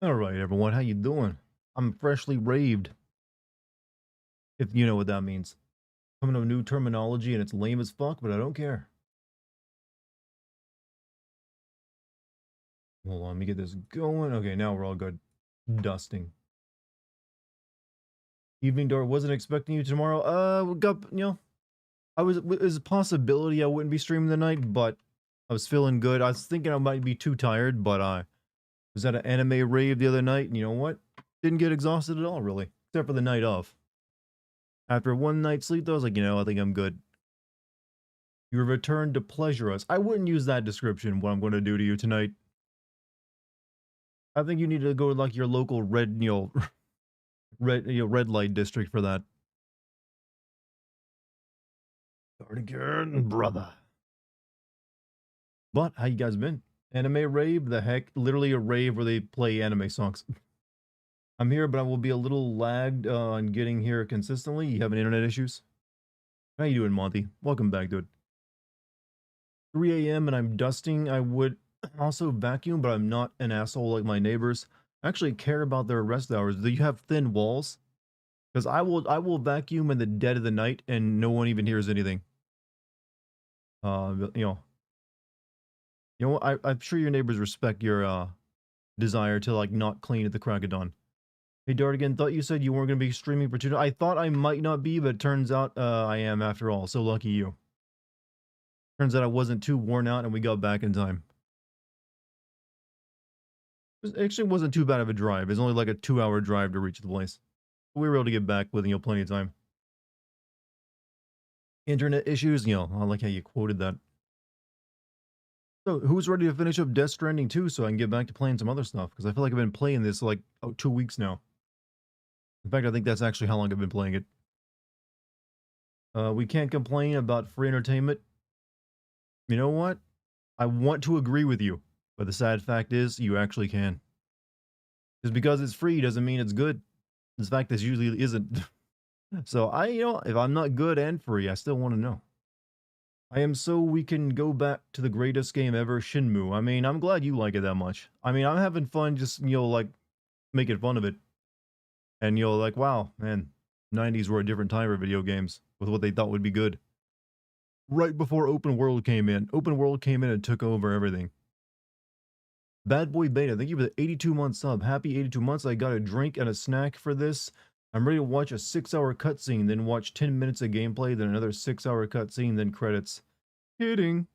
All right, everyone, how you doing? I'm freshly raved, if you know what that means. Coming to a new terminology and it's lame as fuck, but I don't care. Hold on, let me get this going. Okay, now we're all good. Dusting. Evening Door, wasn't expecting you tomorrow. We got, it was a possibility I wouldn't be streaming tonight, but I was feeling good. I was thinking I might be too tired, but I was at an anime rave the other night, and you know what? Didn't get exhausted at all, really, except for the night off. After one night's sleep, though, I was like, I think I'm good. You return to pleasure us. I wouldn't use that description, what I'm going to do to you tonight. I think you need to go to like your local red, red light district for that. Dartigan, brother. But how you guys been? Anime rave? The heck? Literally a rave where they play anime songs. I'm here, but I will be a little lagged on getting here consistently. You having internet issues? How you doing, Monty? Welcome back, dude. 3 a.m. and I'm dusting. I would also vacuum, but I'm not an asshole like my neighbors. I actually care about their rest hours. Do you have thin walls? Because I will vacuum in the dead of the night and no one even hears anything. But, I'm sure your neighbors respect your desire to like not clean at the crack of dawn. Hey Dartigan, thought you said you weren't gonna be streaming for 2 days. I thought I might not be, but it turns out I am after all. So lucky you. Turns out I wasn't too worn out and we got back in time. It actually wasn't too bad of a drive. It's only like a 2-hour drive to reach the place. We were able to get back with, plenty of time. Internet issues, I like how you quoted that. So, who's ready to finish up Death Stranding 2 so I can get back to playing some other stuff? Because I feel like I've been playing this like 2 weeks now. In fact, I think that's actually how long I've been playing it. We can't complain about free entertainment. You know what? I want to agree with you, but the sad fact is you actually can. Just because it's free doesn't mean it's good. In fact, this usually isn't. So if I'm not good and free, I still want to know. I am so we can go back to the greatest game ever, Shinmu. I mean, I'm glad you like it that much. I mean, I'm having fun just, like, making fun of it. And, like, wow, man, 90s were a different time for video games with what they thought would be good. Right before open world came in. Open world came in and took over everything. Bad Boy Beta, thank you for the 82-month sub. Happy 82 months. I got a drink and a snack for this. I'm ready to watch a 6-hour cutscene, then watch 10 minutes of gameplay, then another 6-hour cutscene, then credits. Kidding.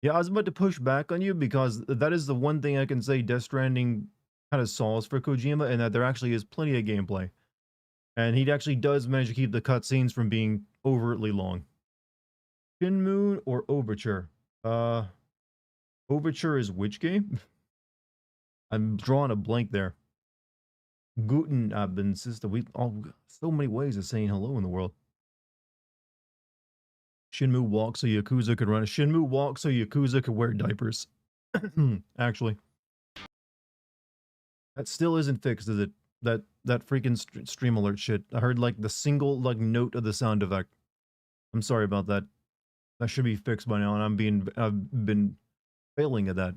Yeah, I was about to push back on you because that is the one thing I can say Death Stranding kind of solves for Kojima, and that there actually is plenty of gameplay. And he actually does manage to keep the cutscenes from being overtly long. Shinmu or Overture? Overture is which game? I'm drawing a blank there. Guten Abend, sister. We all so many ways of saying hello in the world. Shinmu walks so Yakuza could run. Shinmu walks so Yakuza could wear diapers. Actually, that still isn't fixed, is it? That freaking stream alert shit. I heard like the single like note of the sound effect. I'm sorry about that. That should be fixed by now, and I've been failing at that.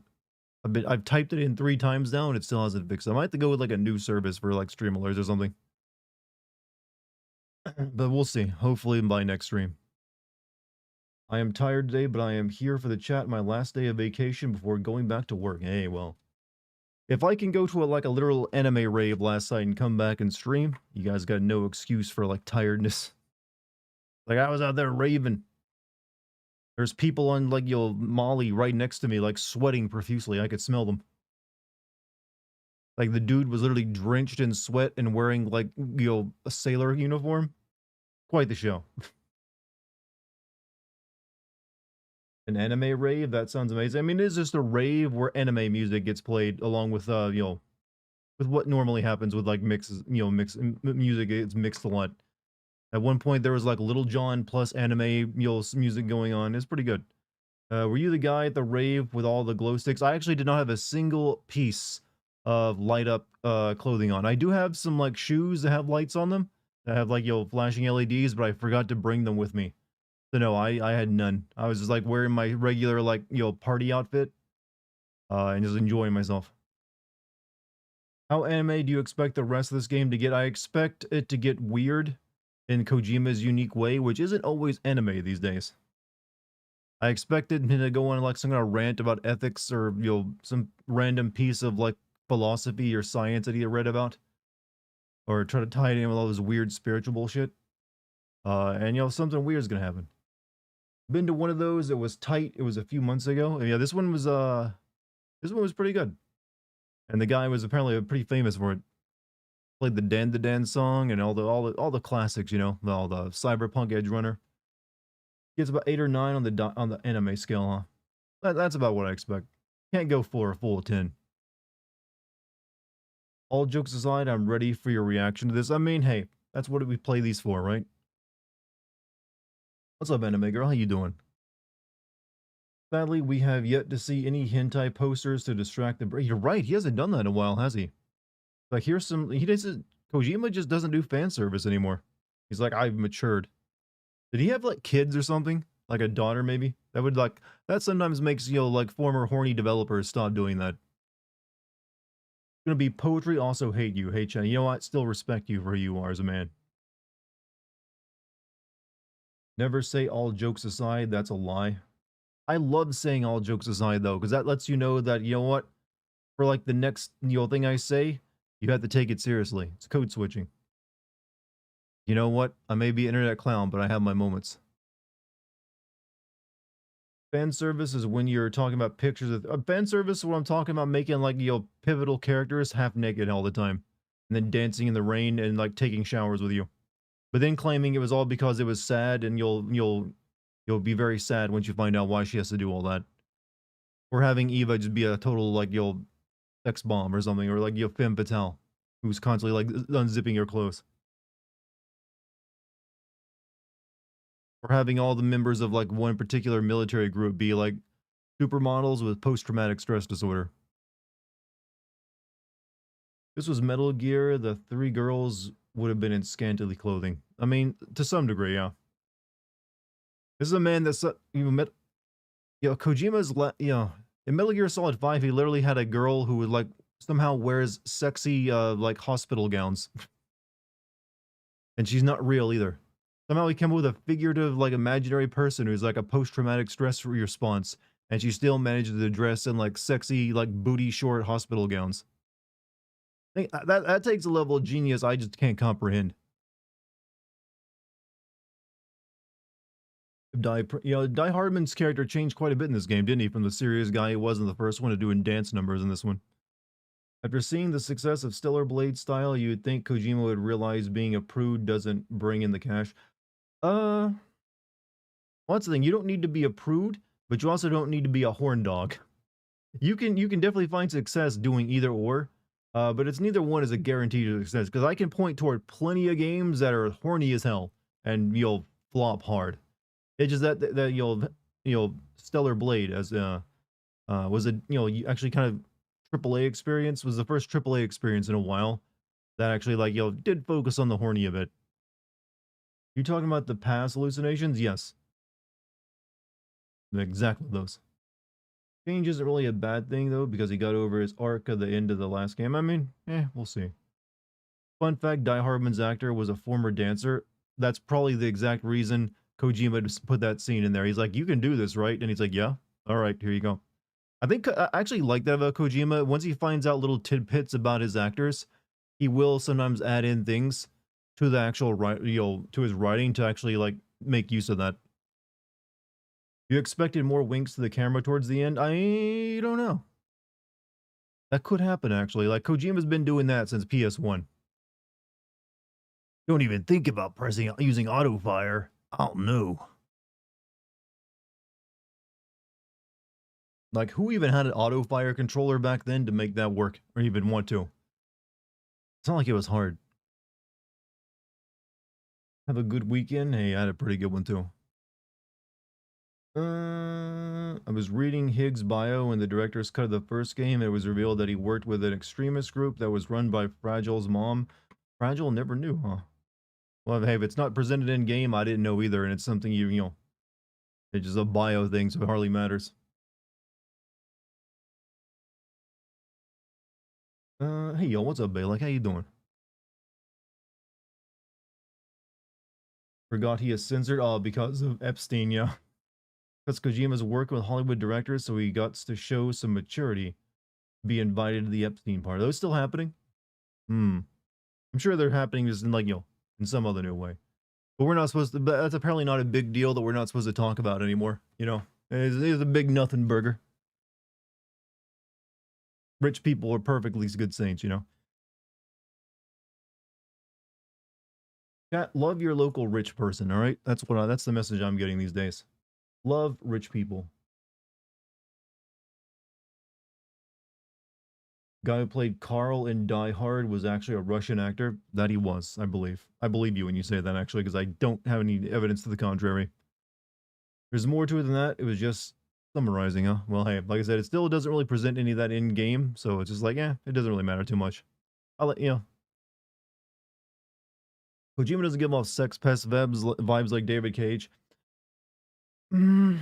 I've typed it in 3 times now, and it still hasn't fixed. I might have to go with like a new service for like stream alerts or something. But we'll see. Hopefully by next stream. I am tired today, but I am here for the chat. My last day of vacation before going back to work. Hey, well, if I can go to like a literal anime rave last night and come back and stream, you guys got no excuse for like tiredness. Like I was out there raving. There's people on like Molly right next to me, like sweating profusely. I could smell them. Like the dude was literally drenched in sweat and wearing like a sailor uniform. Quite the show. An anime rave? That sounds amazing. I mean, it's just a rave where anime music gets played along with with what normally happens with like mixes, music gets mixed a lot. At one point there was like Little John plus anime, music going on. It's pretty good. Were you the guy at the rave with all the glow sticks? I actually did not have a single piece of light up clothing on. I do have some like shoes that have lights on them that have like flashing LEDs, but I forgot to bring them with me. So no, I had none. I was just like wearing my regular like party outfit, and just enjoying myself. How anime do you expect the rest of this game to get? I expect it to get weird in Kojima's unique way, which isn't always anime these days. I expected him to go on like some kind of rant about ethics or some random piece of like philosophy or science that he had read about, or try to tie it in with all this weird spiritual bullshit. And something weird is gonna happen. Been to one of those. It was tight. It was a few months ago. And yeah, this one was pretty good. And the guy was apparently pretty famous for it. Played the Dan song and all the classics. All the Cyberpunk Edge Runner. Gets about 8 or 9 on the anime scale, huh? That's about what I expect. Can't go for a full 10. All jokes aside, I'm ready for your reaction to this. I mean, hey, that's what we play these for, right? What's up, anime girl? How you doing? Sadly, we have yet to see any hentai posters to distract the brain. You're right, he hasn't done that in a while, has he? Like, here's some. He doesn't. Kojima just doesn't do fan service anymore. He's like, I've matured. Did he have like kids or something? Like a daughter, maybe? That sometimes makes, like former horny developers stop doing that. Gonna be poetry, also hate you. Hey, Chen. You know what? Still respect you for who you are as a man. Never say all jokes aside. That's a lie. I love saying all jokes aside though, because that lets you know that, you know what? For like the next thing I say, you have to take it seriously. It's code switching. You know what? I may be an internet clown, but I have my moments. Fan service is when you're talking about pictures of fan service is when I'm talking about making like pivotal characters half naked all the time, and then dancing in the rain and like taking showers with you, but then claiming it was all because it was sad, and you'll be very sad once you find out why she has to do all that. Or having Eva just be a total like sex bomb or something, or like femme fatale, who's constantly like unzipping your clothes. Or having all the members of like one particular military group be like supermodels with post-traumatic stress disorder. This was Metal Gear. The 3 girls would have been in scantily clothing. I mean, to some degree, yeah. This is a man that's met. Kojima's in Metal Gear Solid 5, he literally had a girl who would like somehow wears sexy like hospital gowns, and she's not real either. Somehow he came up with a figurative like imaginary person who's like a post-traumatic stress response, and she still manages to dress in like sexy like booty short hospital gowns. That takes a level of genius I just can't comprehend. Die Hardman's character changed quite a bit in this game, didn't he? From the serious guy he was in the first one to doing dance numbers in this one. After seeing the success of Stellar Blade style, you would think Kojima would realize being a prude doesn't bring in the cash. Well, that's the thing. You don't need to be a prude, but you also don't need to be a horn dog. You can definitely find success doing either or, but it's neither one is a guarantee to success, because I can point toward plenty of games that are horny as hell and you'll flop hard. It's just that Stellar Blade as was a actually kind of AAA experience, was the first AAA experience in a while that actually like did focus on the horny a bit. You talking about the past hallucinations? Yes, exactly those. Change isn't really a bad thing though, because he got over his arc at the end of the last game. I mean, we'll see. Fun fact: Die Hardman's actor was a former dancer. That's probably the exact reason Kojima just put that scene in there. He's like, "You can do this, right?" And he's like, "Yeah, all right, here you go." I think I actually like that about Kojima. Once he finds out little tidbits about his actors, he will sometimes add in things to the actual to his writing to actually like make use of that. You expected more winks to the camera towards the end? I don't know. That could happen actually. Like Kojima's been doing that since PS1. Don't even think about using auto fire. Oh no. Like, who even had an auto fire controller back then to make that work, or even want to? It's not like it was hard. Have a good weekend. Hey, I had a pretty good one too. I was reading Higgs' bio in the director's cut of the first game. It was revealed that he worked with an extremist group that was run by Fragile's mom. Fragile never knew, huh? Well, hey, if it's not presented in game, I didn't know either, and it's something it's just a bio thing, so it hardly matters. Hey, yo, what's up, Balak? How you doing? Forgot he is censored? Oh, because of Epstein, yeah. Because Kojima's working with Hollywood directors, so he got to show some maturity. Be invited to the Epstein party. Are those still happening? Hmm. I'm sure they're happening just in, like, in some other new way. But we're not supposed to, but that's apparently not a big deal that we're not supposed to talk about anymore, you know? It's a big nothing burger. Rich people are perfectly good saints, you know? Yeah, love your local rich person, all right? That's the message I'm getting these days. Love rich people. Guy who played Carl in Die Hard was actually a Russian actor. That he was, I believe. I believe you when you say that, actually, because I don't have any evidence to the contrary. There's more to it than that. It was just summarizing, huh? Well, hey, like I said, it still doesn't really present any of that in game, so it's just like, yeah, it doesn't really matter too much. I'll let you know. Kojima doesn't give off sex pest vibes like David Cage. Mm,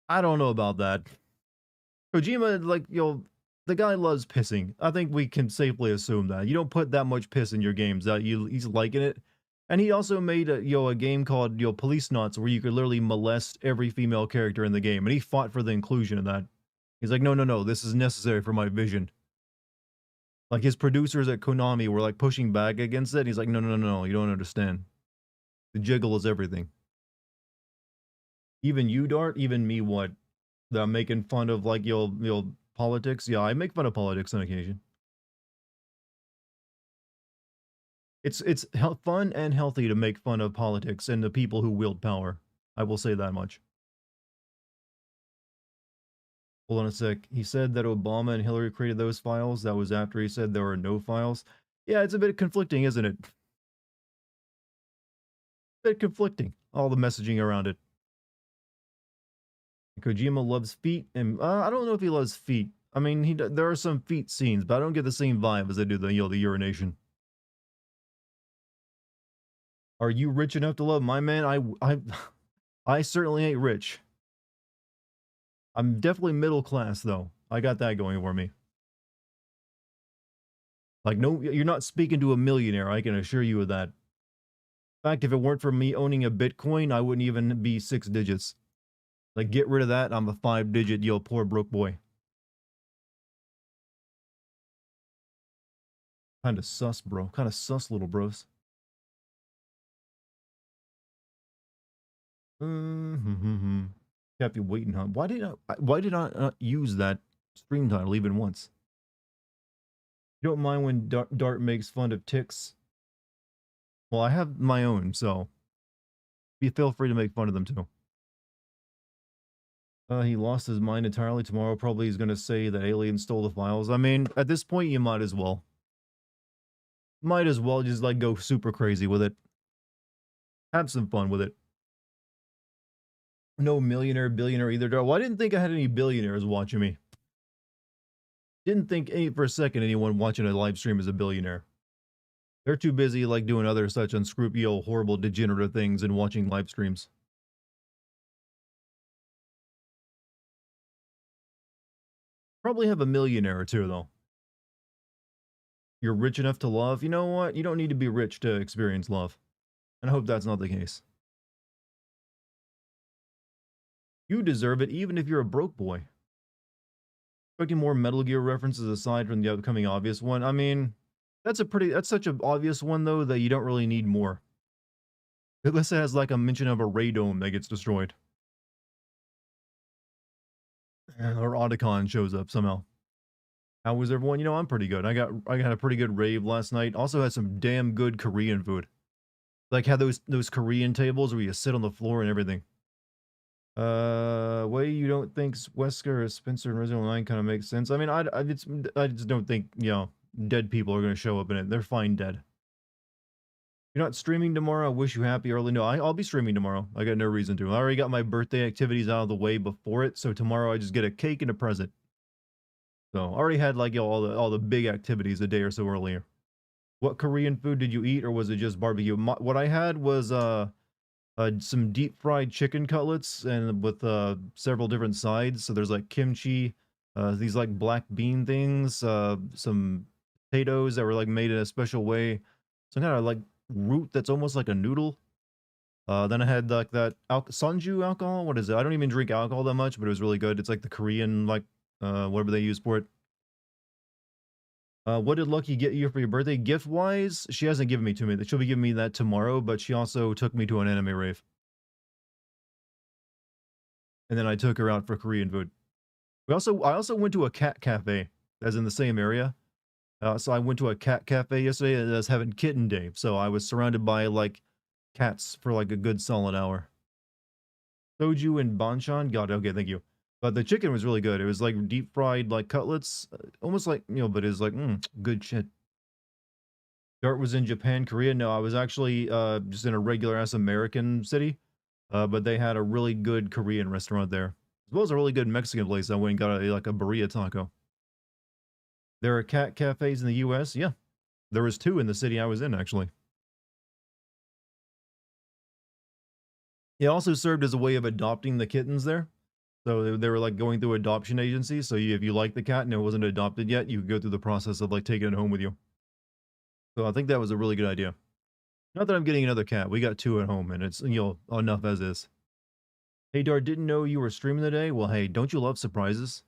I don't know about that. Kojima, like, the guy loves pissing. I think we can safely assume that. You don't put that much piss in your games that he's liking it. And he also made a game called Police Knots where you could literally molest every female character in the game, and he fought for the inclusion of that. He's like, no, no, no, this is necessary for my vision. Like his producers at Konami were like pushing back against it. He's like, no, no, no, no, you don't understand. The jiggle is everything. Even you, Dart, even me, what? That I'm making fun of like politics. Yeah, I make fun of politics on occasion. It's fun and healthy to make fun of politics and the people who wield power. I will say that much. Hold on a sec. He said that Obama and Hillary created those files. That was after he said there were no files. Yeah, it's a bit conflicting, isn't it? A bit conflicting. All the messaging around it. Kojima loves feet, and I don't know if he loves feet. I mean, there are some feet scenes, but I don't get the same vibe as I do the urination. Are you rich enough to love my man? I certainly ain't rich. I'm definitely middle class though. I got that going for me. Like, no, you're not speaking to a millionaire. I can assure you of that. In fact, if it weren't for me owning a Bitcoin, I wouldn't even be 6 digits. Like, get rid of that. I'm a 5 digit, poor broke boy. Kind of sus, bro. Kind of sus, little bros. Mm-hmm. Kept you waiting, huh? Why did I not use that stream title even once? You don't mind when Dart makes fun of ticks? Well, I have my own, so you feel free to make fun of them too. He lost his mind entirely. Tomorrow, probably he's going to say that aliens stole the files. I mean, at this point, you might as well. Might as well just, like, go super crazy with it. Have some fun with it. No millionaire, billionaire either. Well, I didn't think I had any billionaires watching me. Didn't think for a second anyone watching a live stream is a billionaire. They're too busy, like, doing other such unscrupulous, horrible, degenerate things and watching live streams. Probably have a millionaire or two, though. You're rich enough to love? You know what? You don't need to be rich to experience love. And I hope that's not the case. You deserve it, even if you're a broke boy. Expecting more Metal Gear references aside from the upcoming obvious one. I mean, that's such an obvious one, though, that you don't really need more. Unless it has, like, a mention of a radome that gets destroyed. Or Otacon shows up somehow. How was everyone? I'm pretty good. I got a pretty good rave last night. Also had some damn good Korean food. Like, had those Korean tables where you sit on the floor and everything. Way you don't think Wesker or Spencer and Resident Evil 9 kind of makes sense. I mean, I just don't think, dead people are going to show up in it. They're fine dead. You're not streaming tomorrow? I wish you happy early. No, I'll be streaming tomorrow. I got no reason to. I already got my birthday activities out of the way before it, so tomorrow I just get a cake and a present. So I already had, like, all the big activities a day or so earlier. What Korean food did you eat, or was it just barbecue? What I had was some deep fried chicken cutlets and with several different sides. So there's like kimchi, these like black bean things, some potatoes that were like made in a special way. Some kind of like root that's almost like a noodle. Then I had like that Sonju alcohol. What is it? I don't even drink alcohol that much, but it was really good. It's like the Korean like whatever they use for it. What did Lucky get you for your birthday? Gift wise, she hasn't given me to me. She'll be giving me that tomorrow, but she also took me to an anime rave. And then I took her out for Korean food. I also went to a cat cafe that's in the same area. So I went to a cat cafe yesterday and I was having kitten day. So I was surrounded by like cats for like a good solid hour. Soju and banchan, God, okay, thank you. But the chicken was really good. It was like deep fried like cutlets, almost like, you know, but it's like good shit. Dart was in Japan, Korea. No, I was actually just in a regular ass American city, but they had a really good Korean restaurant there, as well as a really good Mexican place. I went and got like a burrito taco. There are cat cafes in the U.S. Yeah, there was 2 in the city I was in actually. It also served as a way of adopting the kittens there. So they were like going through adoption agencies. So if you like the cat and it wasn't adopted yet, you could go through the process of like taking it home with you. So I think that was a really good idea. Not that I'm getting another cat. We got 2 at home and it's, you know, enough as is. Hey Dart, didn't know you were streaming today. Well, hey, don't you love surprises?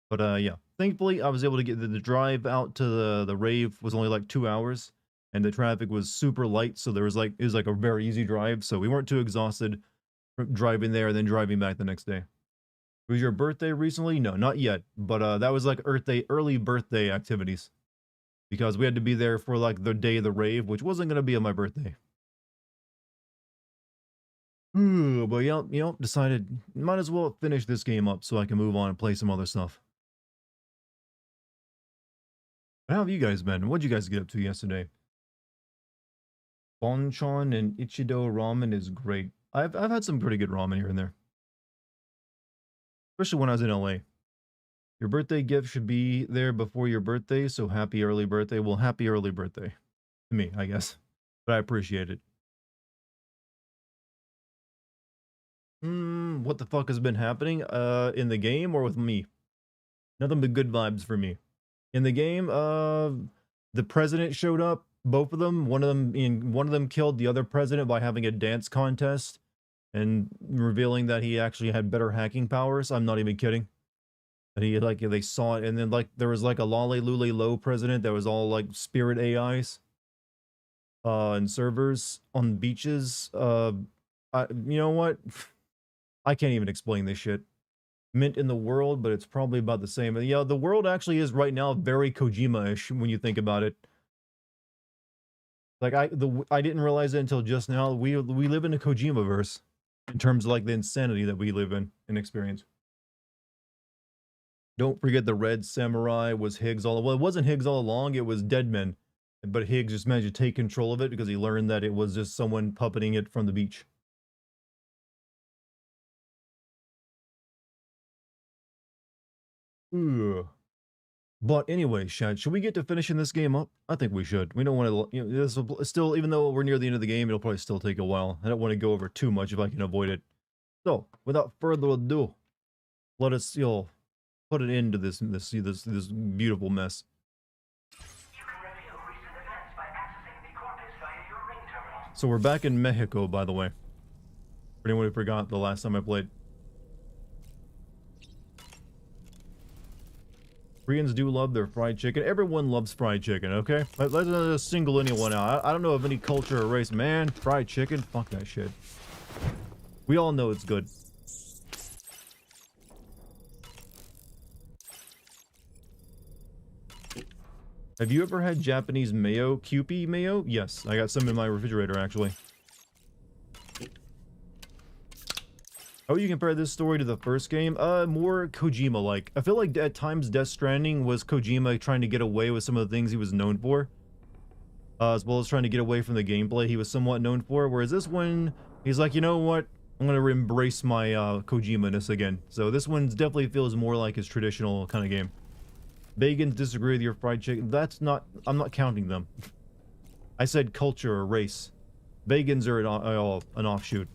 But yeah, thankfully I was able to get the drive out to the rave was only like 2 hours and the traffic was super light. So there was like, it was like a very easy drive. So we weren't too exhausted driving there and then driving back the next day. Was your birthday recently? No, not yet. But that was like early birthday activities. Because we had to be there for like the day of the rave, which wasn't gonna be on my birthday. But yeah, you know, decided might as well finish this game up so I can move on and play some other stuff. But how have you guys been? What'd you guys get up to yesterday? Bonchon and Ichido ramen is great. I've had some pretty good ramen here and there. Especially when I was in LA. Your birthday gift should be there before your birthday, so happy early birthday. Well, happy early birthday. To me, I guess. But I appreciate it. What the fuck has been happening? In the game or with me? Nothing but good vibes for me. In the game, the president showed up. Both of them. One of them killed the other president by having a dance contest and revealing that he actually had better hacking powers. I'm not even kidding. And he like they saw it, and then like there was like a Lolly Lule Low president that was all like spirit AIs and servers on beaches. You know what? I can't even explain this shit. Mint in the world, but it's probably about the same. Yeah, the world actually is right now very Kojima-ish when you think about it. Like I didn't realize it until just now. We live in a Kojima verse in terms of like the insanity that we live in and experience. Don't forget the Red Samurai was Higgs all. Well, it wasn't Higgs all along. It was Deadman, but Higgs just managed to take control of it because he learned that it was just someone puppeting it from the beach. Ugh. But anyway, Shad, should we get to finishing this game up? I think we should. We don't want to, you know, this will still, even though we're near the end of the game, it'll probably still take a while. I don't want to go over too much if I can avoid it. So, without further ado, let us, you know, put an end to this beautiful mess. So we're back in Mexico, by the way. For anyone who forgot the last time I played. Koreans do love their fried chicken. Everyone loves fried chicken, okay? Let's not single anyone out. I don't know of any culture or race. Man, fried chicken? Fuck that shit. We all know it's good. Have you ever had Japanese mayo? Kewpie mayo? Yes, I got some in my refrigerator, actually. How would you compare this story to the first game? More Kojima-like. I feel like at times Death Stranding was Kojima trying to get away with some of the things he was known for. As well as trying to get away from the gameplay he was somewhat known for. Whereas this one, he's like, you know what? I'm gonna embrace my Kojima-ness again. So this one definitely feels more like his traditional kind of game. Vegans disagree with your fried chicken. That's not... I'm not counting them. I said culture or race. Vegans are an offshoot.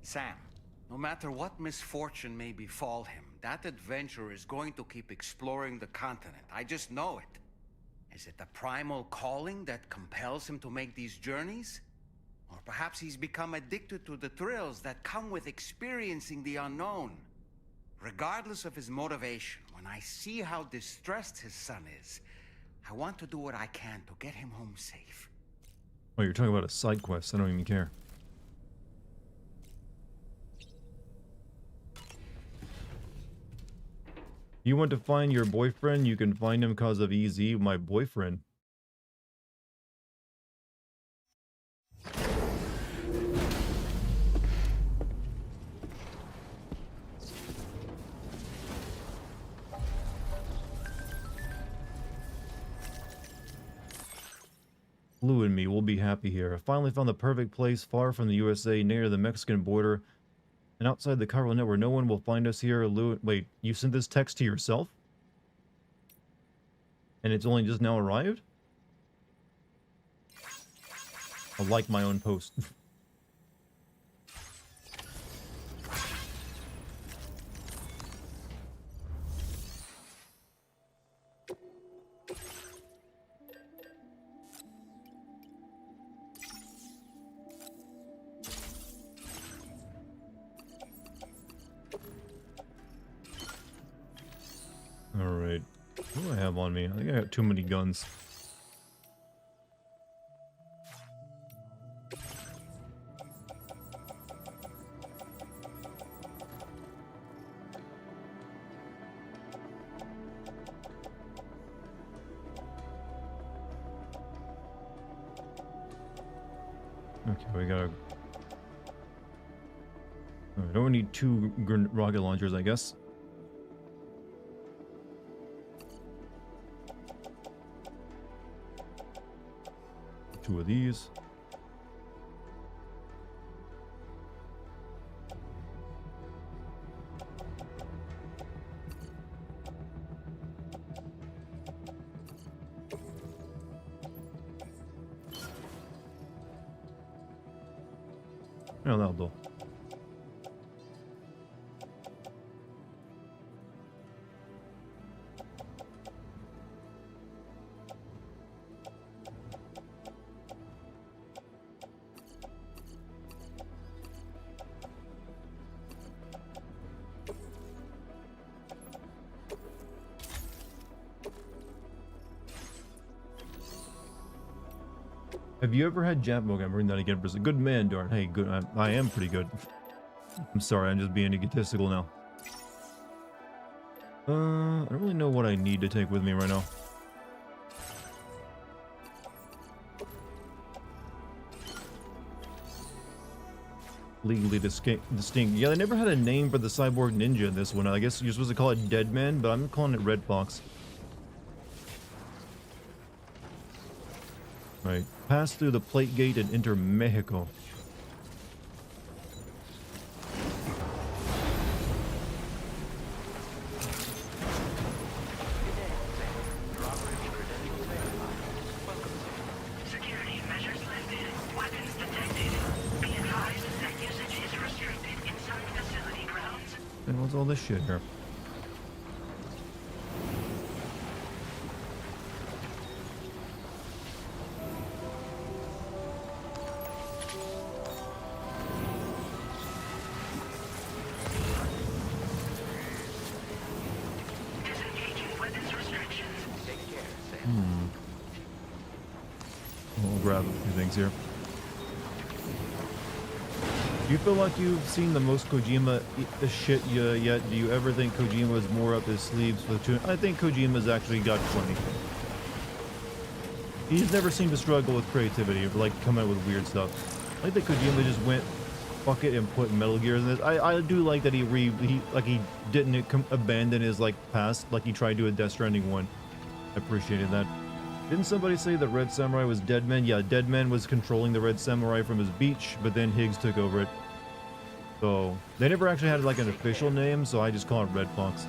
Sam, no matter what misfortune may befall him, that adventurer is going to keep exploring the continent. I just know it. Is it the primal calling that compels him to make these journeys? Or perhaps he's become addicted to the thrills that come with experiencing the unknown. Regardless of his motivation, when I see how distressed his son is, I want to do what I can to get him home safe. Oh, you're talking about a side quest. I don't even care. You want to find your boyfriend? You can find him because of EZ, my boyfriend. Lou and me will be happy here. I finally found the perfect place far from the USA, near the Mexican border, and outside the Cairo net where no one will find us here. Lou, wait, you sent this text to yourself? And it's only just now arrived? I like my own post. Alright. What do I have on me? I think I got too many guns. Okay, we gotta... I don't need two rocket launchers, I guess. Two of these. Yeah, that'll do. Have you ever had Jap? Okay, I'm reading that again. For a good man, Dart. Hey, good. I am pretty good. I'm sorry, I'm just being egotistical now. I don't really know what I need to take with me right now. Legally distinct. Yeah, they never had a name for the cyborg ninja in this one. I guess you're supposed to call it Dead Man, but I'm calling it Red Fox. Right. Pass through the plate gate and enter Mexico. Security measures lifted. Weapons detected. Be advised that usage is restricted inside facility grounds. And what's all this shit here? We'll grab a few things here. Do you feel like you've seen the most Kojima shit yet? Do you ever think Kojima's more up his sleeves for the tune? I think Kojima's actually got plenty. He's never seemed to struggle with creativity or like come out with weird stuff. I think Kojima just went fuck it and put Metal Gear in this. I do like that he didn't abandon his like past like he tried to do a Death Stranding 1. I appreciated that. Didn't somebody say that Red Samurai was Deadman? Yeah, Deadman was controlling the Red Samurai from his beach, but then Higgs took over it. So, they never actually had like an official name, so I just call it Red Fox.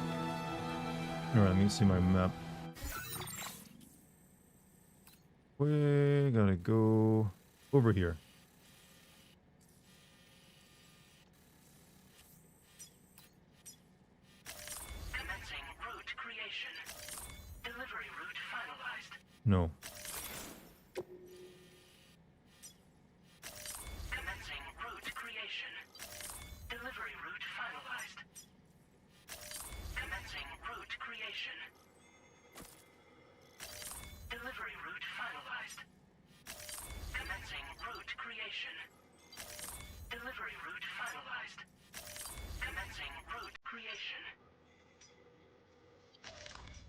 Alright, let me see my map. We gotta go over here. No. Commencing route creation. Delivery route finalized. Commencing route creation. Delivery route finalized. Commencing route creation. Delivery route finalized. Commencing route creation.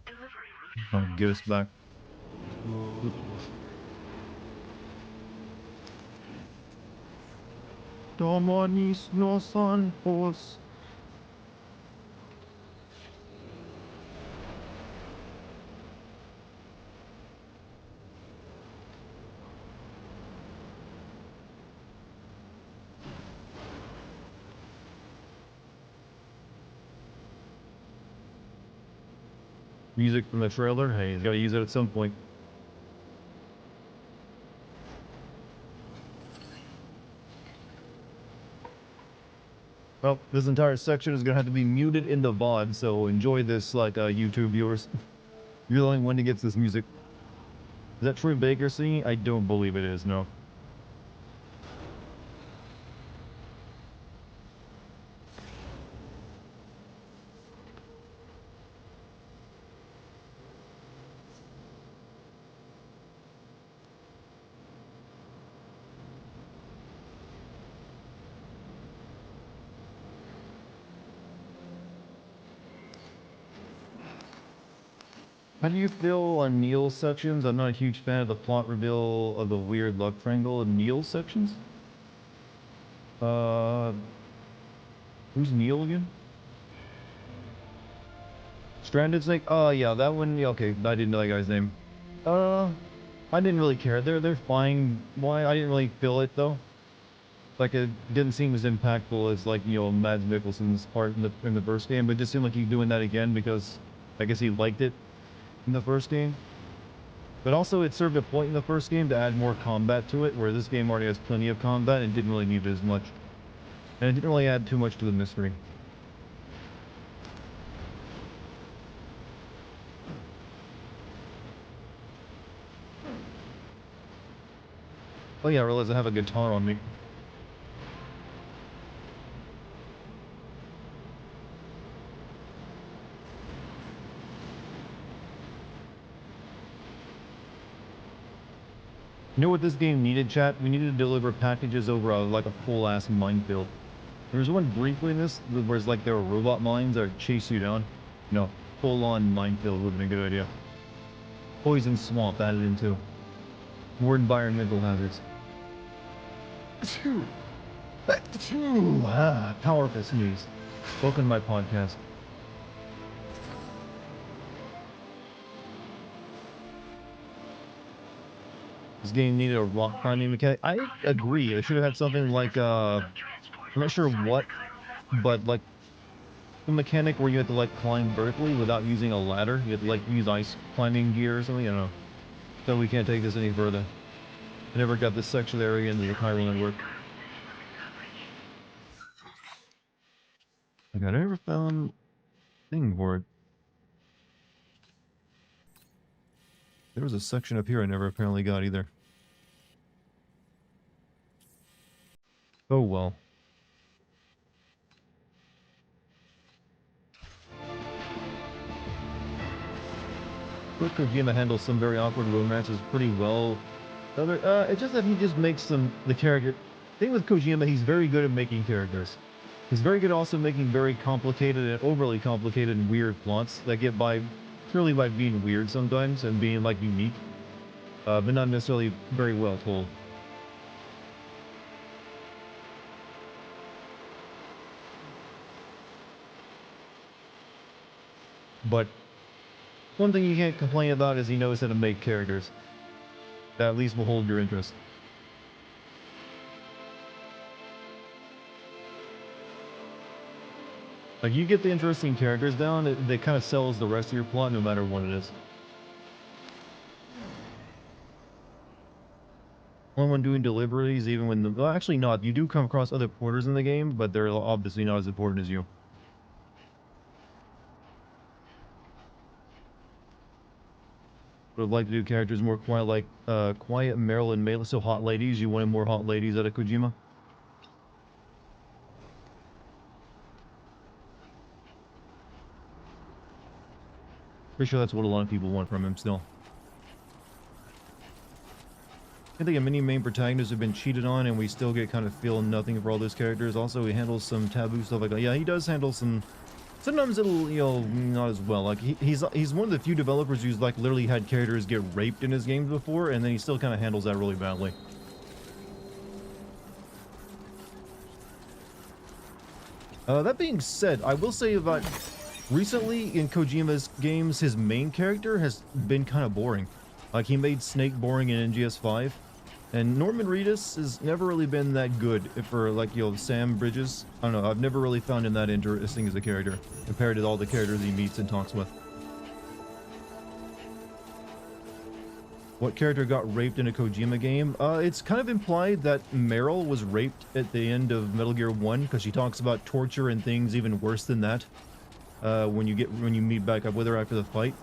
Delivery route Oh, finalized. get us back. Domonis nos anjos. Music from the trailer? Hey, he's gotta use it at some point. Well, this entire section is gonna have to be muted in the VOD, so enjoy this like YouTube viewers. You're the only one that gets this music. Is that Troy Baker singing? I don't believe it is, no. How do you feel on Neil's sections? I'm not a huge fan of the plot reveal of the weird love triangle in Neil's sections. Who's Neil again? Stranded Snake? Oh yeah, that one. Yeah, okay, I didn't know that guy's name. I didn't really care. They're fine. Why? I didn't really feel it though. Like it didn't seem as impactful as like Mads Mikkelsen's part in the first game, but it just seemed like he's doing that again because I guess he liked it in the first game. But also it served a point in the first game to add more combat to it, where this game already has plenty of combat and didn't really need it as much. And it didn't really add too much to the mystery. Oh yeah, I realize I have a guitar on me. You know what this game needed, chat? We needed to deliver packages over like a full-ass minefield. There was one briefly in this, where it's like there were robot mines that would chase you down. No, full-on minefield would have been a good idea. Poison swamp added in too. More environmental hazards. Powerful sneeze. Welcome to my podcast. This game needed a rock climbing mechanic. I agree. It should have had something like I'm not sure what, but like a mechanic where you had to like climb vertically without using a ladder. You had to like use ice climbing gear or something. I don't know. So we can't take this any further. I never got this sexual area into the chiral network. Like I never found thing for it. There was a section up here I never apparently got either. Oh well. But Kojima handles some very awkward romances pretty well. It's just that he just makes the character. Thing with Kojima, he's very good at making characters. He's very good also making very complicated and overly complicated and weird plots that get by purely by being weird sometimes and being like unique, but not necessarily very well told. But one thing you can't complain about is he knows how to make characters that at least will hold your interest. Like, you get the interesting characters down, it kind of sells the rest of your plot no matter what it is. Only when doing deliveries, even when well, actually not. You do come across other porters in the game, but they're obviously not as important as you. Would have liked to do characters more quiet, like quiet Marilyn Melee. So hot ladies. You wanted more hot ladies out of Kojima. Pretty sure that's what a lot of people want from him still. I think many main protagonists have been cheated on, and we still get kind of feel nothing for all those characters. Also, he handles some taboo stuff like that. Yeah, he does handle some. Sometimes it'll, you know, not as well. Like he's one of the few developers who's like literally had characters get raped in his games before, and then he still kind of handles that really badly. That being said, I will say that recently in Kojima's games, his main character has been kind of boring. Like he made Snake boring in NGS 5. And Norman Reedus has never really been that good for, like, you know, Sam Bridges. I don't know, I've never really found him that interesting as a character, compared to all the characters he meets and talks with. What character got raped in a Kojima game? It's kind of implied that Meryl was raped at the end of Metal Gear 1, because she talks about torture and things even worse than that, when you meet back up with her after the fight.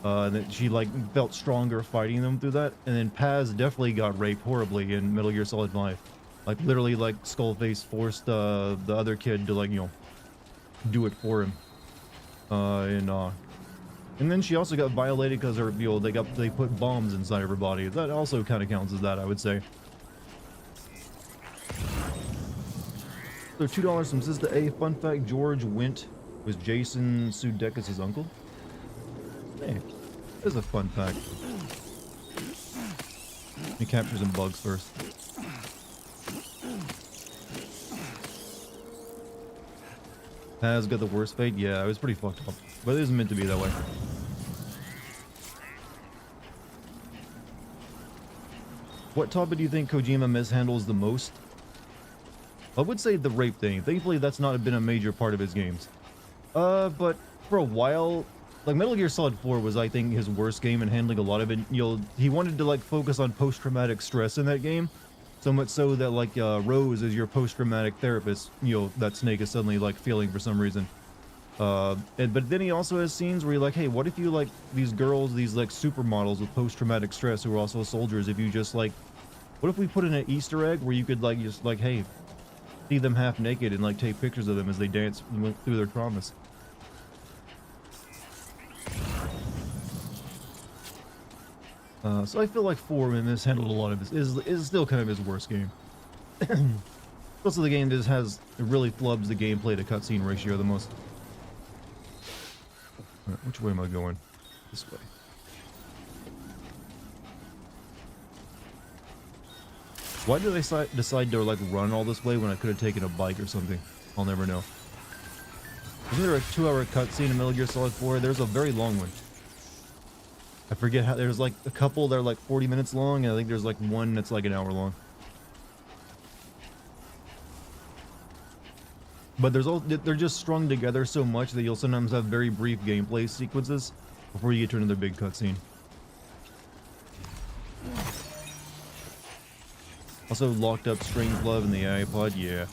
That she like felt stronger fighting them through that, and then Paz definitely got raped horribly in Metal Gear Solid 5. Like literally, like Skullface forced the other kid to, like, you know, do it for him. And then she also got violated because her, you know, they put bombs inside of her body. That also kind of counts as that, I would say. So $2 from Sister A. Fun fact: George Wendt was Jason Sudeikis' uncle. Hey. This is a fun fact. Let me capture some bugs first. Has got the worst fate? Yeah, it was pretty fucked up. But it isn't meant to be that way. What topic do you think Kojima mishandles the most? I would say the rape thing. Thankfully, that's not been a major part of his games. But for a while, like Metal Gear Solid 4 was, I think, his worst game in handling a lot of it. He wanted to like focus on post-traumatic stress in that game, so much so that like Rose is your post-traumatic therapist. You know, that Snake is suddenly like feeling for some reason. But then he also has scenes where you're like, hey, what if you like these girls, these like supermodels with post-traumatic stress who are also soldiers? If you just like, what if we put in an Easter egg where you could like just like, hey, see them half naked and like take pictures of them as they dance through their traumas. So I feel like 4 mishandled a lot of his, is still kind of his worst game. Also, the game just it really flubs the gameplay to cutscene ratio the most. Right, which way am I going? This way. Why did I decide to like run all this way when I could have taken a bike or something? I'll never know. Isn't there a 2-hour cutscene in Metal Gear Solid 4? There's a very long one. I forget how, there's like a couple that are like 40 minutes long, and I think there's like one that's like an hour long. But they're just strung together so much that you'll sometimes have very brief gameplay sequences before you get to another big cutscene. Also locked up Strange Love in the iPod, yeah.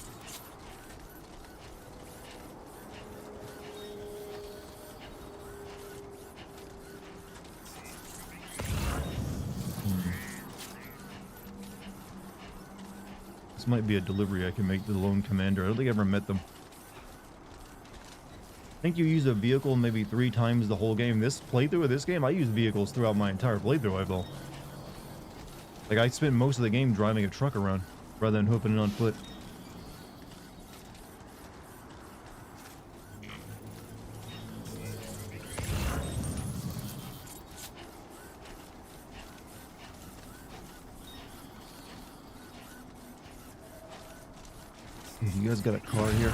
This might be a delivery I can make to the Lone Commander. I don't think I ever met them. I think you use a vehicle maybe 3 times the whole game. This playthrough of this game, I use vehicles throughout my entire playthrough, I feel. Like, I spent most of the game driving a truck around, rather than hoofing it on foot. You guys got a car here?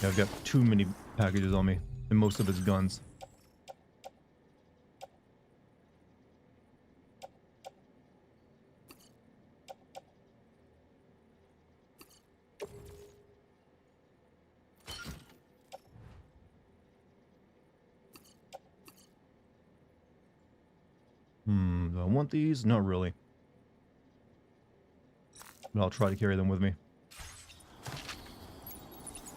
Yeah, I've got too many packages on me, and most of it's guns. Do I want these? Not really. But I'll try to carry them with me.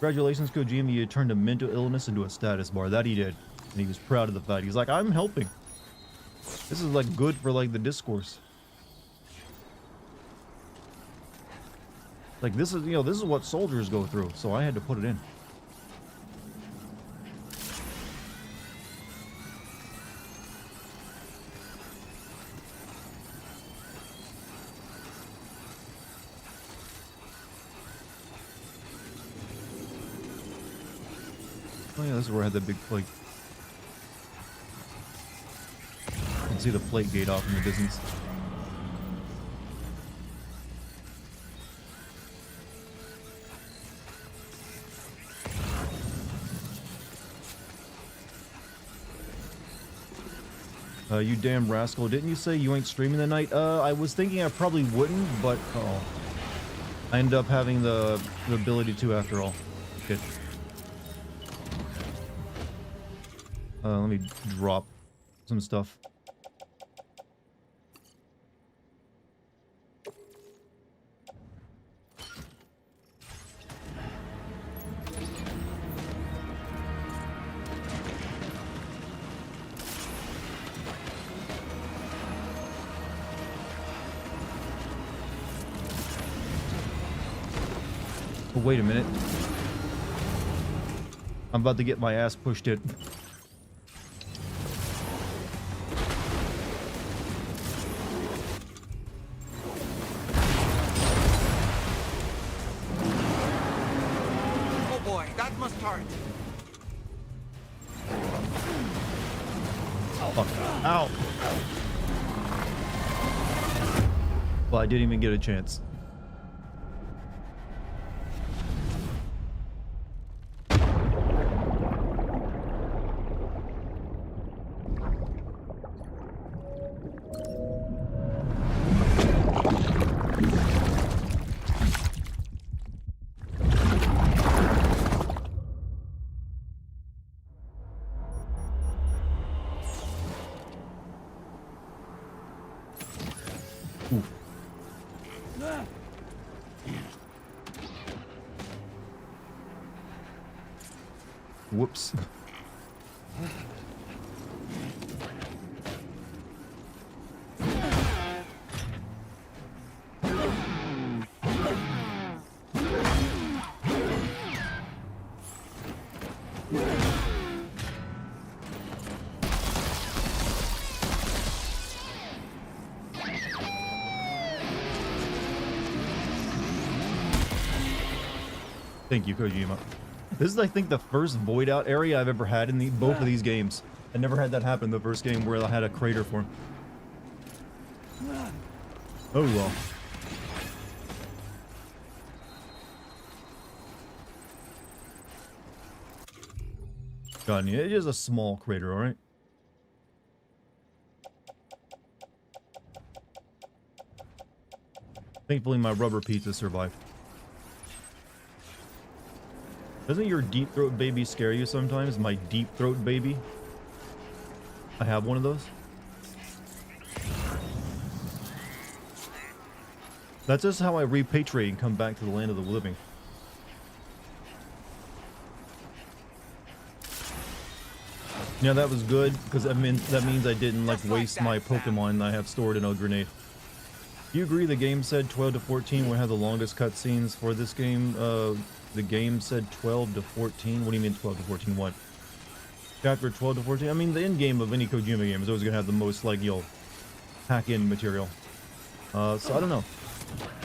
Congratulations, Kojima, you turned a mental illness into a status bar. That he did. And he was proud of the fact. He's like, I'm helping. This is like good for like the discourse. Like this is, you know, this is what soldiers go through. So I had to put it in. Oh yeah, this is where I had that big plate. You can see the plate gate off in the distance. You damn rascal, didn't you say you ain't streaming tonight? I was thinking I probably wouldn't, but I ended up having the ability to after all. Good. Let me drop some stuff. Oh, wait a minute. I'm about to get my ass pushed in. Oh boy, that must hurt. Fuck. Ow. Well, I didn't even get a chance. Whoops. Thank you, Kojima. This is, I think, the first void out area I've ever had in both of these games. I never had that happen in the first game where I had a crater for him. Oh well. God, yeah, it is a small crater, alright? Thankfully, my rubber pizza survived. Doesn't your deep throat baby scare you sometimes? My deep throat baby? I have one of those. That's just how I repatriate and come back to the land of the living. Yeah, that was good, because that means I didn't like waste my Pokemon I have stored in a grenade. Do you agree the game said 12 to 14 would have the longest cutscenes for this game? The game said 12 to 14. What do you mean 12 to 14? What? Chapter 12 to 14? I mean, the end game of any Kojima game is always going to have the most, like, you'll pack in material. So I don't know.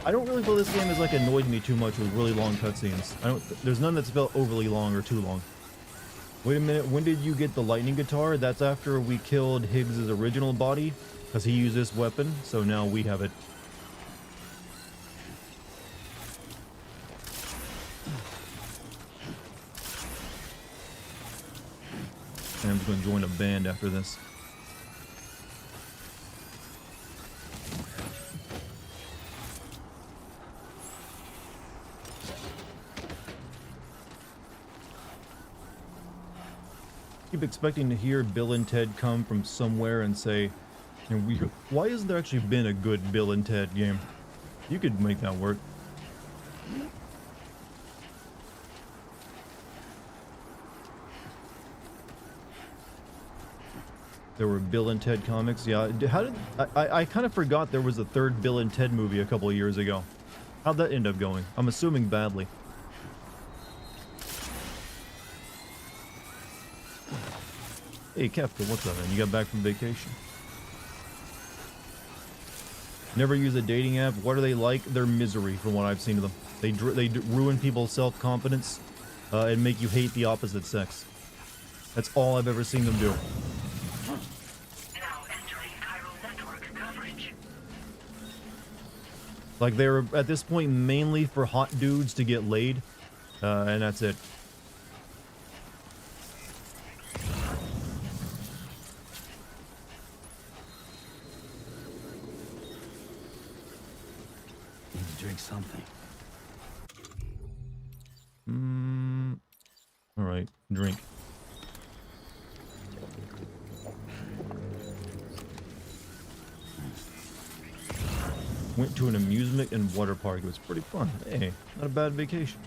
I don't really feel this game has, like, annoyed me too much with really long cutscenes. There's none that's felt overly long or too long. Wait a minute, when did you get the lightning guitar? That's after we killed Higgs' original body, because he used this weapon, so now we have it. And I'm just going to join a band after this. Keep expecting to hear Bill and Ted come from somewhere and say, why hasn't there actually been a good Bill and Ted game? You could make that work. There were Bill and Ted comics. Yeah, how did I kind of forgot there was a third Bill and Ted movie a couple of years ago. How'd that end up going? I'm assuming badly. Hey, Kefka, what's up, man? You got back from vacation? Never use a dating app. What are they like? They're misery from what I've seen of them. They ruin people's self-confidence and make you hate the opposite sex. That's all I've ever seen them do. Now entering chiral network coverage. Like, they're at this point mainly for hot dudes to get laid, and that's it. Drink something. All right, drink. Went to an amusement and water park. It was pretty fun. Hey, not a bad vacation.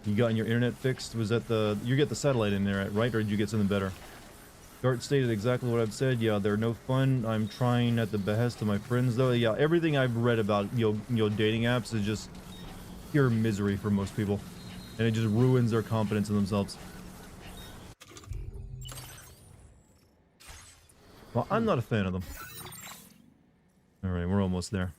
You gotten your internet fixed? Was that the... You get the satellite in there, right? Or did you get something better? Dart stated exactly what I've said. Yeah, they're no fun. I'm trying at the behest of my friends, though. Yeah, everything I've read about, you know, dating apps is just pure misery for most people. And it just ruins their confidence in themselves. Well, I'm not a fan of them. Alright, we're almost there.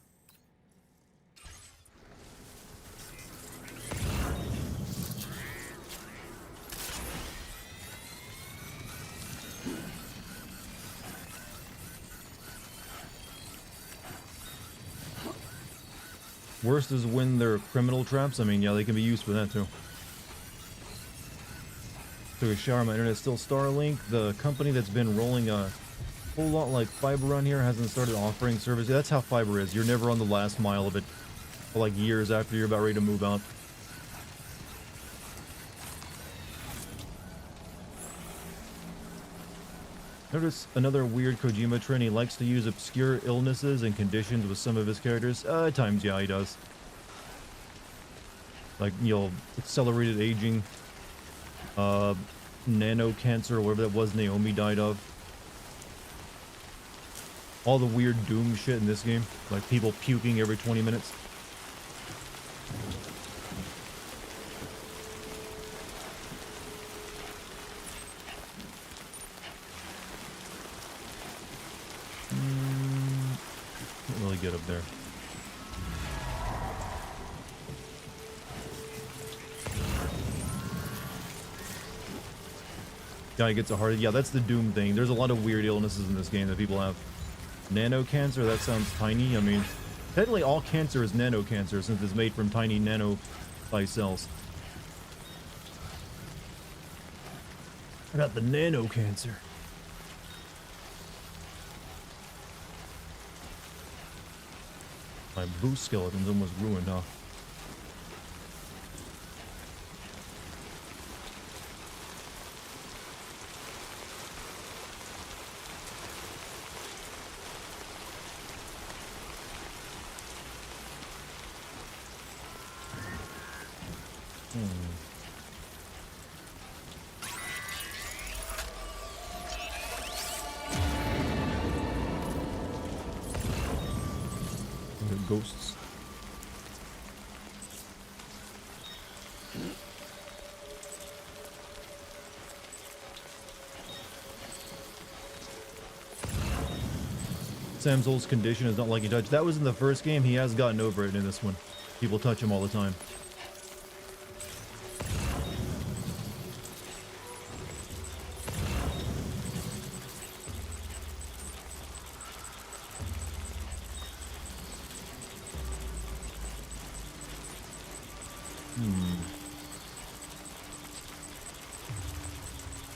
Worst is when they're criminal traps. I mean, yeah, they can be used for that too. Took a shower, my internet's still Starlink. The company that's been rolling a whole lot like fiber around here hasn't started offering service. Yeah, that's how fiber is. You're never on the last mile of it for like years after you're about ready to move out. Notice another weird Kojima trend. He likes to use obscure illnesses and conditions with some of his characters. At times, yeah, he does. Like, you know, accelerated aging, nano cancer, or whatever that was Naomi died of. All the weird Doom shit in this game, like people puking every 20 minutes. Can't really get up there. Guy gets a heart. Yeah, that's the Doom thing. There's a lot of weird illnesses in this game that people have. Nano cancer, that sounds tiny. I mean, technically all cancer is nano cancer since it's made from tiny nano-sized cells. I got the nano cancer. My boost skeleton's almost ruined, huh? Ghosts. Sam's old condition is not like he touched. That was in the first game. He has gotten over it in this one. People touch him all the time.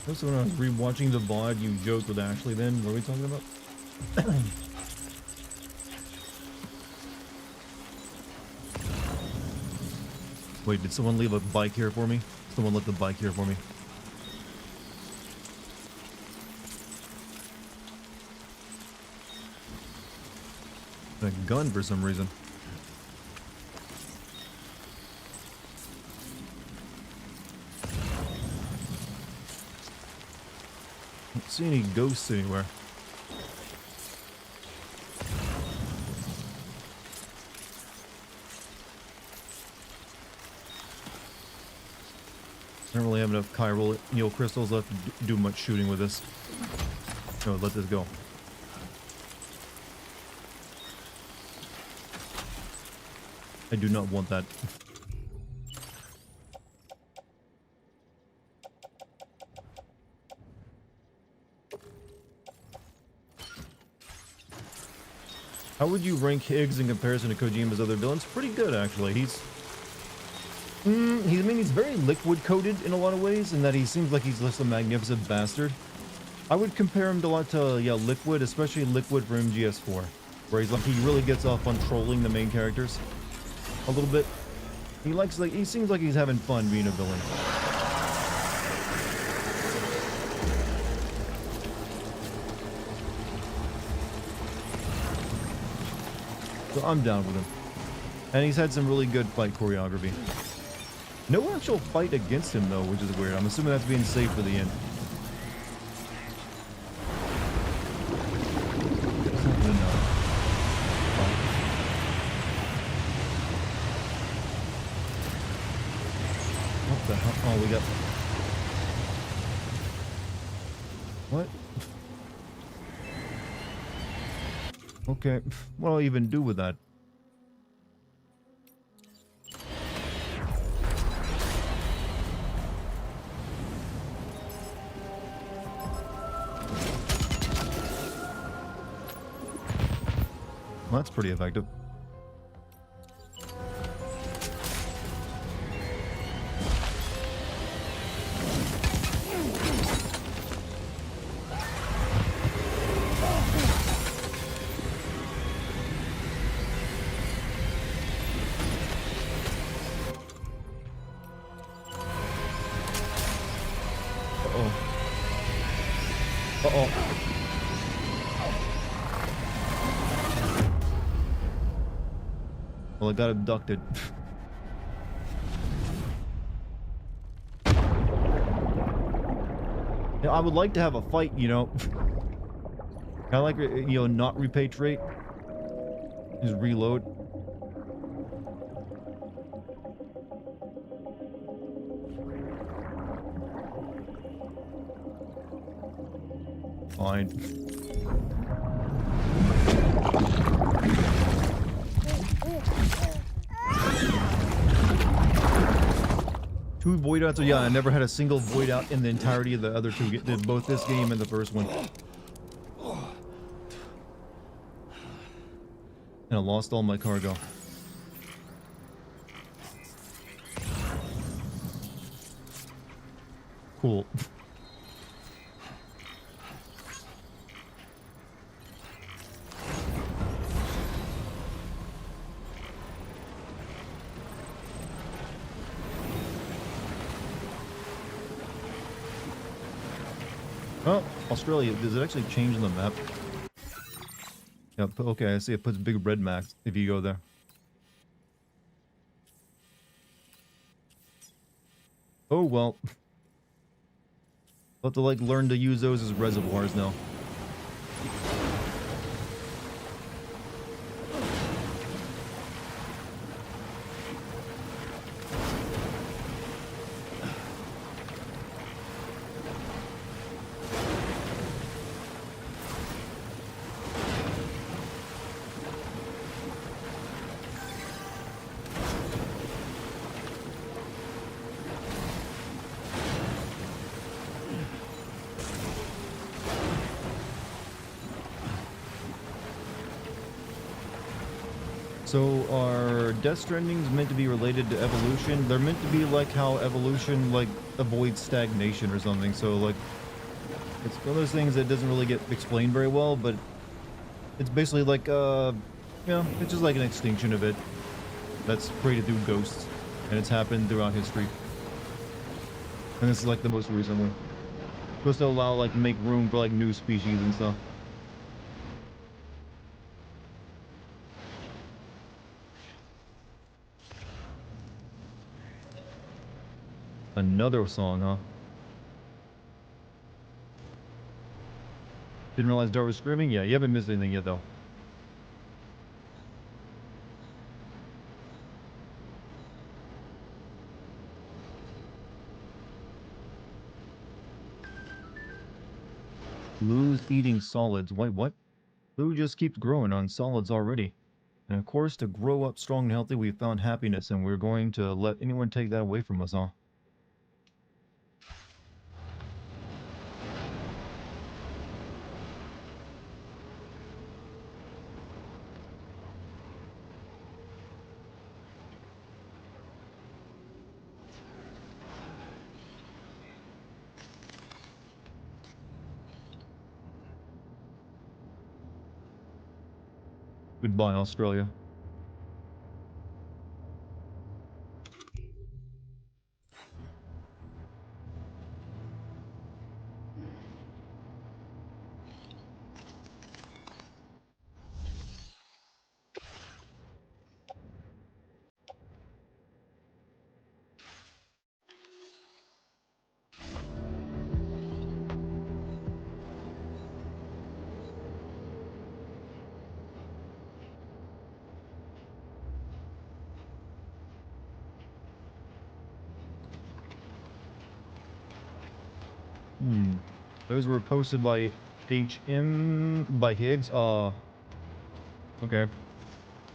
Also, when I was rewatching the VOD, you joked with Ashley then. What are we talking about? Wait, did someone leave a bike here for me? Someone left the bike here for me. A gun for some reason. Don't see any ghosts anywhere. I don't really have enough chiral Neo crystals left to do much shooting with this. No, let this go. I do not want that. How would you rank Higgs in comparison to Kojima's other villains? Pretty good, actually. I mean, he's very liquid-coated in a lot of ways, in that he seems like he's just a magnificent bastard. I would compare him a lot to, yeah, Liquid, especially Liquid for MGS4, where he's like, he really gets off on trolling the main characters a little bit. He seems like he's having fun being a villain. So I'm down with him. And he's had some really good fight choreography. No actual fight against him, though, which is weird. I'm assuming that's being saved for the end. What the hell? Oh, we got... What? Okay, what do I even do with that? Well, that's pretty effective. Well, I got abducted. Yeah, I would like to have a fight, you know. I like, you know, not repatriate. Just reload. Fine. Two voidouts. So yeah, I never had a single voidout in the entirety of the other two. Did both this game and the first one. And I lost all my cargo. Cool. Oh, Australia. Does it actually change on the map? Yep, okay, I see it puts big red marks if you go there. Oh, well. I'll have to, like, learn to use those as reservoirs now. So are Death Strandings meant to be related to evolution? They're meant to be like how evolution like avoids stagnation or something. So like it's one of those things that doesn't really get explained very well, but it's basically like you know, it's just like an extinction of it that's created through ghosts, and it's happened throughout history. And this is like the most recent one. Supposed to allow like make room for like new species and stuff. Another song, huh? Didn't realize Dart was screaming? Yeah, you haven't missed anything yet, though. Blue's eating solids. Wait, what? Blue just keeps growing on solids already. And of course, to grow up strong and healthy, we found happiness, and we're going to let anyone take that away from us, huh? Goodbye, Australia. Those were posted by by Higgs. Okay.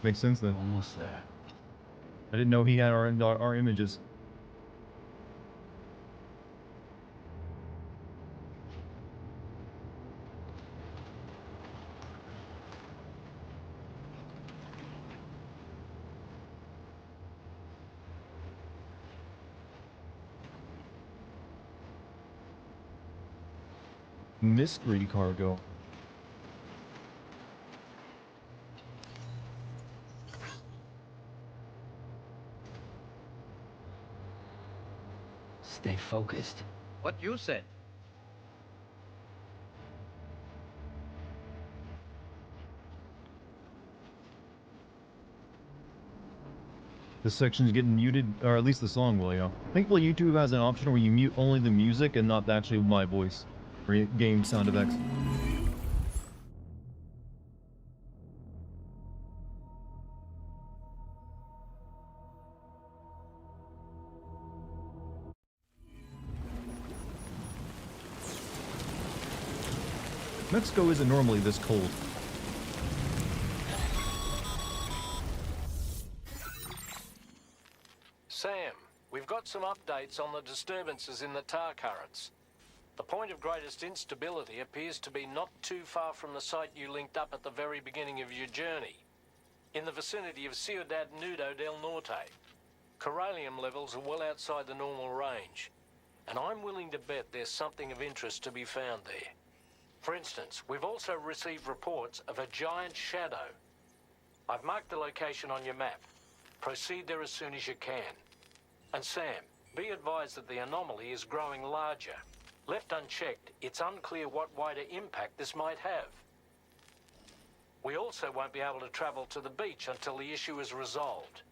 Makes sense then. Almost there. I didn't know he had our images. Mystery cargo. Stay focused. What you said. This section's getting muted, or at least the song will, yeah. Thankfully, YouTube has an option where you mute only the music and not actually my voice or game sound effects. Mexico isn't normally this cold. Sam, we've got some updates on the disturbances in the tar currents. The point of greatest instability appears to be not too far from the site you linked up at the very beginning of your journey, in the vicinity of Ciudad Nudo del Norte. Corallium levels are well outside the normal range, and I'm willing to bet there's something of interest to be found there. For instance, we've also received reports of a giant shadow. I've marked the location on your map. Proceed there as soon as you can. And Sam, be advised that the anomaly is growing larger. Left unchecked, it's unclear what wider impact this might have. We also won't be able to travel to the beach until the issue is resolved.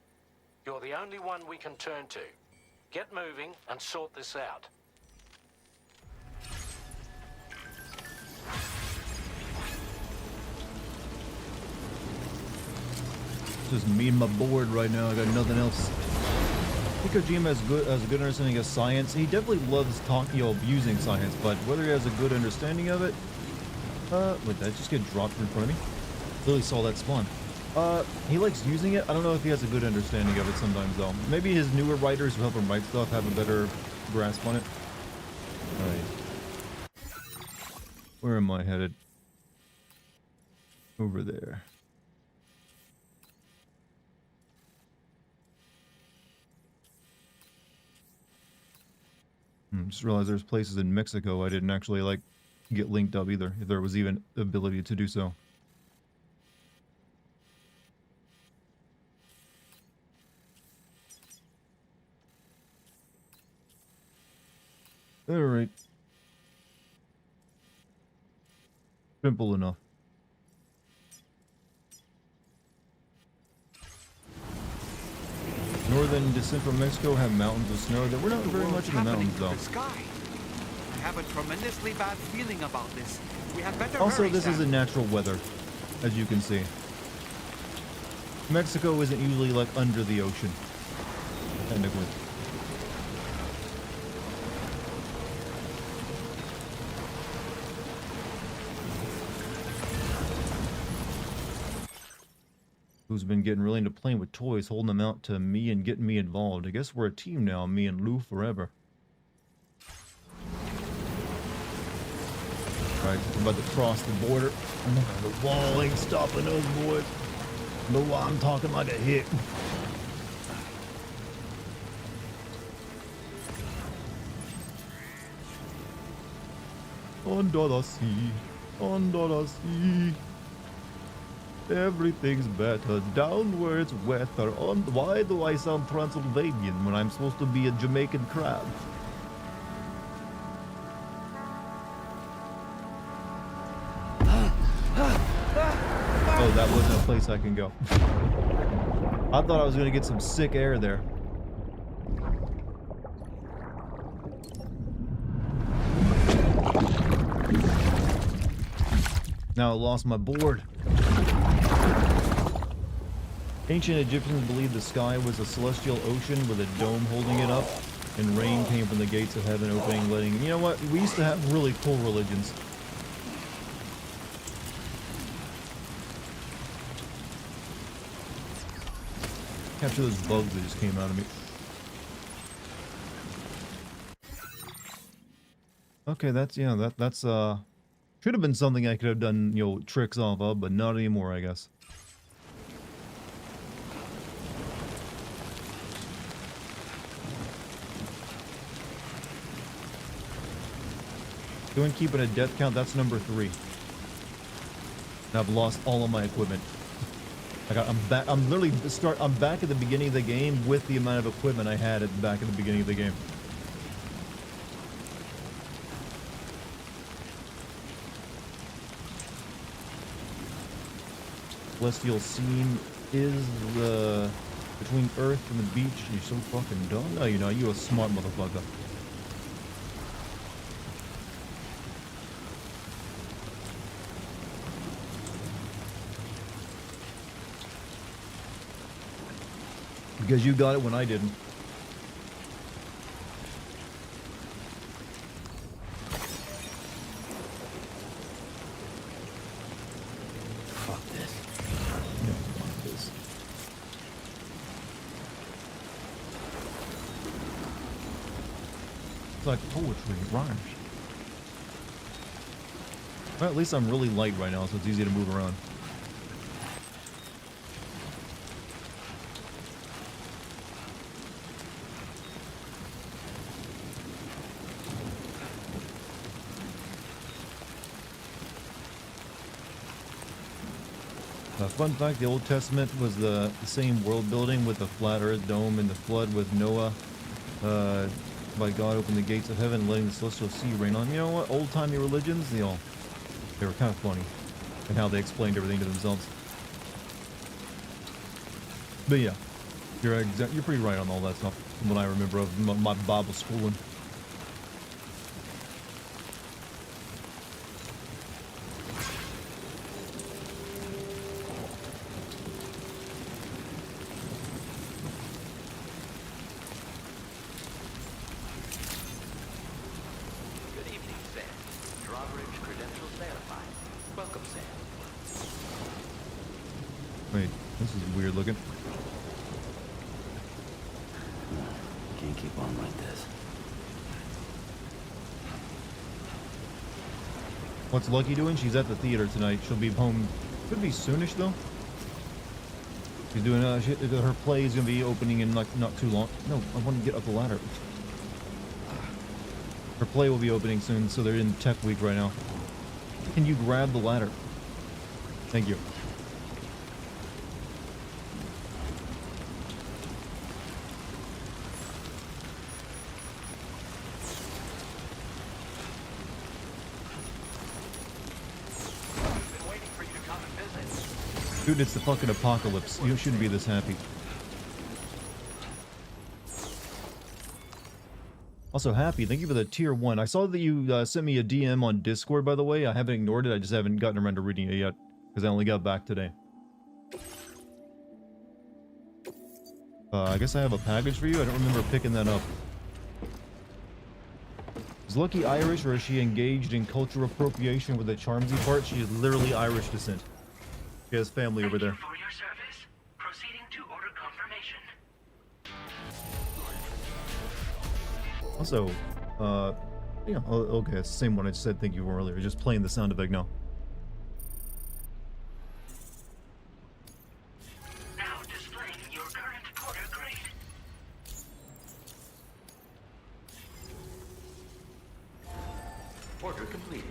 You're the only one we can turn to. Get moving and sort this out. Just me and my board right now. I got nothing else. I think Kojima has a good understanding of science. He definitely loves using science, but whether he has a good understanding of it, wait, did I just get dropped in front of me? Literally saw that spawn. He likes using it. I don't know if he has a good understanding of it sometimes though. Maybe his newer writers who help him write stuff have a better grasp on it. Alright. Where am I headed? Over there. Just realized there's places in Mexico I didn't actually like get linked up either, if there was even ability to do so. Alright. Simple enough. Northern descent from Mexico have mountains of snow. We're not very much in the mountains though. The sky. I have a tremendously bad feeling about this. We had better Also, hurry, this Sam. isn't natural weather, as you can see. Mexico isn't usually like under the ocean, technically. Who's been getting really into playing with toys, holding them out to me and getting me involved. I guess we're a team now, me and Lou forever. Alright, I'm about to cross the border. The wall ain't stopping us, boys. Know why I'm talking like a hick. Under the sea, under the sea. Everything's better down where it's wetter. Why do I sound Transylvanian when I'm supposed to be a Jamaican crab? Oh, that wasn't a place I can go. I thought I was gonna get some sick air there. Now I lost my board. Ancient Egyptians believed the sky was a celestial ocean with a dome holding it up, and rain came from the gates of heaven opening, letting... You know what? We used to have really cool religions. Capture those bugs that just came out of me. Okay, that's, yeah, that's, should have been something I could have done, you know, tricks off of, but not anymore, I guess. Doing keeping a death count, that's number 3. And I've lost all of my equipment. I'm back. I'm literally I'm back at the beginning of the game with the amount of equipment I had at the back at the beginning of the game. Celestial scene is between Earth and the beach. You're so fucking dumb. No, you're not. You're a smart motherfucker. Because you got it when I didn't. Fuck this. Yeah, fuck this. It's like poetry, it rhymes. Well, at least I'm really light right now, so it's easy to move around. Fun fact, the Old Testament was the same world building with the flat earth dome and the flood with Noah. By God opened the gates of heaven, letting the celestial sea rain on. You know what? Old-timey religions, they were kind of funny. And how they explained everything to themselves. But yeah, you're pretty right on all that stuff. From what I remember of my Bible schooling. Wait, this is weird looking. Can't keep on like this. What's Lucky doing? She's at the theater tonight. She'll be home. Could be soonish though. She's doing her play is gonna be opening in like not too long. No, I want to get up the ladder. Her play will be opening soon, so they're in tech week right now. Can you grab the ladder? Thank you. Dude, it's the fucking apocalypse. You shouldn't be this happy. Also, Happy, thank you for the tier 1. I saw that you sent me a DM on Discord, by the way. I haven't ignored it. I just haven't gotten around to reading it yet, because I only got back today. I guess I have a package for you. I don't remember picking that up. Is Lucky Irish, or is she engaged in cultural appropriation with the Charmsy part? She is literally Irish descent. She has family over there. Thank you for your service. Proceeding to order confirmation. Also, yeah, okay, it's the same one I said thank you for earlier. Just playing the sound effect now. Now displaying your current porter grade. Order completed.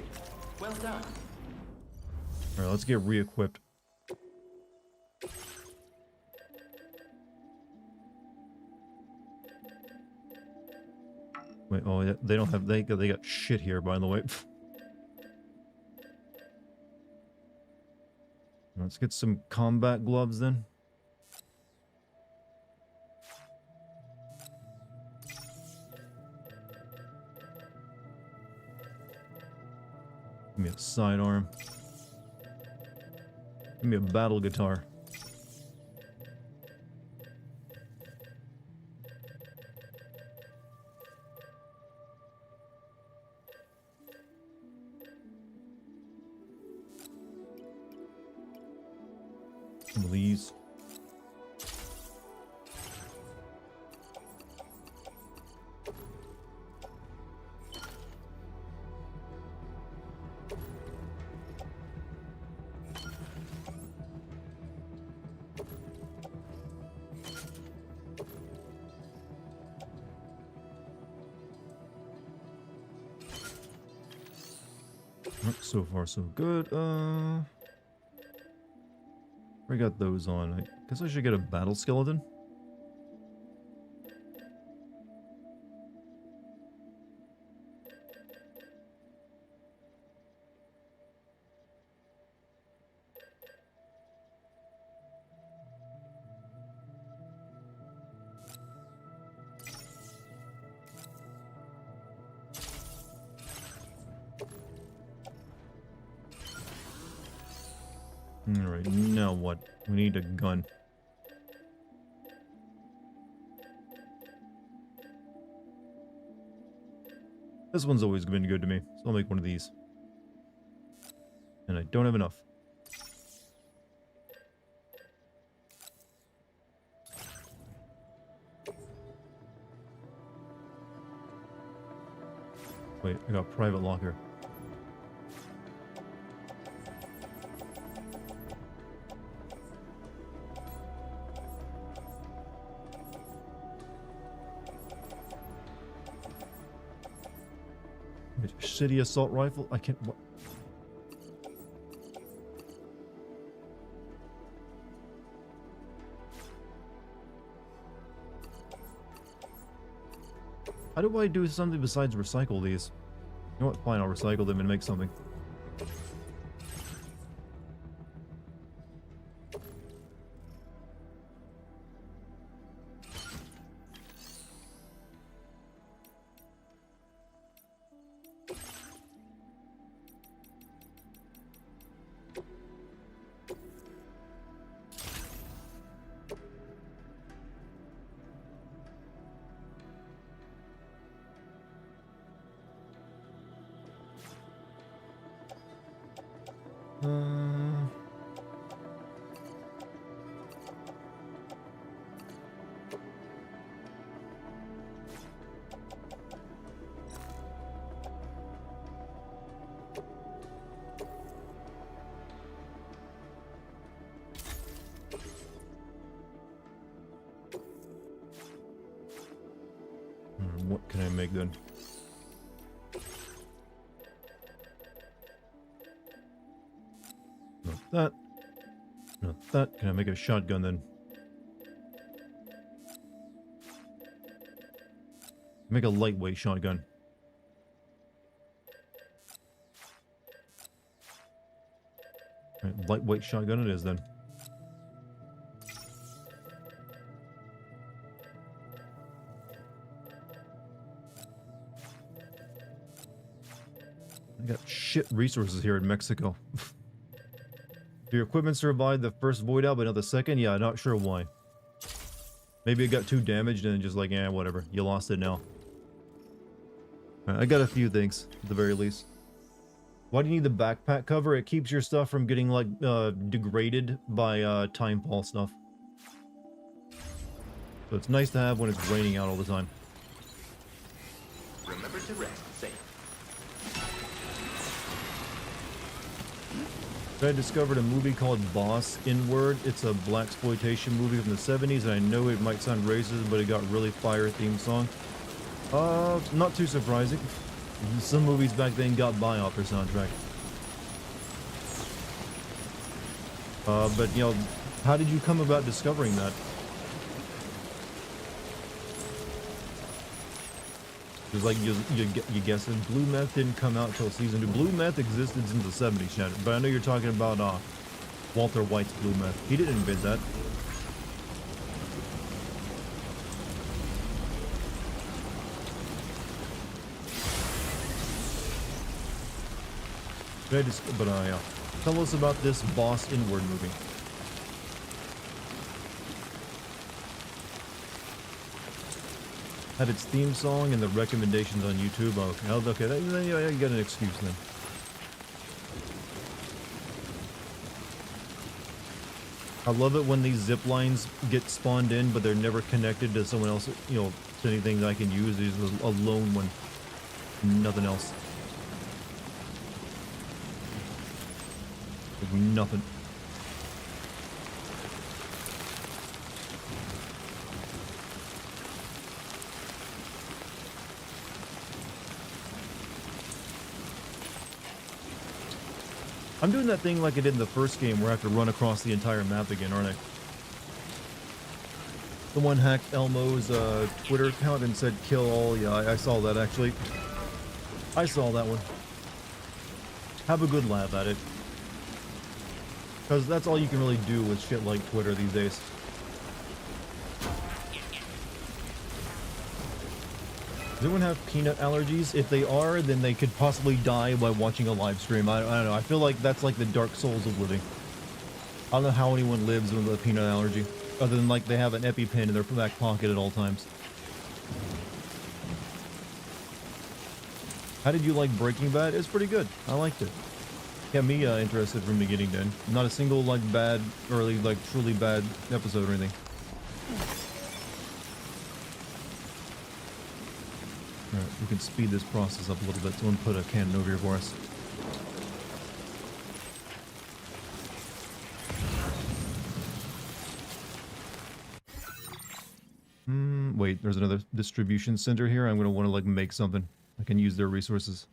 Well done. Alright, let's get re-equipped. Wait, oh yeah, they don't have, they got shit here, by the way. Let's get some combat gloves then. Give me a sidearm. Give me a battle guitar. Some of these. So far, so good. I got those on. I guess I should get a battle skeleton. Alright, now what? We need a gun. This one's always been good to me, so I'll make one of these. And I don't have enough. Wait, I got private locker. Shitty assault rifle. I can't. What? How do I do something besides recycle these? You know what? Fine, I'll recycle them and make something. What can I make then? Not that. Not that. Can I make a shotgun then? Make a lightweight shotgun. Right, lightweight shotgun it is then. I got shit resources here in Mexico. Your equipment survived the first void out, but not the second? Yeah, not sure why. Maybe it got too damaged and just like, yeah, whatever. You lost it now. I got a few things, at the very least. Why do you need the backpack cover? It keeps your stuff from getting, like, degraded by, timefall stuff. So it's nice to have when it's raining out all the time. Remember to rest safe. I discovered a movie called Boss Inward. It's a blaxploitation movie from the 70s, and I know it might sound racist, but it got really fire theme song. Not too surprising. Some movies back then got by off their soundtrack. But, you know, how did you come about discovering that? It's like you guessing Blue Meth didn't come out till season 2. Blue Meth existed since the 70s, Shannon, but I know you're talking about Walter White's Blue Meth. He didn't invent that. But yeah. Tell us about this Boss Inward movie. Had its theme song and the recommendations on YouTube. Okay, then you got an excuse then. I love it when these zip lines get spawned in, but they're never connected to someone else, you know, to anything that I can use. There's a lone one. Nothing else. Like nothing. I'm doing that thing like I did in the first game where I have to run across the entire map again, aren't I? Someone hacked Elmo's Twitter account and said kill all. Yeah, I saw that actually. I saw that one. Have a good laugh at it. Because that's all you can really do with shit like Twitter these days. Does anyone have peanut allergies? If they are, then they could possibly die by watching a live stream. I don't know. I feel like that's like the Dark Souls of living. I don't know how anyone lives with a peanut allergy, other than like they have an EpiPen in their back pocket at all times. How did you like Breaking Bad? It's pretty good. I liked it. Kept me interested from beginning to end. Not a single like bad, early like truly bad episode or anything. Alright, we can speed this process up a little bit. Someone put a cannon over here for us. Wait, there's another distribution center here. I'm gonna want to like make something. I can use their resources.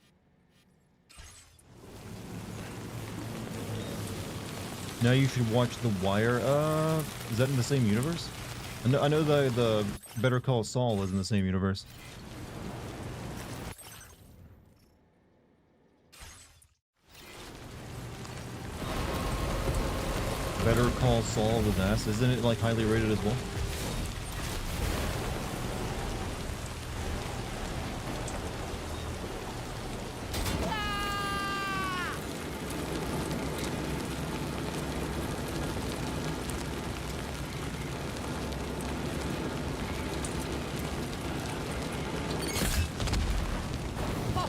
Now you should watch The Wire. Is that in the same universe? I know the Better Call Saul is in the same universe. Better Call Saul with ass. Isn't it like highly rated as well?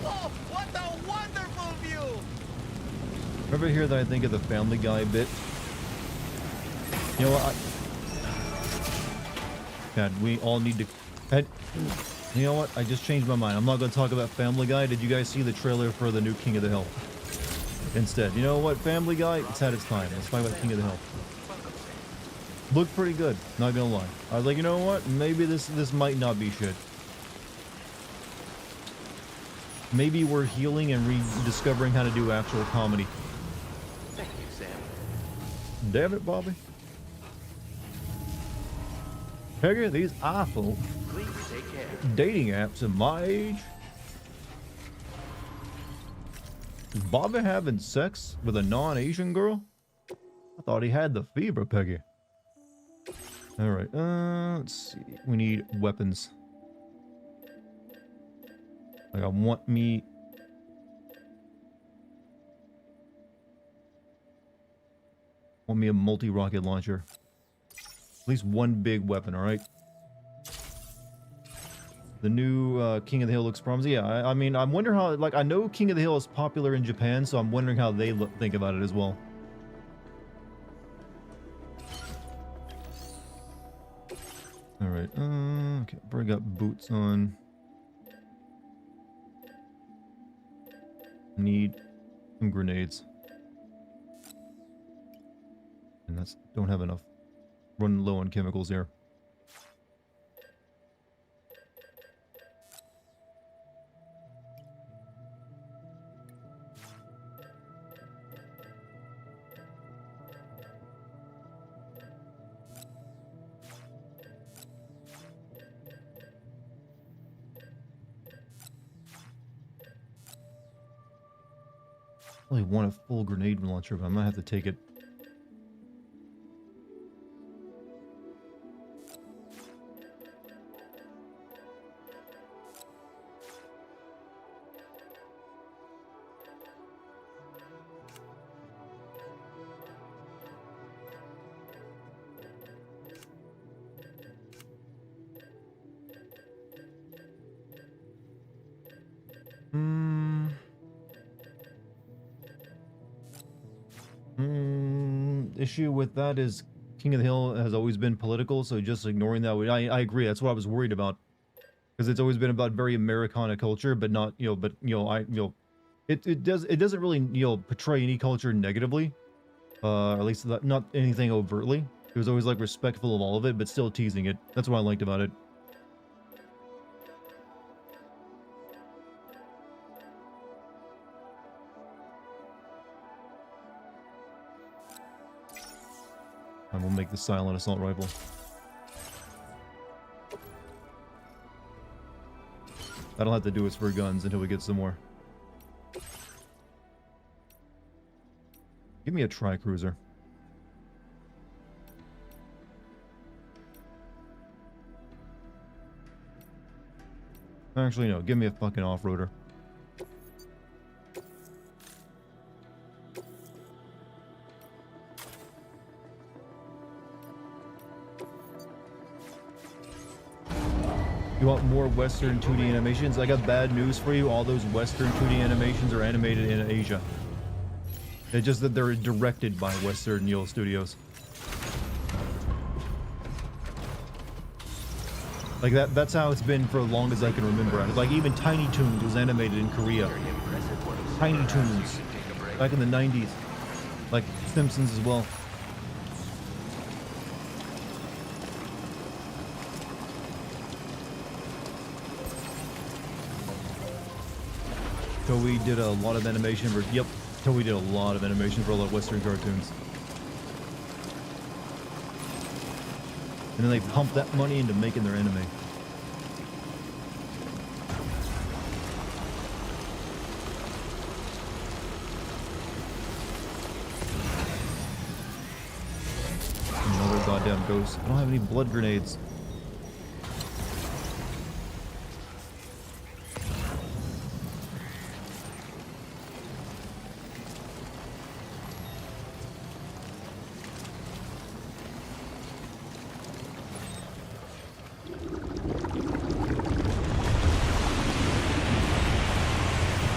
Oh, what a wonderful view! Ever hear that I think of the Family Guy bit? You know what? God, we all need to... You know what? I just changed my mind. I'm not going to talk about Family Guy. Did you guys see the trailer for the new King of the Hill? Instead, you know what? Family Guy, it's had its time. Let's talk about King of the Hill. Looked pretty good, not gonna lie. I was like, you know what? Maybe this might not be shit. Maybe we're healing and rediscovering how to do actual comedy. Thank you, Sam. Damn it, Bobby. Peggy, these iPhone Please take care. dating apps at my age. Is Bobby having sex with a non-Asian girl? I thought he had the fever, Peggy. Alright, let's see. We need weapons. Like, I want me... Want me a multi-rocket launcher. At least one big weapon, alright? The new King of the Hill looks promising. Yeah, I mean, I wonder how, like, I know King of the Hill is popular in Japan, so I'm wondering how they think about it as well. Alright, okay, bring got boots on. Need some grenades. And that's, don't have enough. Running low on chemicals here. I only want a full grenade launcher, but I might have to take it. Issue with that is King of the Hill has always been political, so just ignoring that, I agree. That's what I was worried about, because it's always been about very Americana culture, but not, you know, but you know, it doesn't really, you know, portray any culture negatively, at least not anything overtly. It was always like respectful of all of it, but still teasing it. That's what I liked about it. And we'll make the silent assault rifle. That'll have to do us for guns until we get some more. Give me a tri-cruiser. Actually, no. Give me a fucking off-roader. You want more Western 2D animations? I got bad news for you. All those Western 2D animations are animated in Asia. It's just that they're directed by Western, you know, studios. Like that's how it's been for as long as I can remember. Like even Tiny Toons was animated in Korea. Tiny Toons. Back in the 90s. Like Simpsons as well. Toei did a lot of animation for, yep, Toei did a lot of animation for all the Western cartoons. And then they pumped that money into making their anime. Another goddamn ghost. I don't have any blood grenades.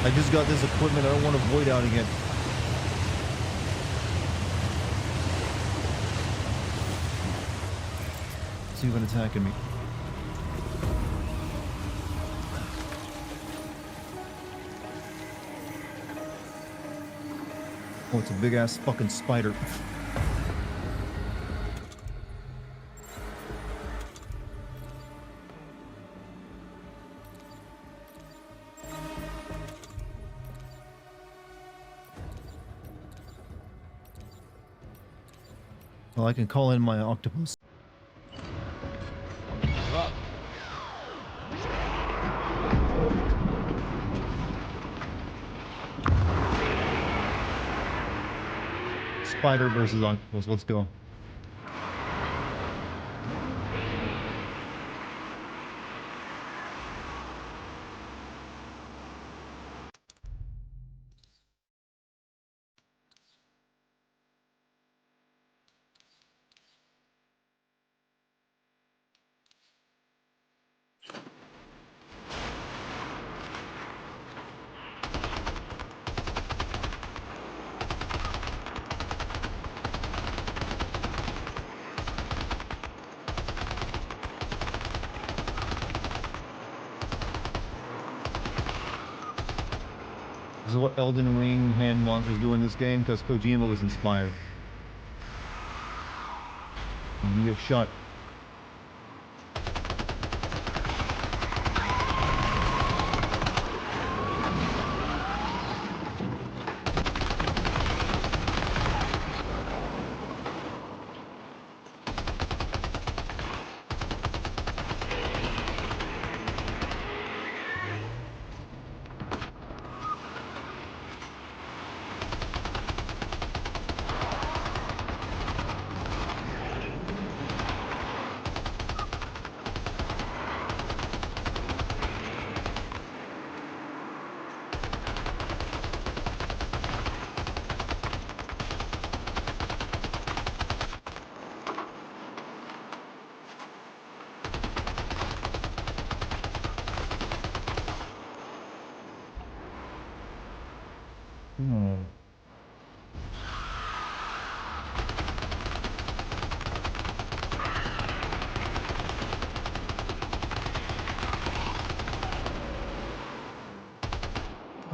I just got this equipment. I don't want to void out again. See what attacking me. Oh, it's a big ass fucking spider. Well, I can call in my octopus. Spider versus octopus. Let's go. is what Elden Ring hand monsters do in this game because Kojima was inspired. And you get shot.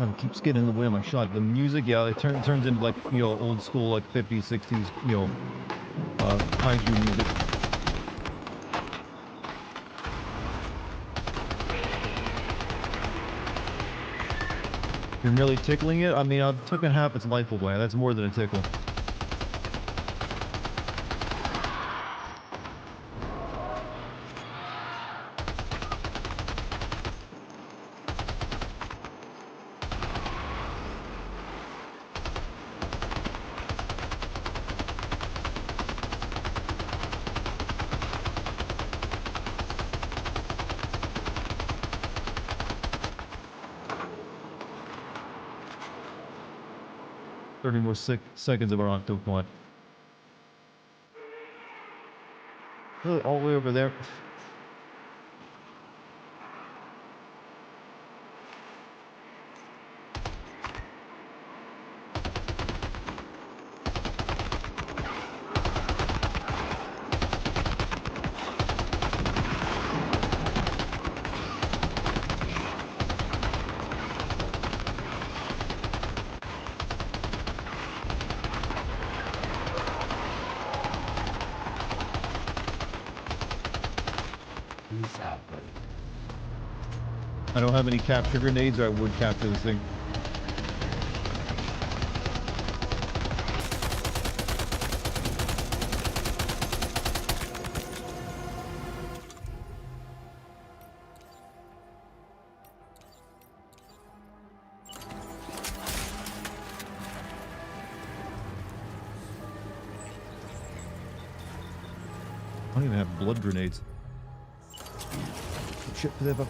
It keeps getting in the way of my shot. The music, yeah, it turns into like, you know, old school, like 50s, 60s, you know, kaiju music. You're merely tickling it? I mean, I've taken half its life away. That's more than a tickle. More seconds of our octopod. All the way over there. I don't have any capture grenades, or I would capture this thing. I don't even have blood grenades. Shit, whatever.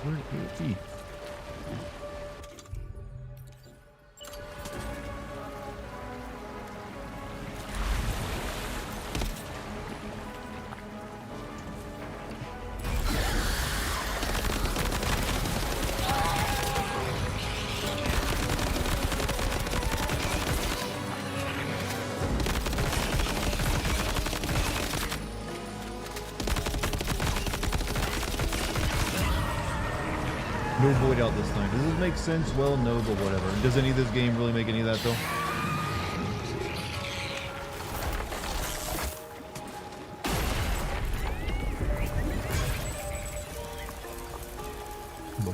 Where did it be? No voidout this time. Does this make sense? Well, no, but whatever. Does any of this game really make any of that, though?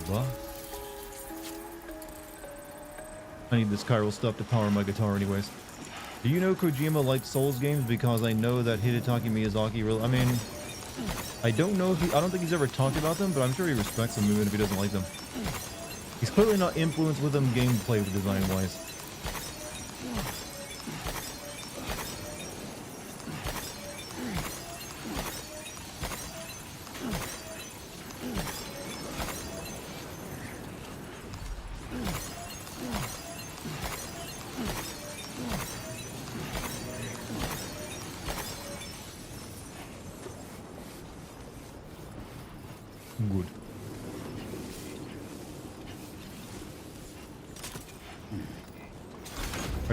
Blah. I need this chiral stuff to power my guitar anyways. Do you know Kojima likes Souls games? Because I know that Hidetaki Miyazaki really... I mean... I don't know if he... I don't think he's ever talked about them, but I'm sure he respects them even if he doesn't like them. He's clearly not influenced with them gameplay design-wise. Good.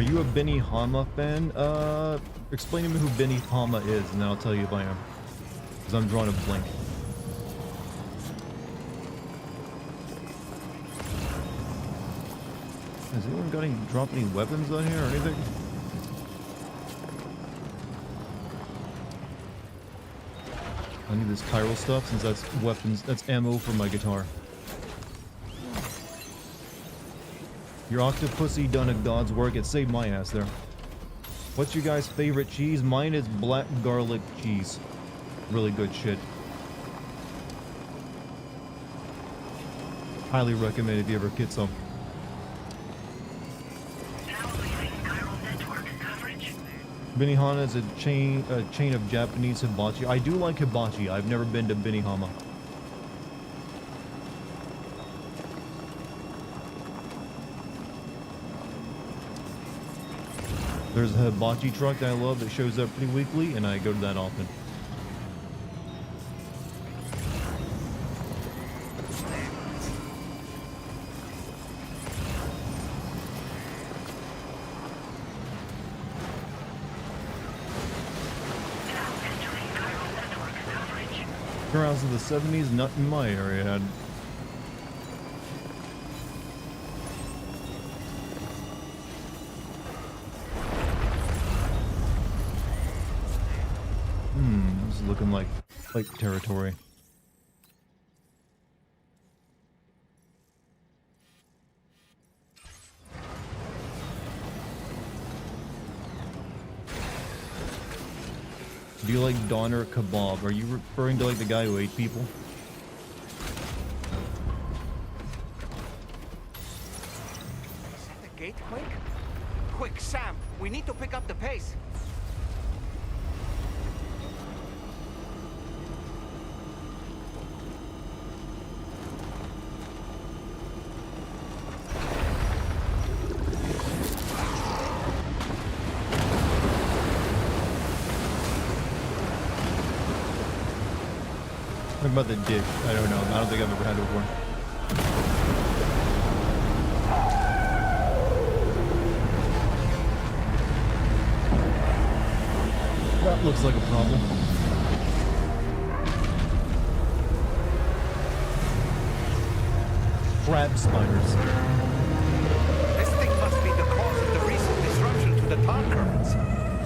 Are you a Benihama fan? Explain to me who Benihama is, and then I'll tell you if I am. Because I'm drawing a blank. Has anyone got any dropped any weapons on here or anything? I need this chiral stuff since that's weapons, that's ammo for my guitar. Your octopussy done a god's work. It saved my ass there. What's your guys' favorite cheese? Mine is black garlic cheese. Really good shit. Highly recommend if you ever get some. Now leaving chiral network coverage. Benihana is a chain of Japanese hibachi. I do like hibachi. I've never been to Benihama. There's a hibachi truck that I love that shows up pretty weekly, and I go to that often. Now entering chiral network coverage. Turnarounds of the 70s, not in my area. This is looking like territory. Do you like doner kebab? Are you referring to like the guy who ate people? Is that the gate, Quick? Quick, Sam, we need to pick up the pace. What about the dish? I don't know. I don't think I've ever had it before. That looks like a problem. Crab spiders. This thing must be the cause of the recent disruption to the time currents.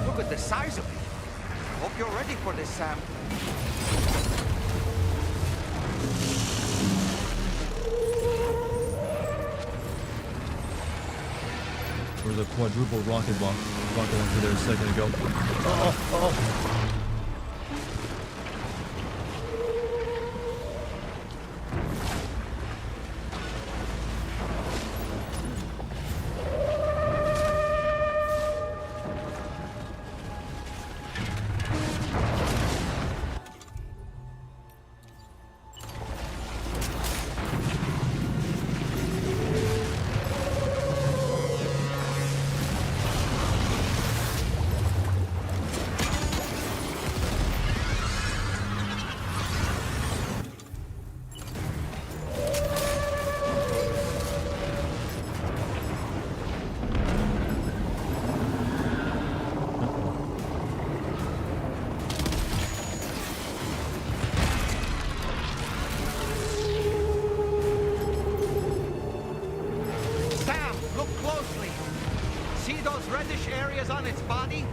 Look at the size of it. Hope you're ready for this, Sam. There was a quadruple rocket launcher there a second ago. Oh. Sam, look closely. See those reddish areas on its body?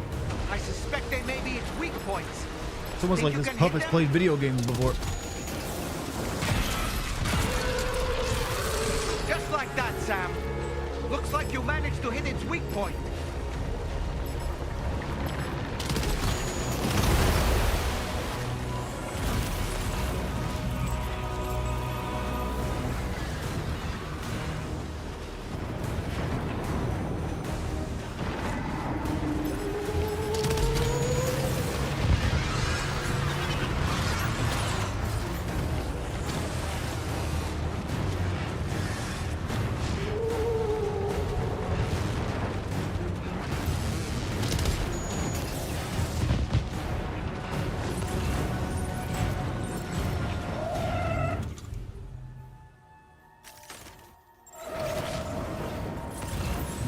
I suspect they may be its weak points. It's almost like Think you this can hit puppet's them? played video games before. Just like that, Sam. Looks like you managed to hit its weak point.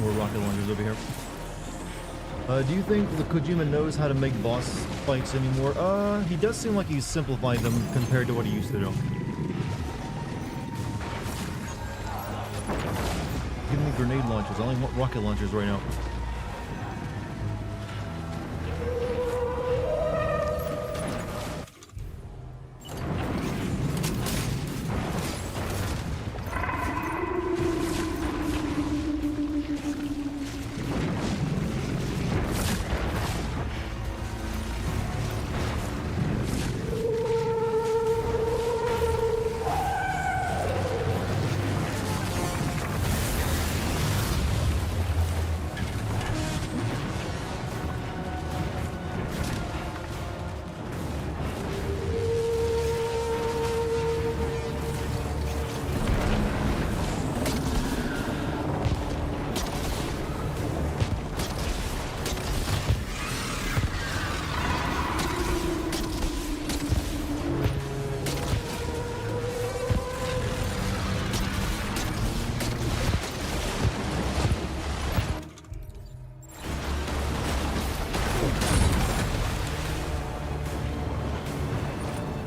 More rocket launchers over here. Do you think the Kojima knows how to make boss fights anymore? He does seem like he's simplified them compared to what he used to do. Give me grenade launchers. I only want rocket launchers right now.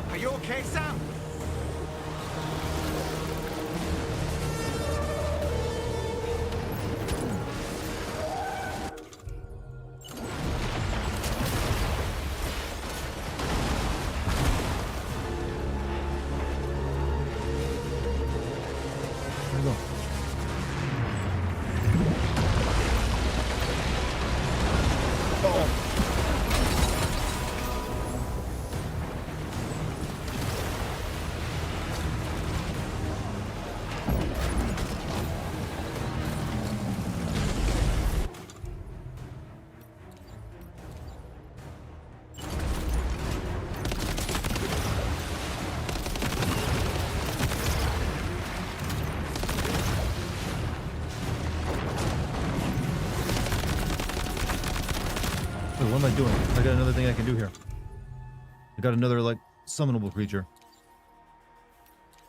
Are you okay, Sam? Where'd he go? Wait, what am I doing? I got another thing I can do here. I got another, like, summonable creature.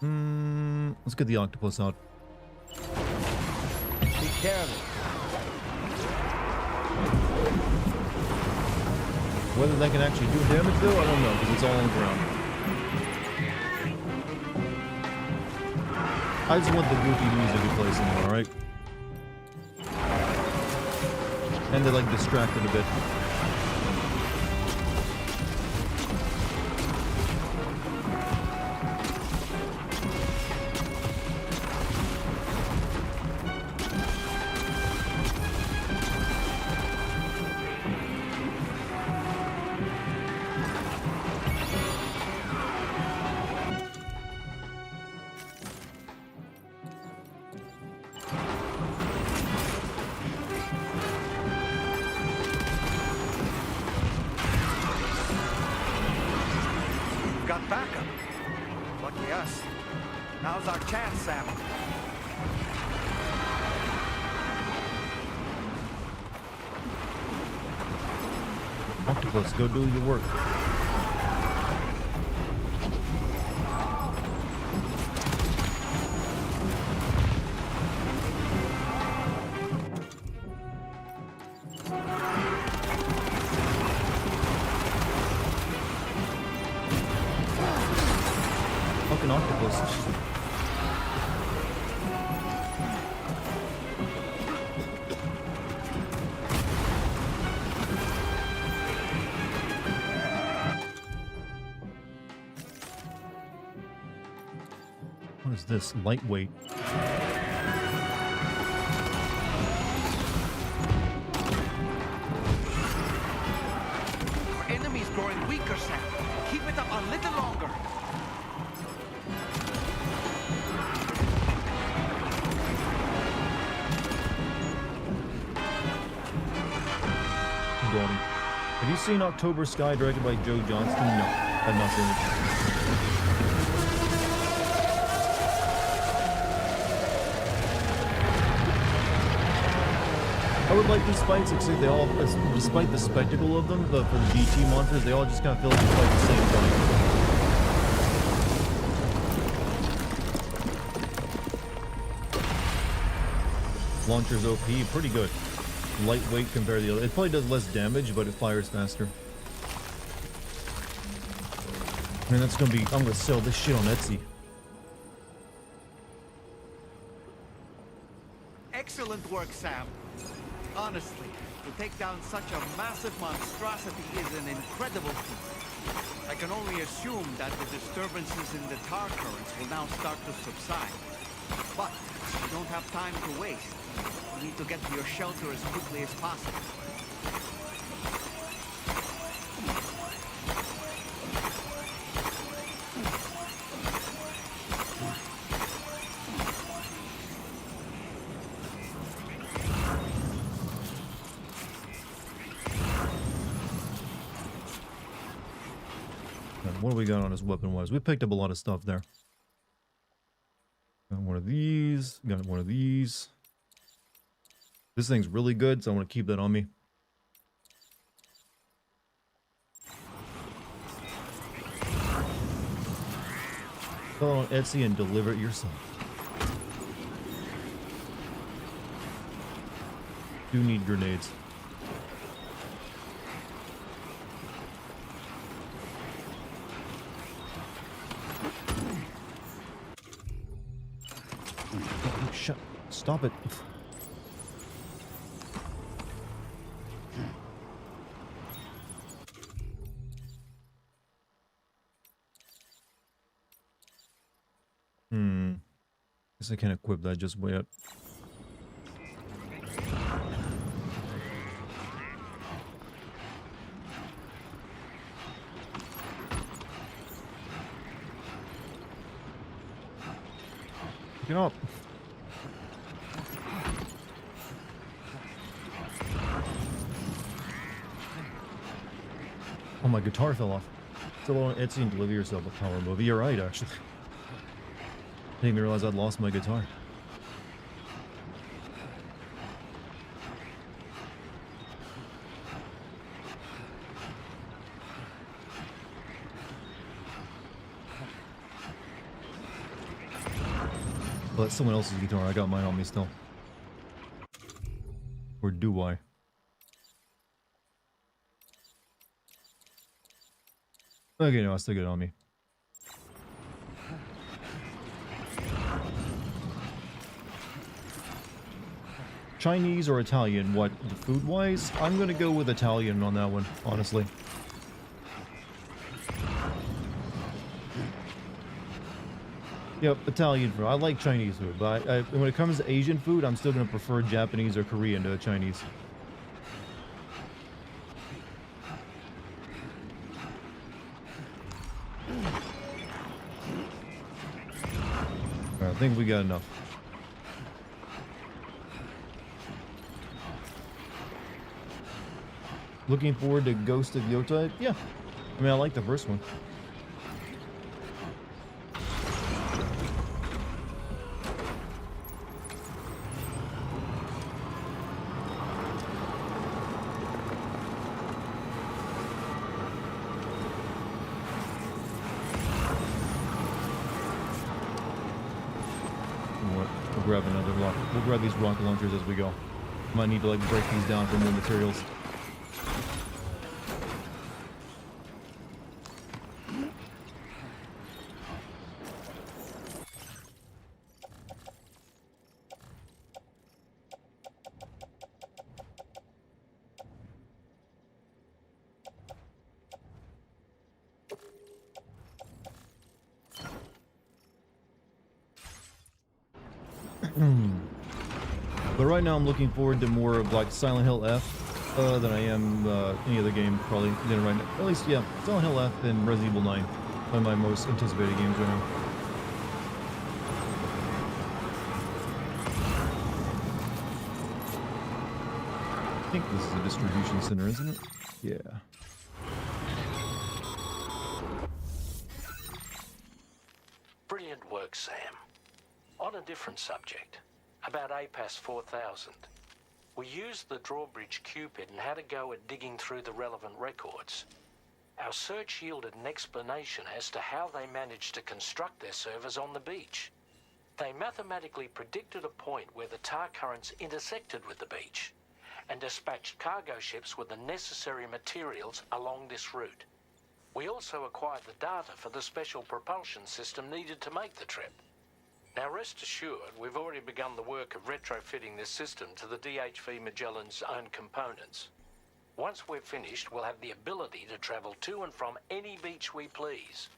Let's get the octopus out. Be careful. Whether that can actually do damage, though, I don't know, because it's all on the ground. I just want the goofy music he plays anymore, alright? And they're, like, distracted a bit. Got backup. Lucky us. Now's our chance, Sam. Octopus, go do your work. Fucking octopus. What is this? Lightweight. Our enemy's growing weaker, Sam. Keep it up a little longer. Gordon. Have you seen October Sky directed by Joe Johnston? No, I've not seen it. I would like these fights, except they all, despite the spectacle of them, for the DT monsters, they all just kind of feel like they fight the same fight. Launcher's OP, pretty good. lightweight compared to the other. It probably does less damage, but it fires faster. Man, that's gonna be. I'm gonna sell this shit on Etsy. Excellent work, Sam. Honestly, to take down such a massive monstrosity is an incredible feat. I can only assume that the disturbances in the tar currents will now start to subside. But we don't have time to waste. We need to get to your shelter as quickly as possible. What do we got on us weapon-wise? We picked up a lot of stuff there. Got one of these. Got one of these. This thing's really good, so I want to keep that on me. Go on Etsy and deliver it yourself. Do need grenades. Stop it. Guess I can't equip that just yet. Get up. Oh, my guitar fell off. Still on Etsy and deliver yourself a power movie. You're right, actually. I didn't even realize I'd lost my guitar. Well, that's someone else's guitar. I got mine on me still. Or do I? Okay, no, I still get it on me. Chinese or Italian? What, food-wise? I'm gonna go with Italian on that one, honestly. Yep, Italian food. I like Chinese food, but when it comes to Asian food, I'm still gonna prefer Japanese or Korean to Chinese. I think we got enough. Looking forward to Ghost of Yota? Yeah. I mean, I like the first one. Grab another rock. We'll grab these rocket launchers as we go. Might need to like break these down for more materials. But right now I'm looking forward to more of like Silent Hill F than I am any other game probably. Right now. At least, yeah, Silent Hill F and Resident Evil 9. One of my most anticipated games right now. I think this is a distribution center, isn't it? Yeah. Brilliant work, Sam. On a different subject, about APAS 4000. We used the drawbridge Cupid and had a go at digging through the relevant records. Our search yielded an explanation as to how they managed to construct their servers on the beach. They mathematically predicted a point where the tar currents intersected with the beach, and dispatched cargo ships with the necessary materials along this route. We also acquired the data for the special propulsion system needed to make the trip. Now rest assured, we've already begun the work of retrofitting this system to the DHV Magellan's own components. Once we're finished, we'll have the ability to travel to and from any beach we please.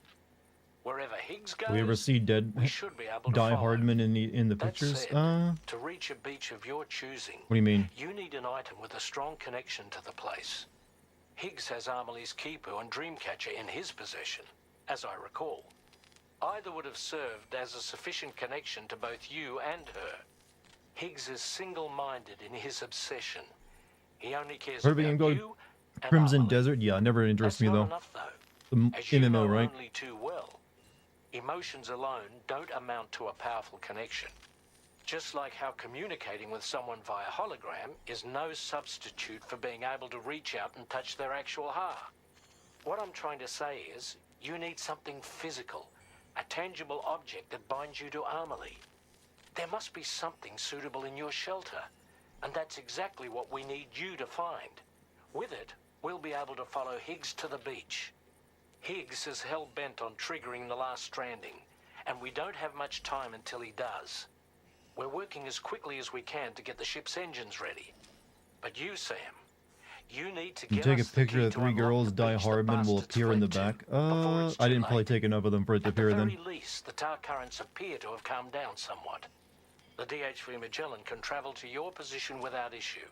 Wherever Higgs goes, We ever see dead we should be able to Die follow. Hardman in the That pictures? said, to reach a beach of your choosing, What do you mean? you need an item with a strong connection to the place. Higgs has Amelie's Kipu and Dreamcatcher in his possession, as I recall. Either would have served as a sufficient connection to both you and her. Higgs is single-minded in his obsession. He only cares Heard we can about go you and Crimson Amelie. Desert? Yeah, never interests That's me not though. enough, though. The As you know MMO, right? only too well, emotions alone don't amount to a powerful connection. Just like how communicating with someone via hologram is no substitute for being able to reach out and touch their actual heart. What I'm trying to say is, you need something physical, a tangible object that binds you to Amelie. There must be something suitable in your shelter, and that's exactly what we need you to find. With it, we'll be able to follow Higgs to the beach. Higgs is hell-bent on triggering the last stranding, and we don't have much time until he does. We're working as quickly as we can to get the ship's engines ready. But you, Sam, you need to You get take a us the picture key of to three unlock girls, the Die beach the Hardman will bastards appear in the fled to back. before it's I too didn't probably late. take enough of them for it to At the appear very then. least, the tar currents appear to have calmed down somewhat. The DHV Magellan can travel to your position without issue.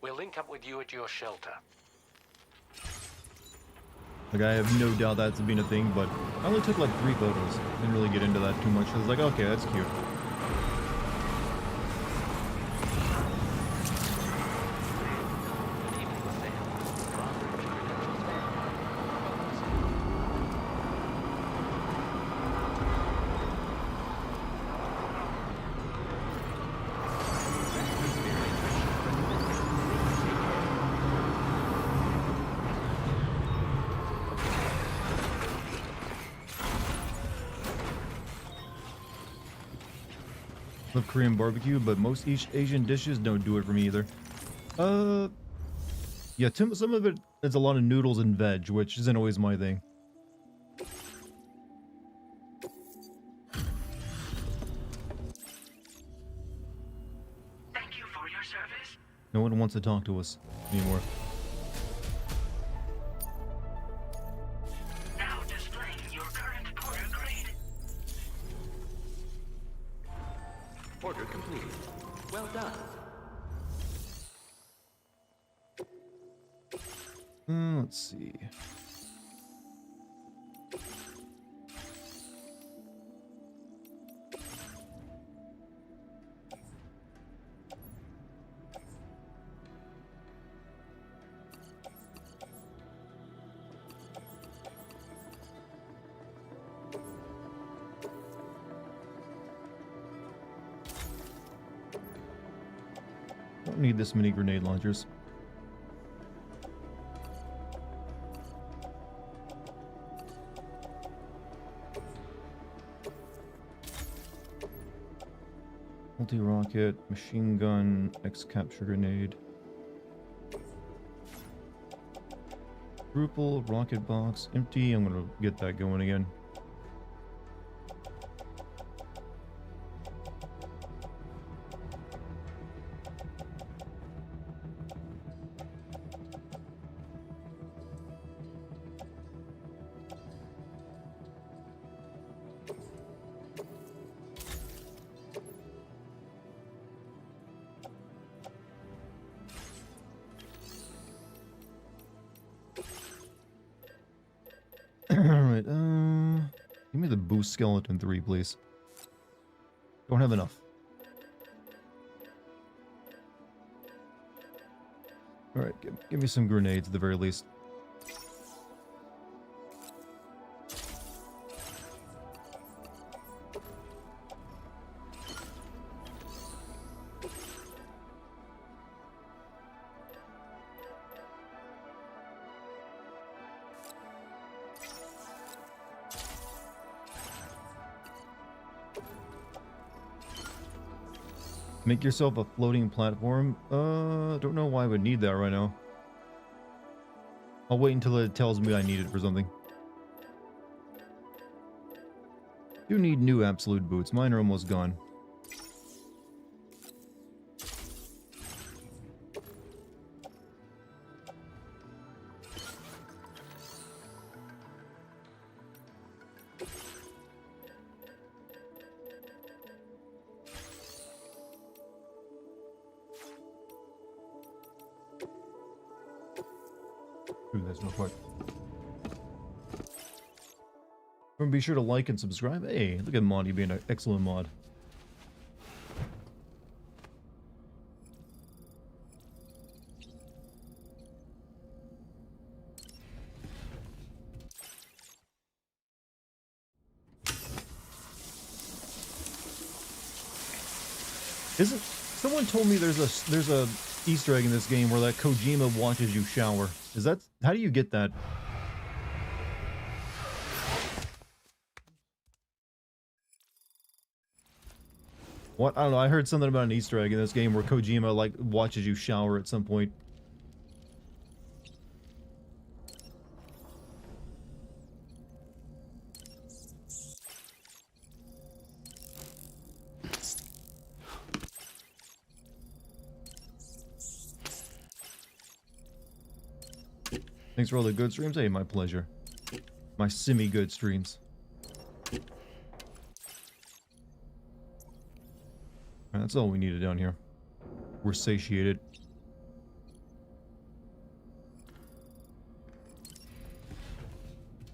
We'll link up with you at your shelter. Like, I have no doubt that's been a thing, but I only took like 3 photos. Didn't really get into that too much. I was like, okay, that's cute. Love Korean barbecue, but most Asian dishes don't do it for me either. Yeah, some of it is a lot of noodles and veg, which isn't always my thing. Thank you for your service. No one wants to talk to us anymore. Now displaying your current porter grade. Order completed. Well done. Let's see. Don't need this many grenade launchers. Multi-rocket, machine gun, X-capture grenade. Drupal, rocket box, empty. I'm gonna get that going again. Alright, give me the boost skeleton 3, please. Don't have enough. Alright, give me some grenades at the very least. Make yourself a floating platform? Don't know why I would need that right now. I'll wait until it tells me I need it for something. Do need new absolute boots. Mine are almost gone. Do this real quick. Remember, be sure to like and subscribe. Hey, look at Monty being an excellent mod. Isn't someone told me there's a Easter egg in this game where that Kojima watches you shower? Is that, how do you get that? What? I don't know. I heard something about an Easter egg in this game where Kojima like watches you shower at some point. Thanks for all the good streams. Hey, my pleasure. My semi-good streams. Alright, that's all we needed down here. We're satiated.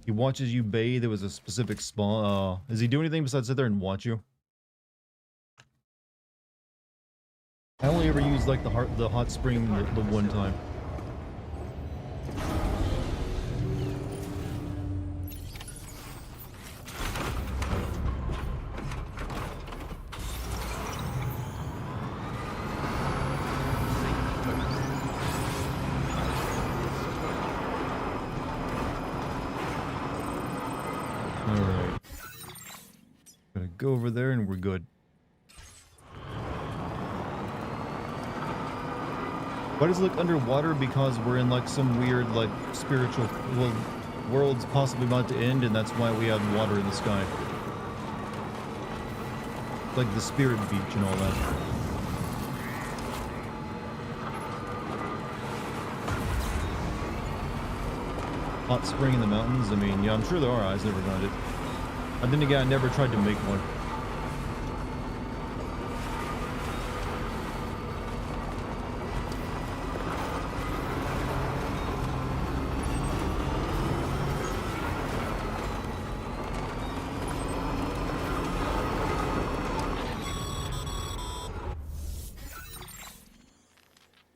He watches you bathe. There was a specific spawn. Does he do anything besides sit there and watch you? I only ever used like the hot spring the one time. Go over there and we're good. Why does it look underwater? Because we're in like some weird like spiritual world's possibly about to end, and that's why we have water in the sky. Like the spirit beach and all that. Hot spring in the mountains? I mean, yeah, I'm sure there are. I just never found it. And then again, I never tried to make one.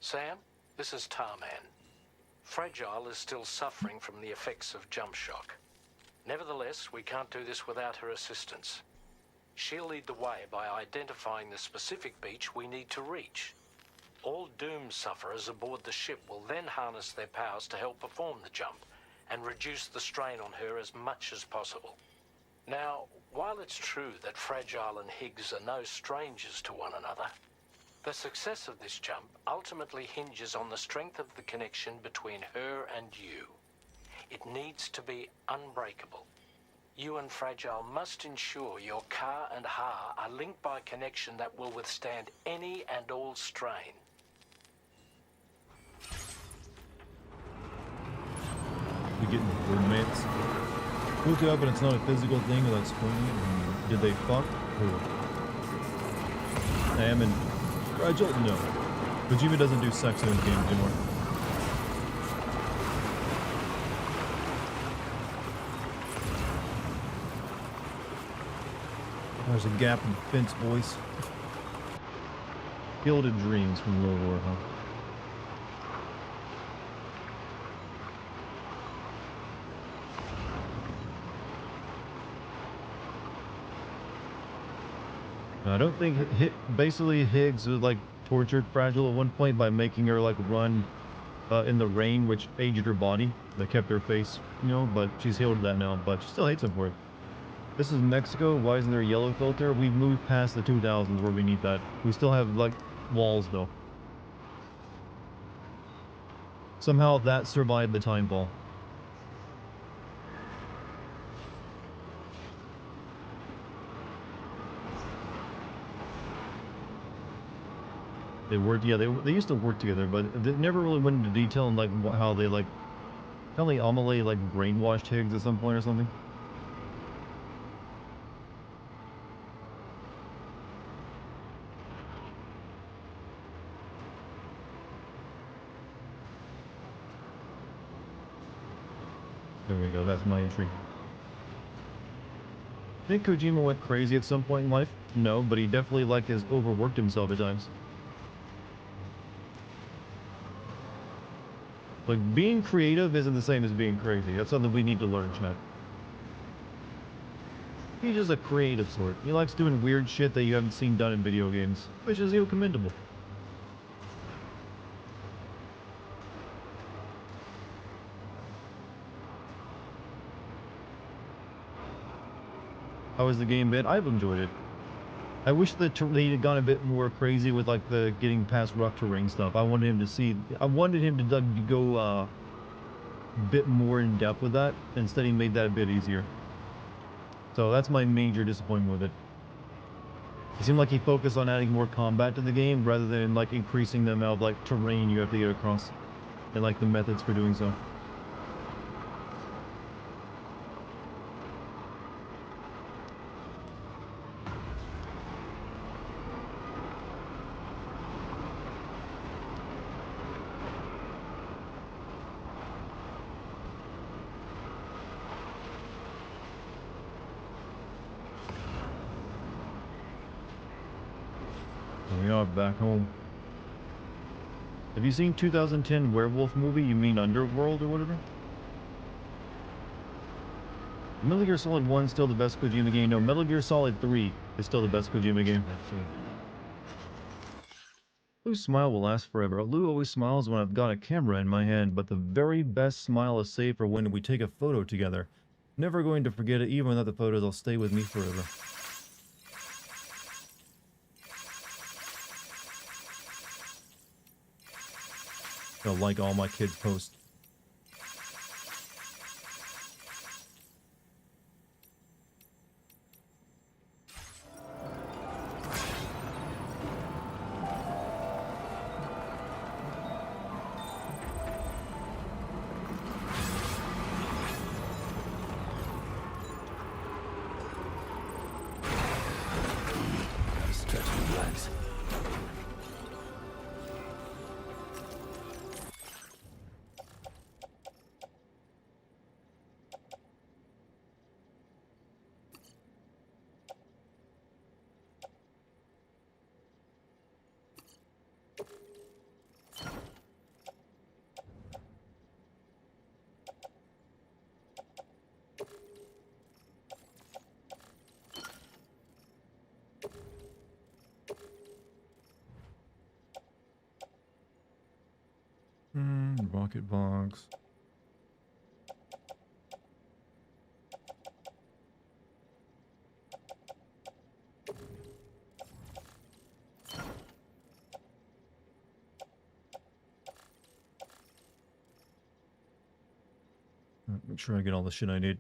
Sam, this is Tarman. Fragile is still suffering from the effects of jump shock. Nevertheless, we can't do this without her assistance. She'll lead the way by identifying the specific beach we need to reach. All doom sufferers aboard the ship will then harness their powers to help perform the jump and reduce the strain on her as much as possible. Now, while it's true that Fragile and Higgs are no strangers to one another, the success of this jump ultimately hinges on the strength of the connection between her and you. It needs to be unbreakable. You and Fragile must ensure your Ka and Ha are linked by a connection that will withstand any and all strain. We getting romance. Hook up and it's not a physical thing without spoiling it. Did they fuck? Who? Sam and Fragile? No. Kojima doesn't do sex in his games anymore. There's a gap in the fence, boys. Gilded dreams from Low War, huh? I don't think basically Higgs was like tortured Fragile at one point by making her like run in the rain, which aged her body. That kept her face, you know, but she's healed that now, but she still hates him for it. This is Mexico. Why isn't there a yellow filter? We've moved past the 2000s where we need that. We still have, like, walls, though. Somehow that survived the time ball. They worked, yeah, they used to work together, but they never really went into detail on, like, how they, like, apparently anomaly, like, brainwashed Higgs at some point or something. There we go, that's my entry. Think Kojima went crazy at some point in life? No, but he definitely, like, has overworked himself at times. Like, being creative isn't the same as being crazy. That's something we need to learn, chat. He's just a creative sort. He likes doing weird shit that you haven't seen done in video games, which is, you know, commendable. How was the game bit? I've enjoyed it. I wish that they had gone a bit more crazy with, like, the getting past rough terrain stuff. I wanted him to go a bit more in depth with that. Instead, he made that a bit easier. So that's my major disappointment with it. It seemed like he focused on adding more combat to the game rather than, like, increasing the amount of, like, terrain you have to get across and, like, the methods for doing so. We are back home. Have you seen 2010 werewolf movie? You mean Underworld or whatever? Metal Gear Solid 1 is still the best Kojima game. No, Metal Gear Solid 3 is still the best Kojima game. Lou's smile will last forever. Lou always smiles when I've got a camera in my hand, but the very best smile is saved for when we take a photo together. Never going to forget it, even without the photos, I'll stay with me forever. I'll like all my kids' posts. Stretch my legs. Rocket box. Make sure I get all the shit I need.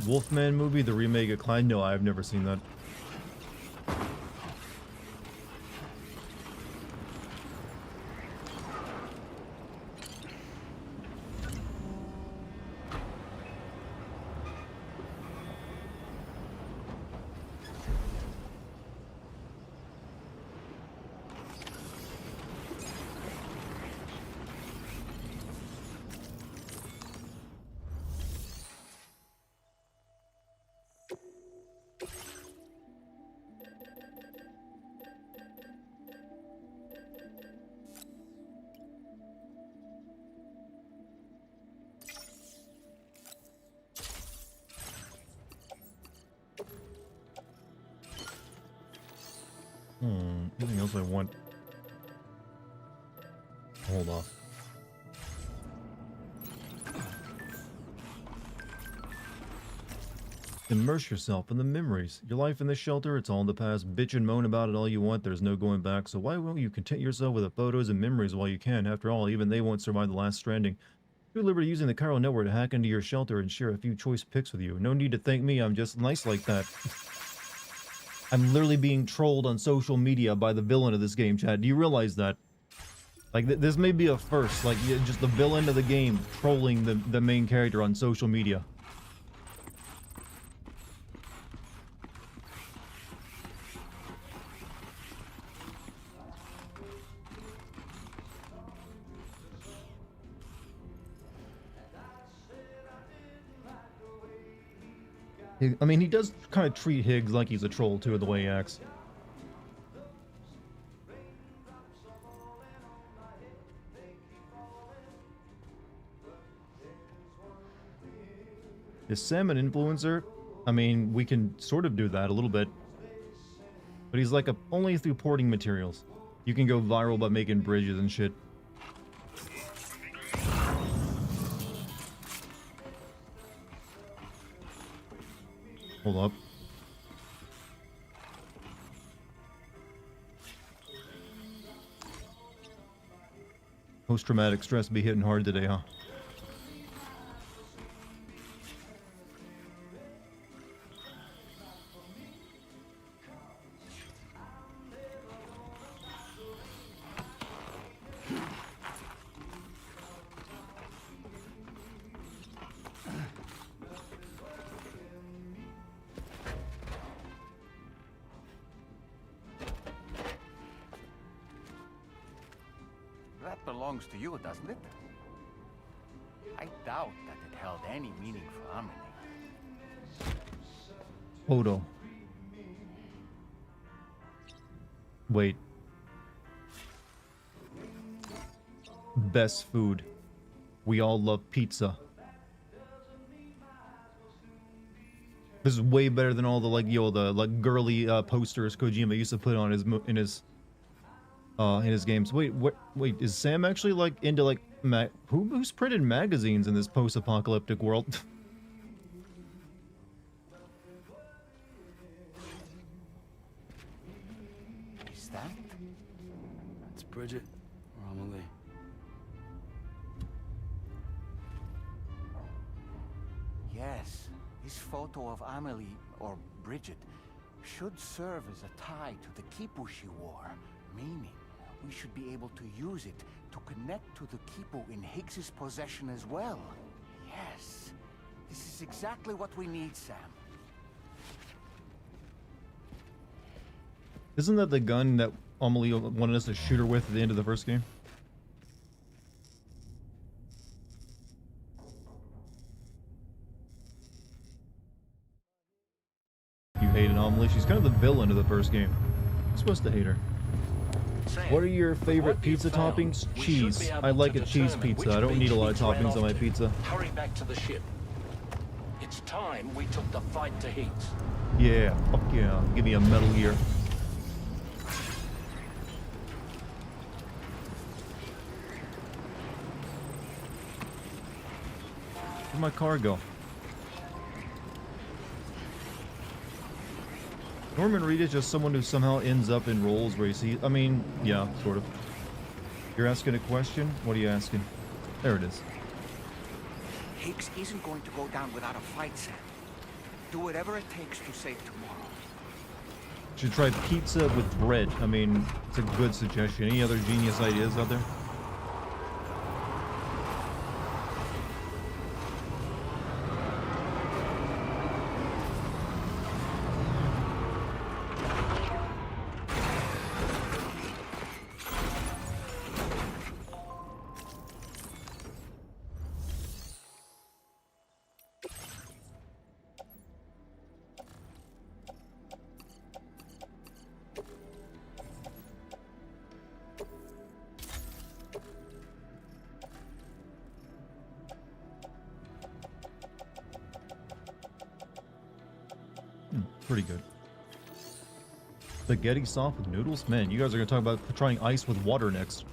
Wolfman movie, the remake of Klein? No, I've never seen that. Anything else I want? Hold off. Immerse yourself in the memories. Your life in this shelter, it's all in the past. Bitch and moan about it all you want, there's no going back. So why won't you content yourself with the photos and memories while you can? After all, even they won't survive the last Stranding. You're liberty using the chiral network to hack into your shelter and share a few choice pics with you. No need to thank me, I'm just nice like that. I'm literally being trolled on social media by the villain of this game, Chad. Do you realize that? Like, this may be a first. Like, just the villain of the game trolling the main character on social media. I mean, he does kind of treat Higgs like he's a troll, too, the way he acts. Is Sam an influencer? I mean, we can sort of do that a little bit. But he's like only through porting materials. You can go viral by making bridges and shit. Hold up. Post-traumatic stress be hitting hard today, huh? That belongs to you, doesn't it? I doubt that it held any meaning for Amelie. Photo. Wait. Best food. We all love pizza. This is way better than all the the girly posters Kojima used to put on in his games. Wait, wait, is Sam actually like into like who's printed magazines in this post-apocalyptic world? Is that? It's Bridget or Amelie. Yes, this photo of Amelie, or Bridget, should serve as a tie to the kipu she wore, meaning we should be able to use it to connect to the kipu in Higgs's possession as well. Yes, this is exactly what we need, Sam. Isn't that the gun that Amelie wanted us to shoot her with at the end of the first game? You hate Amelie? She's kind of the villain of the first game. You're supposed to hate her. Sam, What are your favorite what you've pizza found, toppings? we should Cheese. be able I like to a cheese determine pizza. which I don't need a lot of beach we're toppings on my after. pizza. Hurry back to the ship. It's time we took the fight to Higgs. Yeah, fuck yeah. Give me a Metal Gear. Where'd my car go? Norman Reed is just someone who somehow ends up in roles where you see... I mean, yeah, sort of. You're asking a question? What are you asking? There it is. Higgs isn't going to go down without a fight, Sam. Do whatever it takes to save tomorrow. Should try pizza with bread. I mean, it's a good suggestion. Any other genius ideas out there? Pretty good. Spaghetti soft with noodles? Man, you guys are gonna talk about trying ice with water next.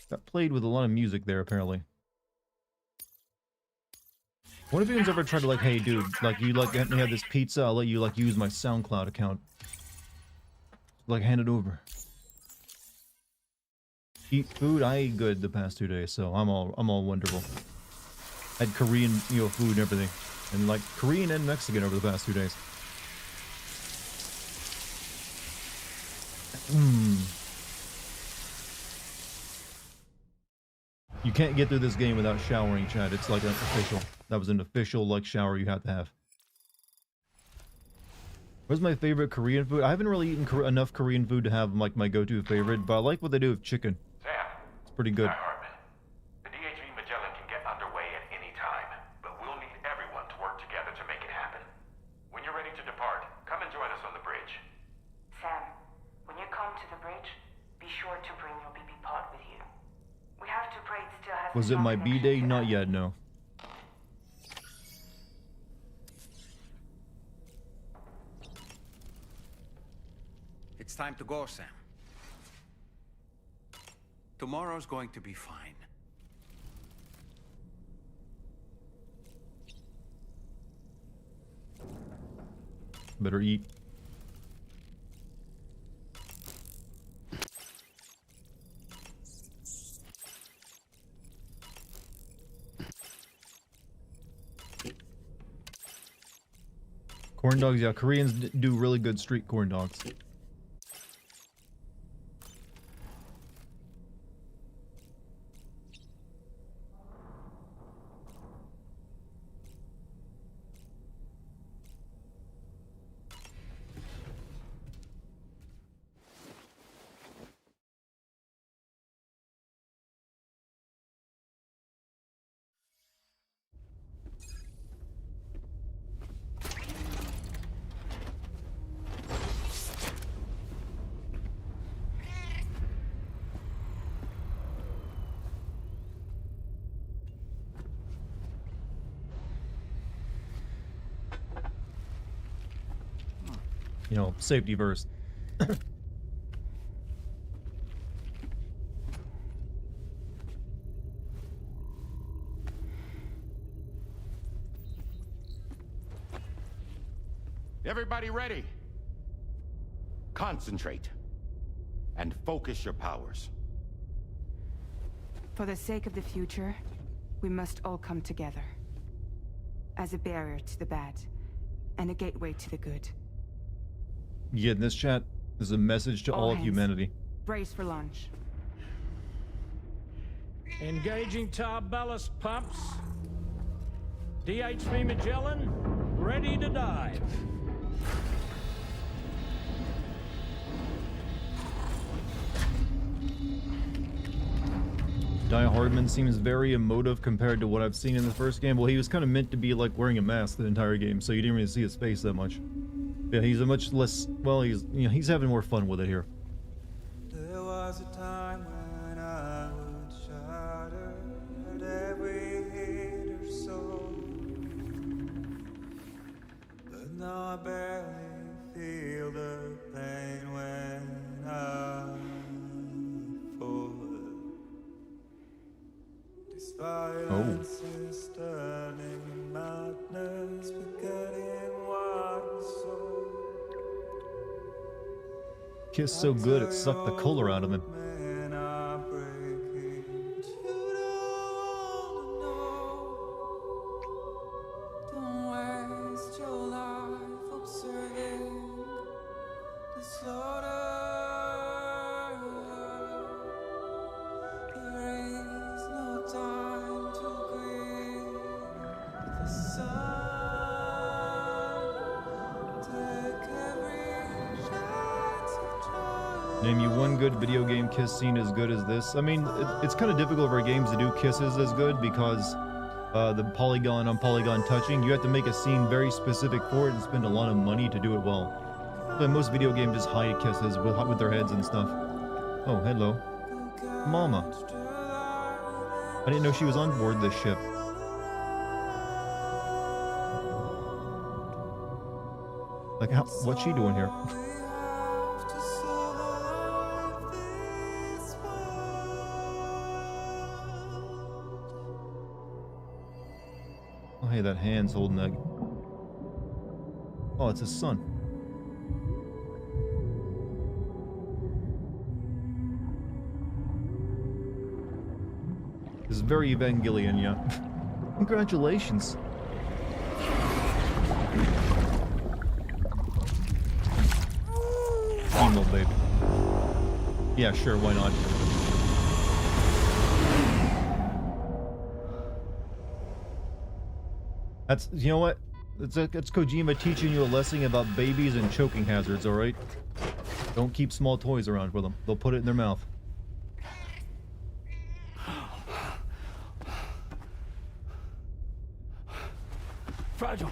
Got played with a lot of music there, apparently. What if anyone's ever tried to, like, hey, dude, like, you, like, let me have this pizza, I'll let you, like, use my SoundCloud account. Like, hand it over. Eat food? I ate good the past 2 days, so I'm all wonderful. Had Korean, you know, food and everything. And, like, Korean and Mexican over the past 2 days. You can't get through this game without showering, Chad. It's like an official. That was an official, like, shower you have to have. What's my favorite Korean food? I haven't really eaten enough Korean food to have, like, my go-to favorite, but I like what they do with chicken. Sam. It's pretty good. The DHV Magellan can get underway at any time, but we'll need everyone to work together to make it happen. When you're ready to depart, come and join us on the bridge. Sam, when you come to the bridge, be sure to bring your BB pod with you. We have to pray it still has. Was it my B-day? Not yet, no. It's time to go, Sam. Tomorrow's going to be fine. Better eat. Corn dogs, yeah, Koreans do really good street corn dogs. You know, safety first. Everybody ready? Concentrate. And focus your powers. For the sake of the future, we must all come together. As a barrier to the bad, and a gateway to the good. Yeah, in this chat, there's a message to all of hands. humanity. Brace for launch. Engaging tar ballast pumps. DHV Magellan, ready to dive. Die Hardman seems very emotive compared to what I've seen in the first game. Well, he was kind of meant to be like wearing a mask the entire game, so you didn't really see his face that much. Yeah, he's a much less, well, he's having more fun with it here. There was a time when I would shatter at every hit or so, but now I barely feel the pain when I fall. This violence is turning madness, forgetting what was so. Kiss so good it sucked the color out of him. Name you one good video game kiss scene as good as this. I mean, it's kind of difficult for games to do kisses as good because the polygon on polygon touching. You have to make a scene very specific for it and spend a lot of money to do it well. But most video games just hide kisses with their heads and stuff. Oh, hello. Mama. I didn't know she was on board this ship. Like, what's she doing here? Oh, hey, that hand's holding that. Oh, it's his son. This is very Evangelion, yeah. Congratulations. Emo, babe. Yeah, sure, why not? That's, you know what? It's Kojima teaching you a lesson about babies and choking hazards, alright? Don't keep small toys around for them. They'll put it in their mouth. Fragile.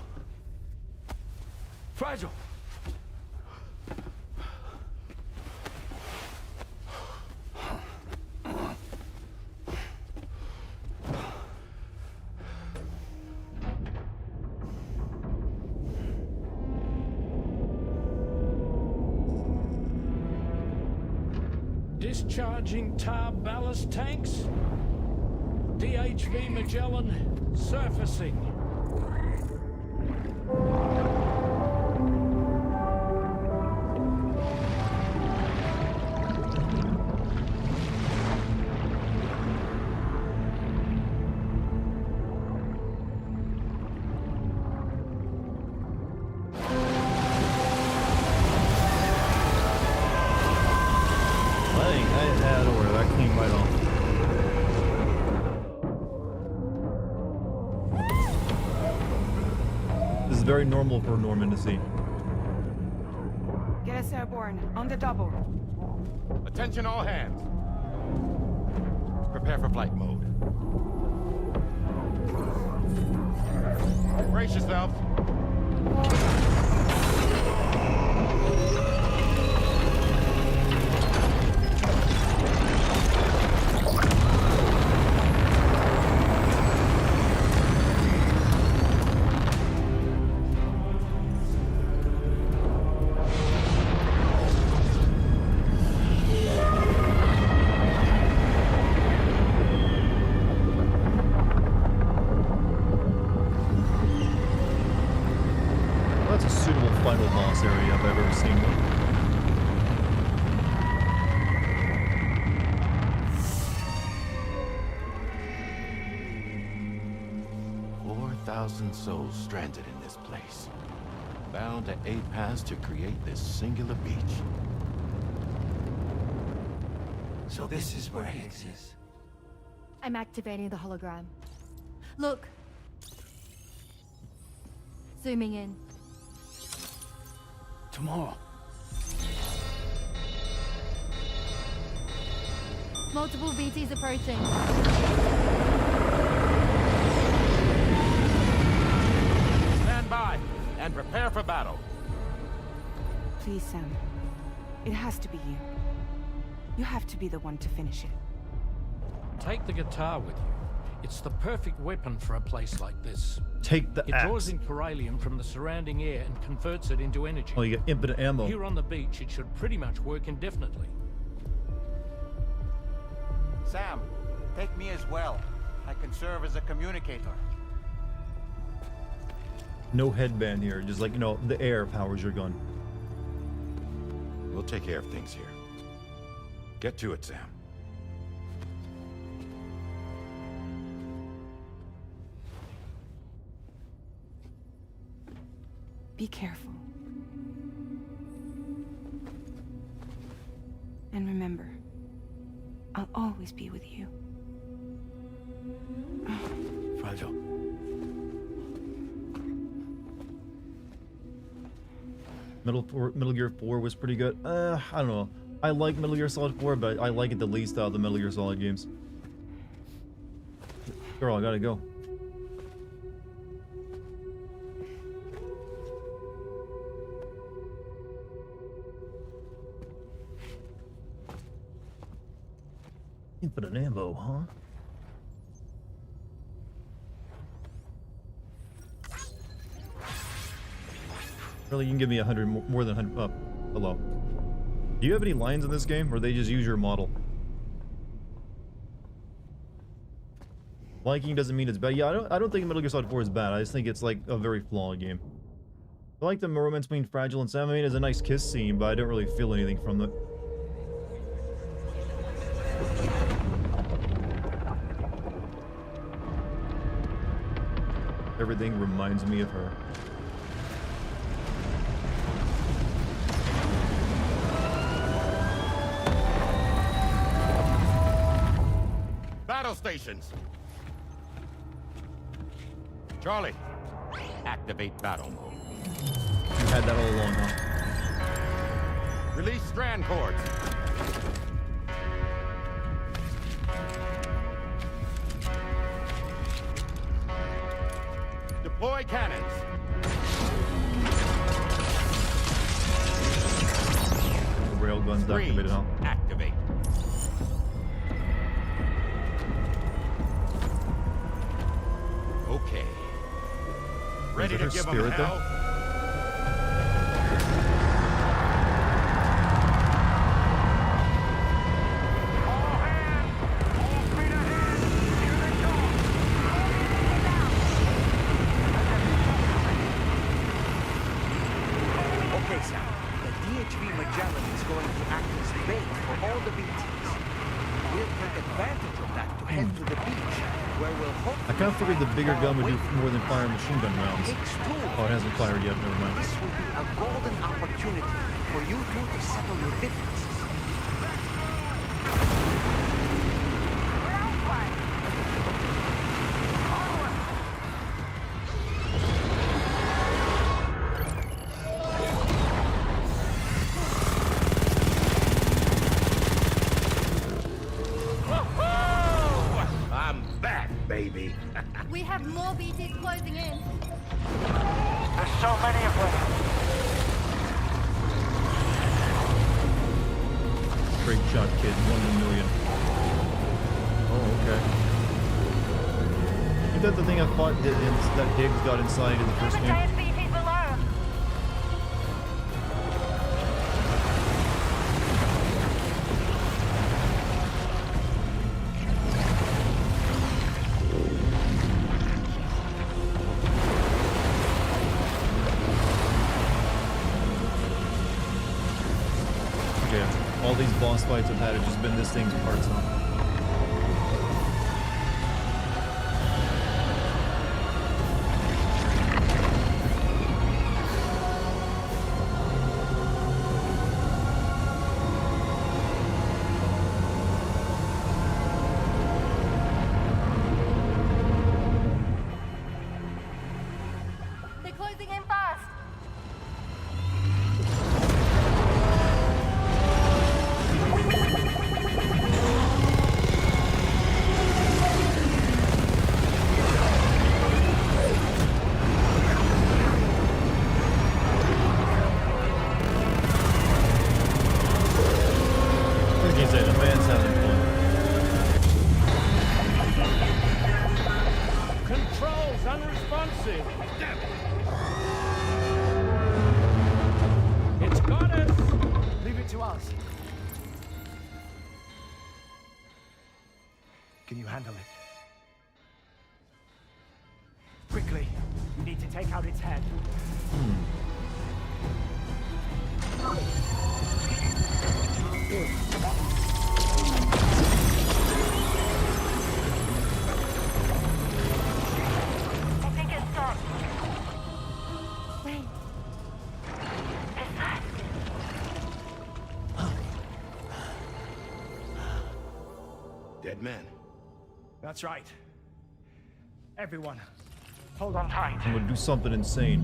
Fragile. Discharging tar ballast tanks. DHV Magellan surfacing. Very normal for Norman to see. Get us airborne, on the double. Attention all hands. Prepare for flight mode. Brace yourselves. Area I've ever seen one. Souls stranded in this place, bound to 8 paths to create this singular beach. So this is where Higgs is. I'm activating the hologram. Look. Zooming in. Tomorrow. Multiple VTs approaching. Stand by and prepare for battle. Please, Sam. It has to be you. You have to be the one to finish it. Take the guitar with you. It's the perfect weapon for a place like this. Take the axe. It draws in chiralium from the surrounding air and converts it into energy. Oh, you got infinite ammo. Here on the beach, it should pretty much work indefinitely. Sam, take me as well. I can serve as a communicator. No headband here, just like, you know, the air powers your gun. We'll take care of things here. Get to it, Sam. Be careful. And remember, I'll always be with you. Fragile. Metal Gear 4 was pretty good. I don't know. I like Metal Gear Solid 4, but I like it the least out of the Metal Gear Solid games. Girl, I gotta go. Infinite ammo, huh? Really, you can give me 100 more than 100. Oh, hello. Do you have any lines in this game, or they just use your model? Liking doesn't mean it's bad. Yeah, I don't think Metal Gear Solid 4 is bad. I just think it's like a very flawed game. I like the romance between Fragile and Sam. I mean, it's a nice kiss scene, but I don't really feel anything from it. Everything reminds me of her. Battle stations. Charlie, activate battle mode. You had that all along, huh? Release strand cords. Deploy cannons. Railguns activated, huh? Activate. Okay. Ready to give them hell? Okay, Sam. The DHV Magellan is going to act as bait for all the BTs. We'll take advantage of that to head to the beach, where we'll hope. I kind of figured the bigger gun would do more than fire machine gun rounds. Oh, it hasn't fired yet. Never mind. This will be a golden opportunity for you two to settle your differences. I'm back, baby. We have more BTs closing in. There's so many of them. Straight shot, kid. 1 in a million. Oh, okay. You got the thing I fought that Higgs got inside in the first game. BTs below. Yeah, all these boss fights I've had have just been this thing's parts, huh? They're closing in fast. Like you said, the man's having fun. Controls unresponsive. Damn it. It's got us. Leave it to us. Can you handle it? Quickly, we need to take out its head. I think it stopped. Wait. Is that? Dead man. That's right. Everyone, hold on tight. I'm gonna do something insane.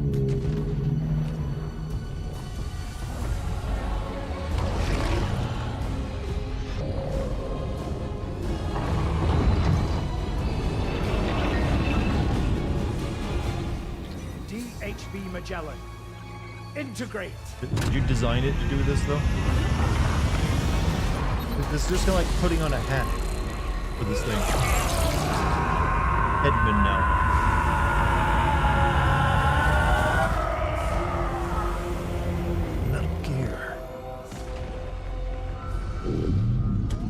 DHV Magellan. Integrate. Did you design it to do this, though? It's just kind of like putting on a hat. for this thing. Edmund now. Metal Gear.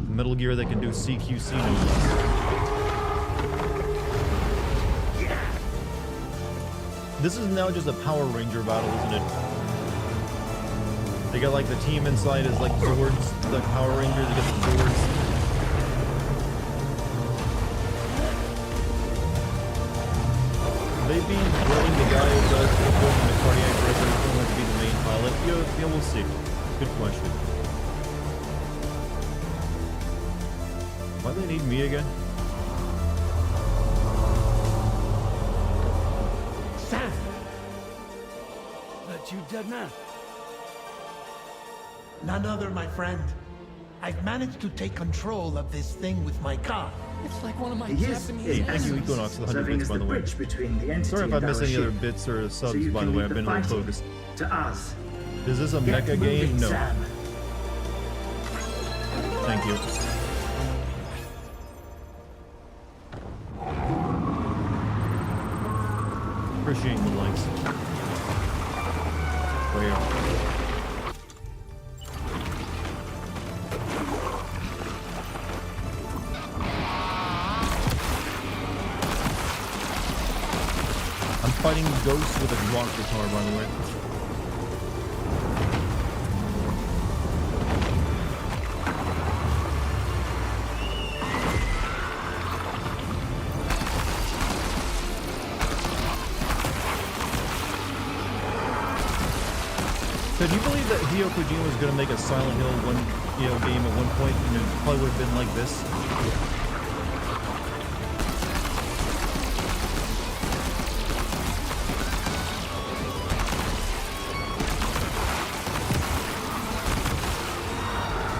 Metal Gear that can do CQC no less. This is now just a Power Ranger battle, isn't it? They got like the team inside is like Zords, like Power Rangers, they got the Zords. They be drilling the guy who does the cardiac arrest is going to be the main pilot? Yeah, we'll see. Good question. Why do they need me again? Sam! That you, dead man? None other, my friend. I've managed to take control of this thing with my car. It's like one of my Yes, hey, thank you, Equinox, for the 100 bits, by the way. Sorry if I missed any other bits or subs, by the way, I've been a little focused. To us. Is this a mecha game? No. Sam. Thank you. Appreciate the likes. Where? I'm fighting ghosts with a rock guitar, by the way. So do you believe that Hideo Kojima was going to make a Silent Hill game at one point, and it probably would have been like this?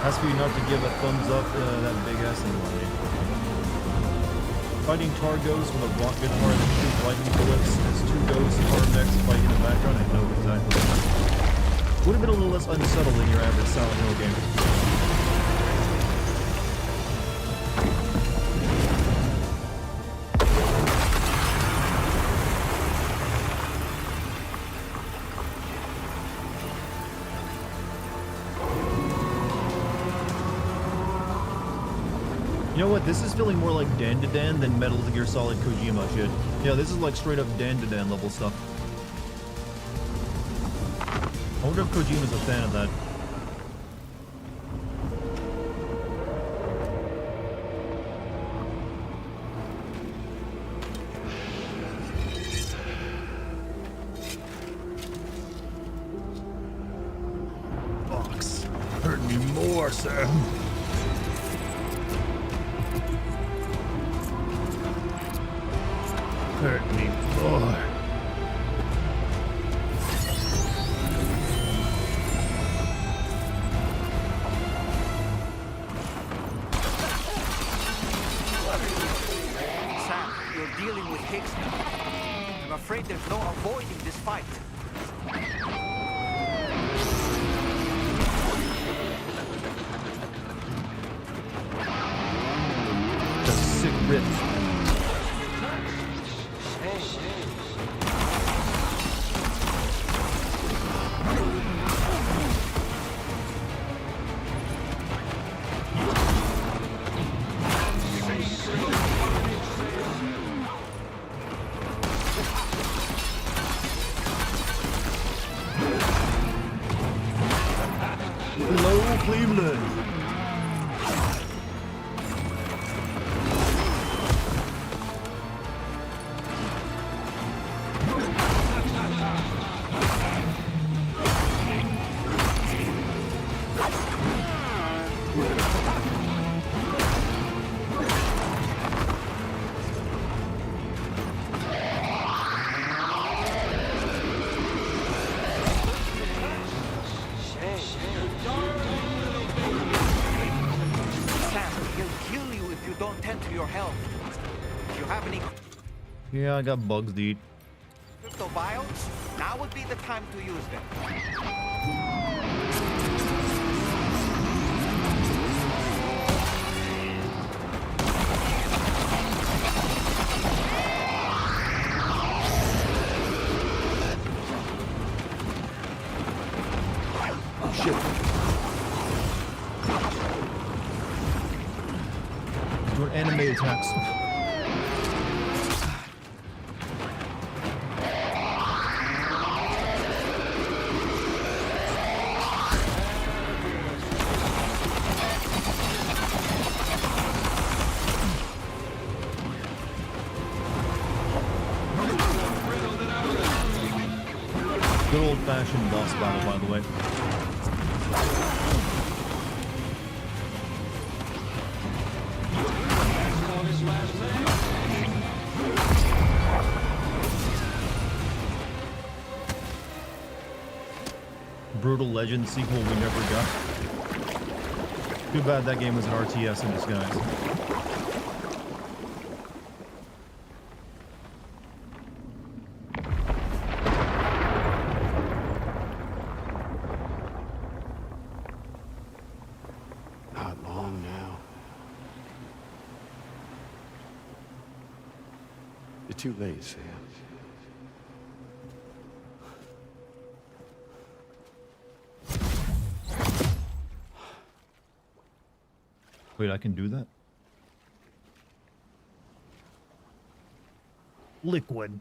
Ask for you not to give a thumbs up that big ass anomaly. Fighting tar ghosts with a rock guitar and shoot lightning bullets as two ghosts tar mechs fight in the background. I know exactly. Would have been a little less unsettled than your average Silent Hill game. You know what? This is feeling more like Dan than Metal Gear Solid Kojima shit. Yeah, this is like straight up Dan level stuff. I wonder if Kojima's a fan of that. Box. Hurt me more, sir. Hurt me more. Sam, you're dealing with Higgs now. I'm afraid there's no avoiding this fight. The sick rip. Hello, Cleveland. Yeah, I got bugs to eat. Crypto vials? Now would be the time to use them. doing anime attacks. Good old-fashioned boss battle, by the way. Brutal Legend sequel we never got. Too bad that game was an RTS in disguise. Not long now. You're too late, Sam. Wait, I can do that? Liquid.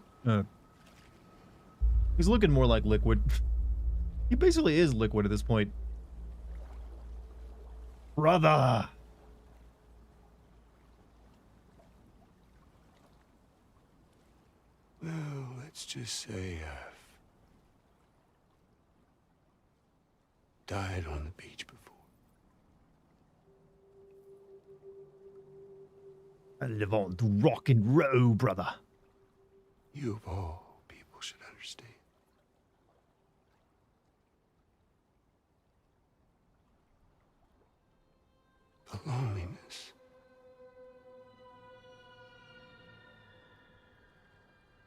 He's looking more like Liquid. He basically is Liquid at this point. Brother! Well, let's just say I've died on the beach before. I live on the rock and roll, brother. You of all people should understand. The loneliness.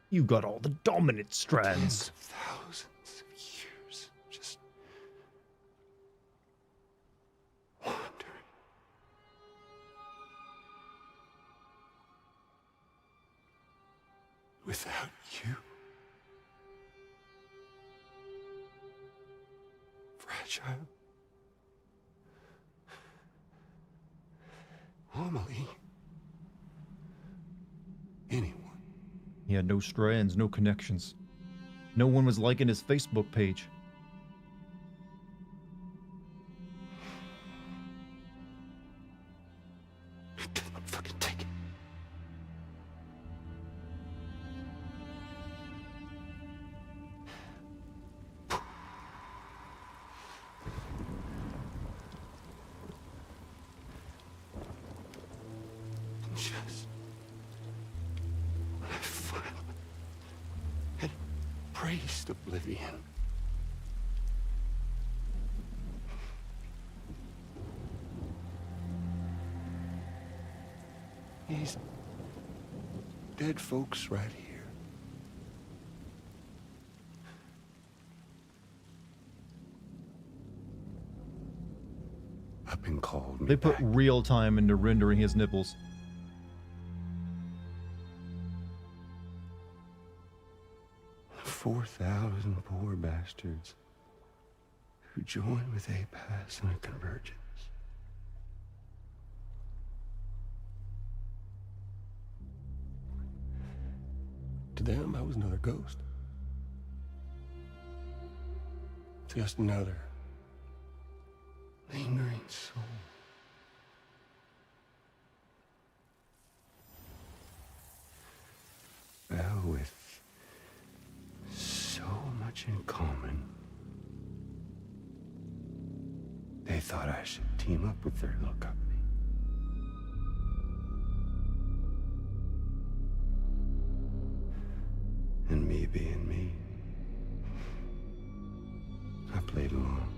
You got all the dominant strands. Tens of thousands of years just wandering. Without you. Fragile. Anomaly. Anyone. He had no strands, no connections. No one was liking his Facebook page. I cannot fucking take it. Just when I finally had embraced oblivion, these dead folks right here. Up and called me They put back. real time into rendering his nipples. 4,000 poor bastards who joined with APAS in a convergence. To them, I was another ghost. Just another lingering soul. Well, with so much in common, they thought I should team up with their little company. And me being me, I played along.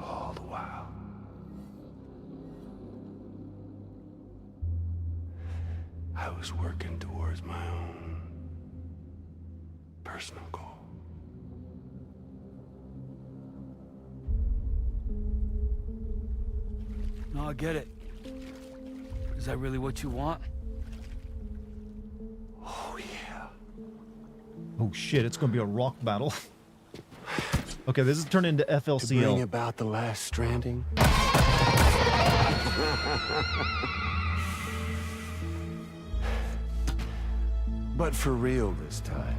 All the while. I was working towards my own personal goal. No, I get it. Is that really what you want? Oh, yeah. Oh shit, it's gonna be a rock battle. Okay, this is turned into To bring FLCL. about the last stranding. but for real this time.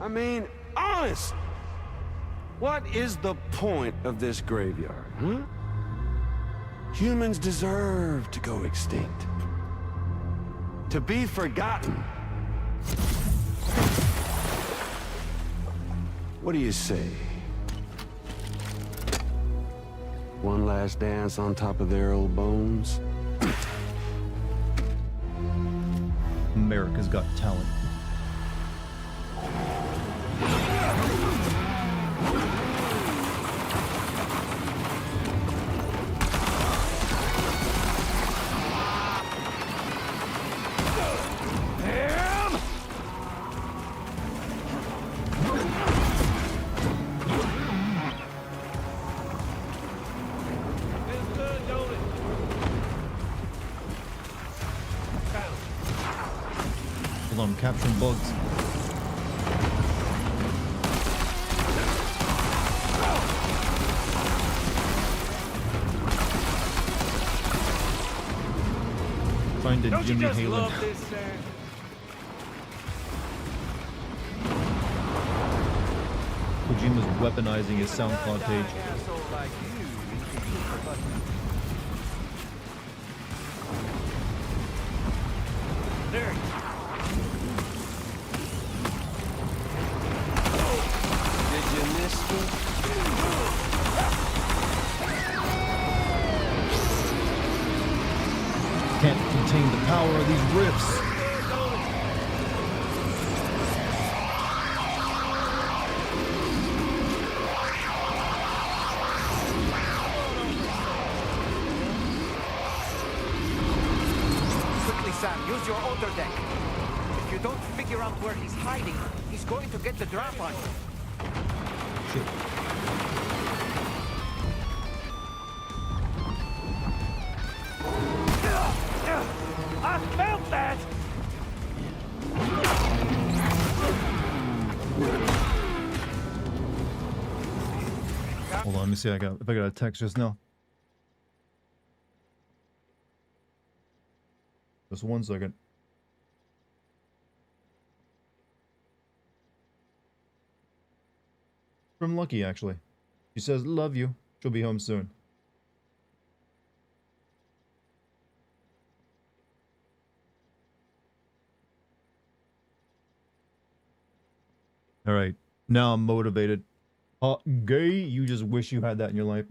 I mean, honest! What is the point of this graveyard, huh? Humans deserve to go extinct. To be forgotten. What do you say? One last dance on top of their old bones? America's Got Talent. I'm capturing bugs. Find a Jimmy Halen. Kojima's weaponizing his SoundCloud page. There. Can't contain the power of these riffs. Quickly, Sam, use your outer deck. If you don't figure out where he's hiding, he's going to get the drop on you. Shit. I felt that! Hold on, let me see if I got a text just now. Just 1 second. From Lucky, actually. She says, love you. She'll be home soon. Alright, now I'm motivated. Gay, you just wish you had that in your life.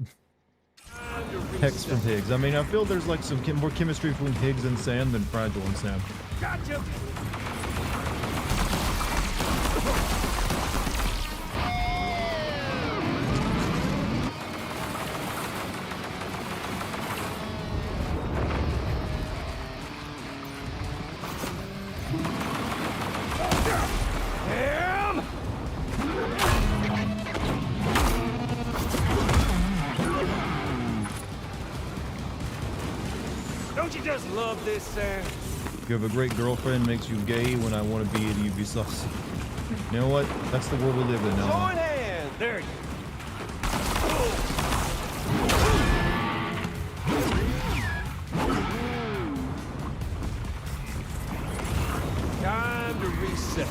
Hex from Higgs. I mean, I feel there's like some more chemistry between Higgs and Sam than Fragile and Sam. Gotcha! Don't you just love this, Sam? You have a great girlfriend, makes you gay when I want to be at Ubisoft. You know what? That's the world we live in now. Join hands! There you Time to reset.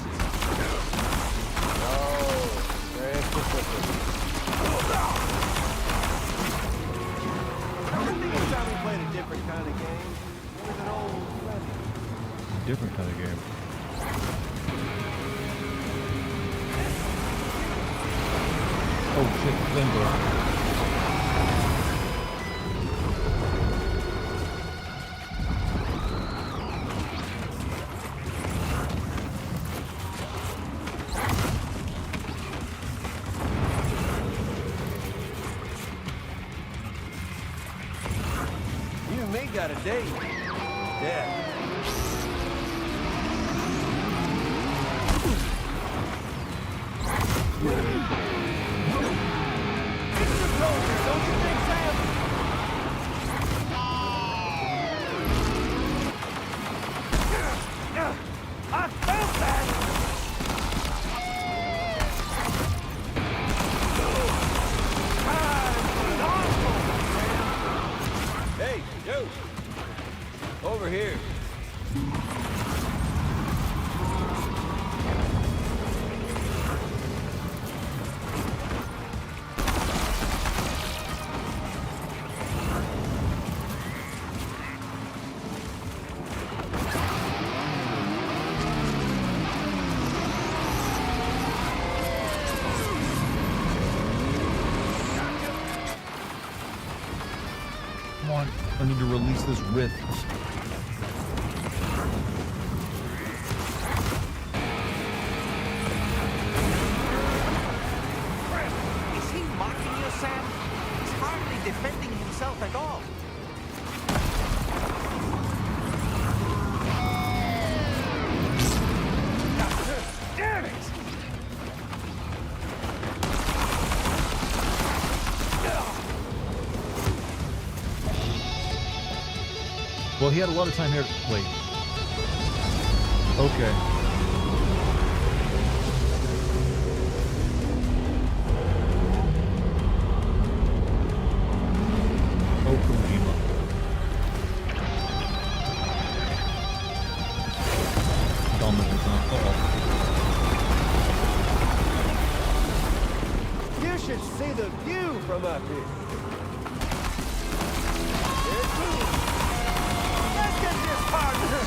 Different kind of game. It was an old friend. Different kind of game. Oh shit, flamethrower. Got a date. Yeah. It's a closure, don't you think, Sam? I felt that! Time need to release this rift. Is he mocking you, Sam? He's hardly defending himself at all. Damn it! Well, he had a lot of time here. Wait. Okay. Oh, Kojima. Dominant, huh? Uh-oh. You should see the view from up here. There's me. Let's get this partner.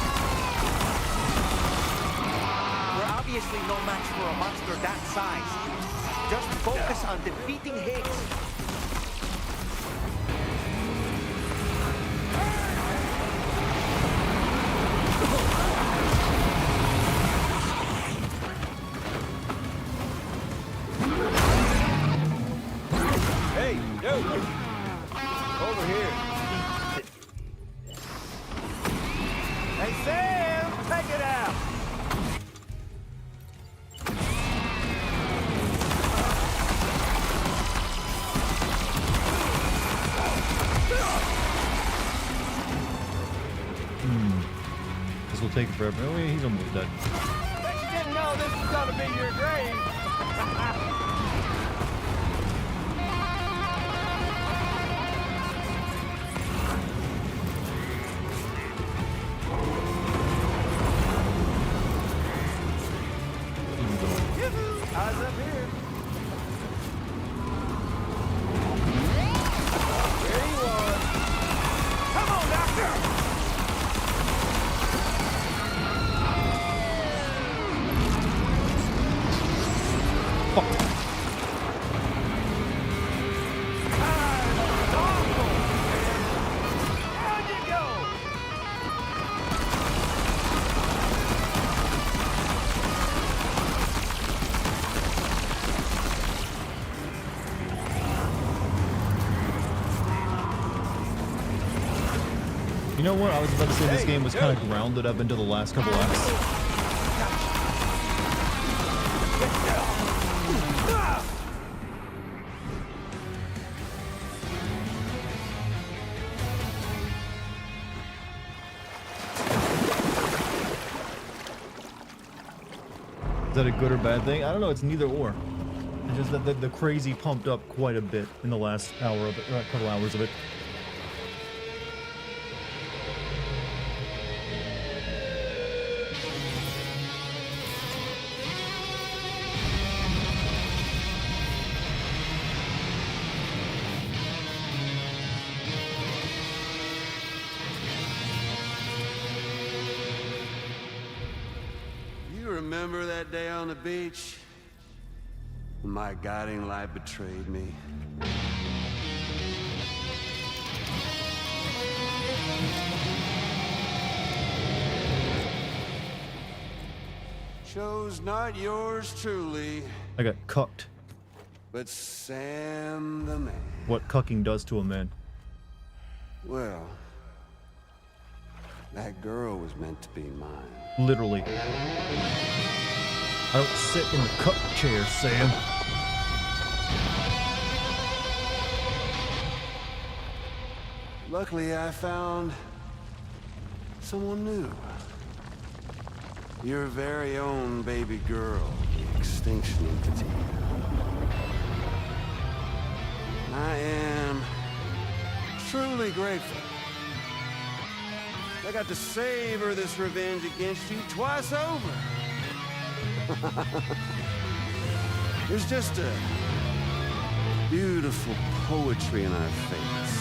We're obviously no match for a monster that size. Just focus on defeating Higgs. Hey, dude. Over here. Hey, Sam, take it out. This will take forever. Oh, yeah, he's almost dead. Bet you didn't know this was gonna be your grave. Eyes up here. There he was. Come on, Doctor! You know what? I was about to say this game was kind of grounded up into the last couple acts. Is that a good or bad thing? I don't know. It's neither or. It's just that the crazy pumped up quite a bit in the last hour of it, or a couple hours of it. Remember that day on the beach? When my guiding light betrayed me? Chose not yours truly. I got cucked. But Sam the man. What cucking does to a man. Well, that girl was meant to be mine. Literally. I don't sit in the cuck chair, Sam. Luckily, I found someone new. Your very own baby girl, the Extinction Entity. I am truly grateful. I got to savor this revenge against you twice over. There's just a beautiful poetry in our fates.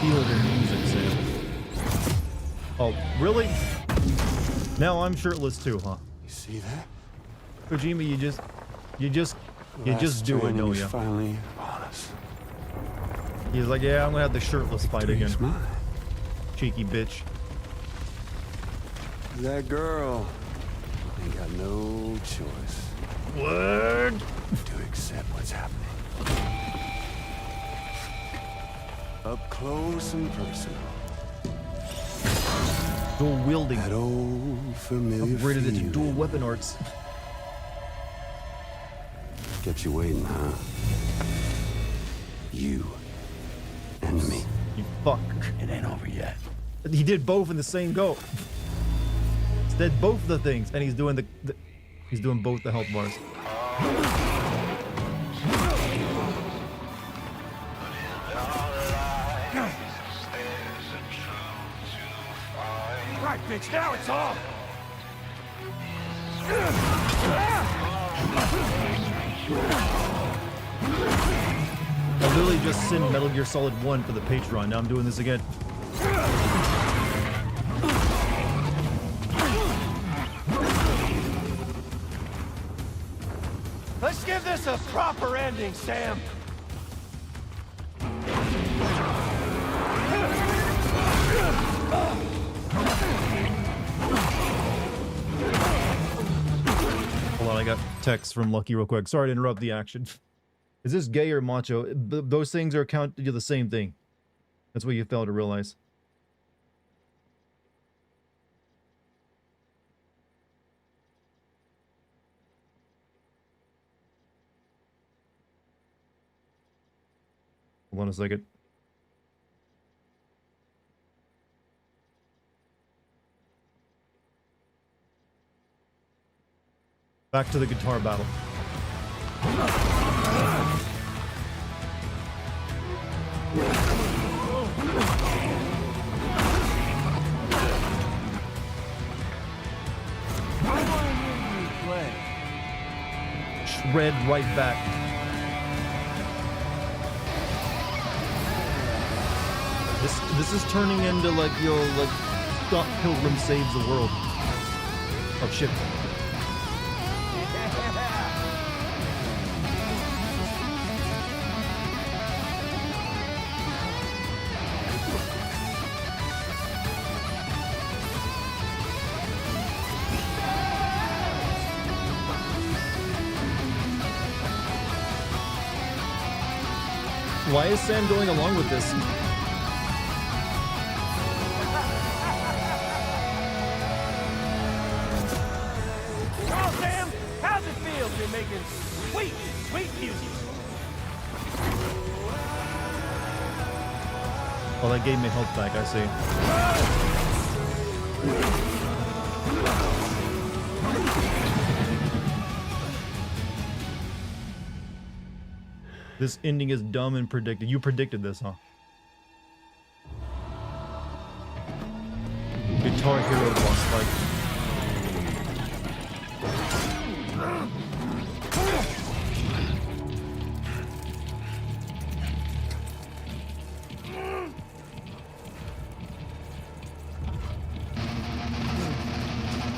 Feel it in music, Sam. Oh, really? Now I'm shirtless too, huh? You see that? Kojima, you just You just do it, don't you? Finally upon us. He's like, yeah, I'm gonna have the shirtless fight again. Mine. Cheeky bitch. That girl ain't got no choice. Word. To accept what's happening. Up close and personal. Dual wielding. That old familiar Upgraded it to feeling. dual weapon arts. Kept you waiting, huh? You and me. You fuck. It ain't over yet. He did both in the same go. He did both of the things, and he's doing he's doing both the health bars. Right, bitch, now it's off! I literally just sent Metal Gear Solid 1 for the Patreon. Now I'm doing this again. Let's give this a proper ending, Sam! Hold on, I got text from Lucky real quick. Sorry to interrupt the action. Is this gay or macho? Those things are counted to the same thing. That's what you fail to realize. Hold on a second. Back to the guitar battle. Shred right back. This is turning into like Scott Pilgrim saves the world. Oh shit. Why is Sam going along with this? Well, Sam, how's it feel to be making sweet, sweet music? Oh, that gave me health back, I see. This ending is dumb and predicted. You predicted this, huh? Guitar Hero boss fight.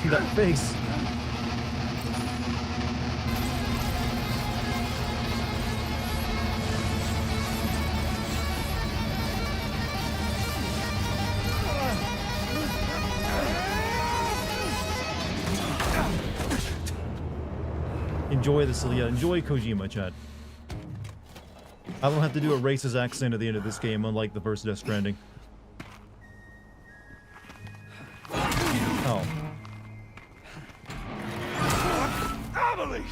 See that face? Enjoy this, yeah. Enjoy Kojima, chat. I don't have to do a racist accent at the end of this game, unlike the first Death Stranding. Oh. Anomaly!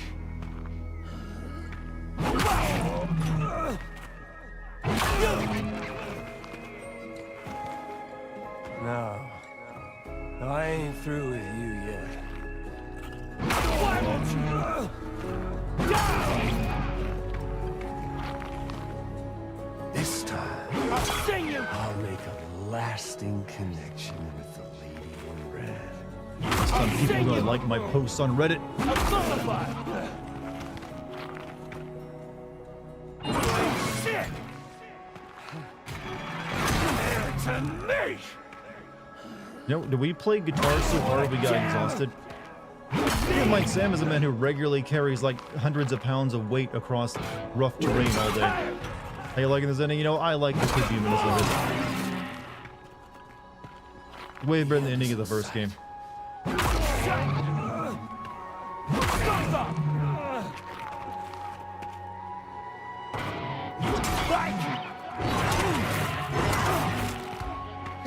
No. I ain't through with you yet. Why won't you? This time, I'll make a lasting connection with the lady in red. Some people are gonna like my posts on Reddit. Shit! To me! No, did we play guitar so hard we got exhausted? Even like Sam is a man who regularly carries like hundreds of pounds of weight across rough terrain all day. How you liking this ending? You know, I like the Kojiminess of it. Way better than the ending of the first game.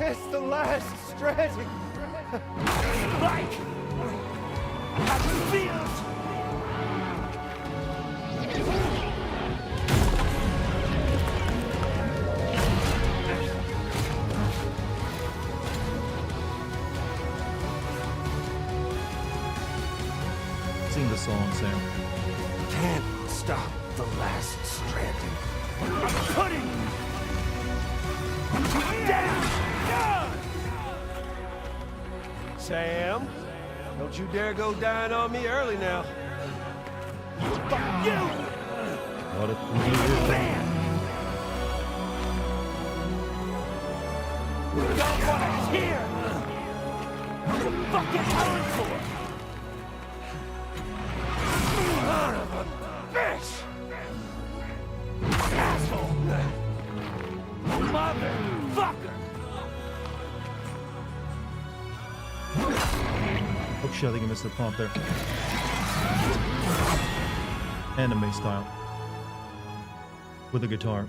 It's the last Stranding. Like, I feel it. Sing the song, Sam. Can't stop the last Stranding. I'm putting you down. Sam, don't you dare go dying on me early now. Fuck you. What a Man. Don't want to hear. What the fuck you going for? Son of a bitch. Asshole. Motherfucker. Oh shit, I think I missed the pump there. Anime style. With a guitar.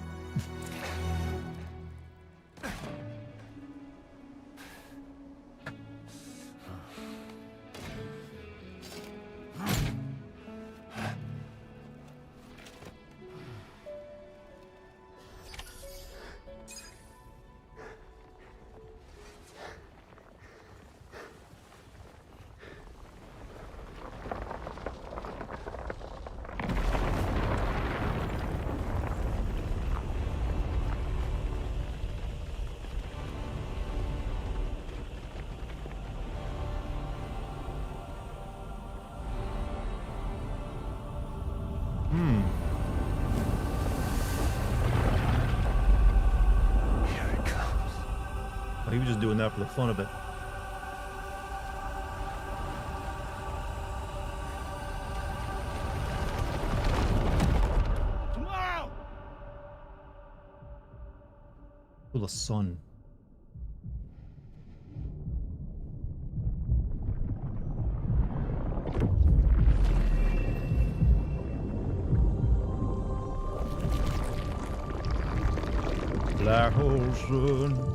Here it comes. Oh, he was just doing that for the fun of it. Tomorrow. Oh, the sun. Black hole sun.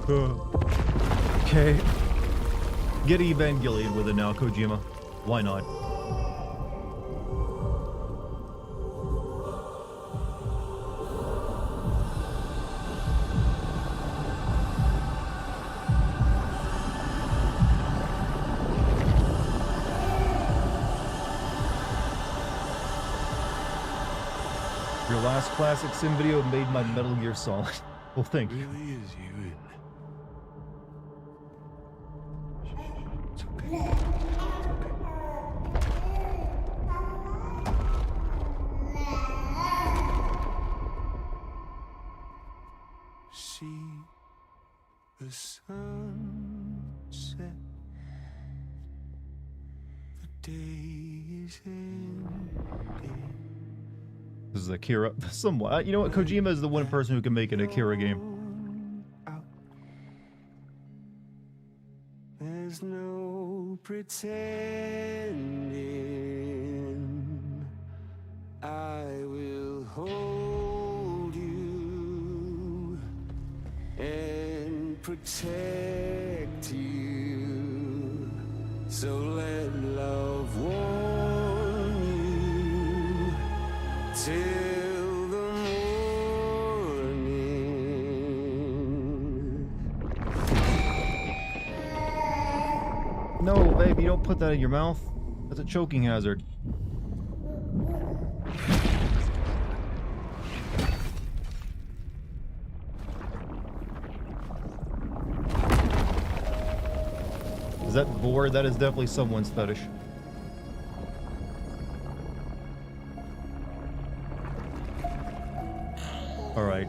Okay. Get Evangelion with it now, Kojima. Why not? Your last classic sim video made my Metal Gear Solid. Well, thank you. Really is you, isn't it? It's okay. See the sunset. The day is ending. This is Akira. Somewhat. You know what? Kojima is the one person who can make an Akira game. There's no pretending. I will hold you and protect you. So let love warm you till the morning. No, baby, don't put that in your mouth. That's a choking hazard. Is that bored? That is definitely someone's fetish. All right.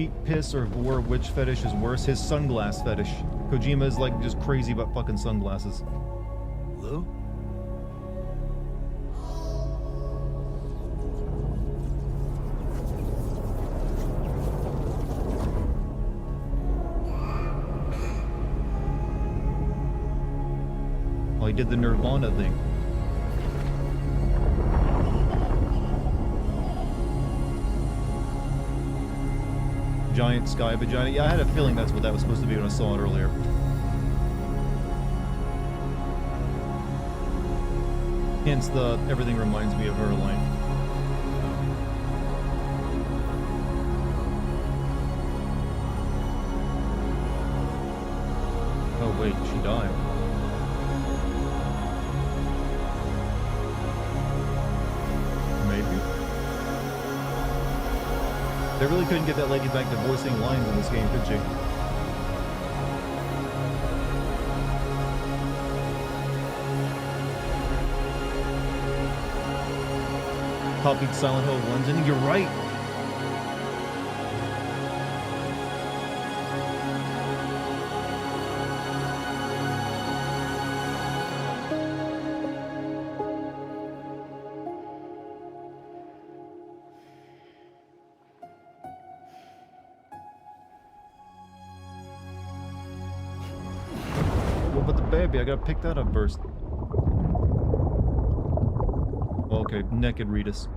feet piss or gore, which fetish is worse? His sunglass fetish. Kojima is like just crazy about fucking sunglasses. Lou? Oh, he did the Nirvana thing. Giant sky vagina. Yeah, I had a feeling that's what that was supposed to be when I saw it earlier. Hence the everything reminds me of her line. Oh wait, she died. Maybe. They really couldn't get that lady back to voicing lines in this game, could she? Copied Silent Hill 1's ending. You're right. What about the baby? I gotta pick that up first. Okay, naked Ritas.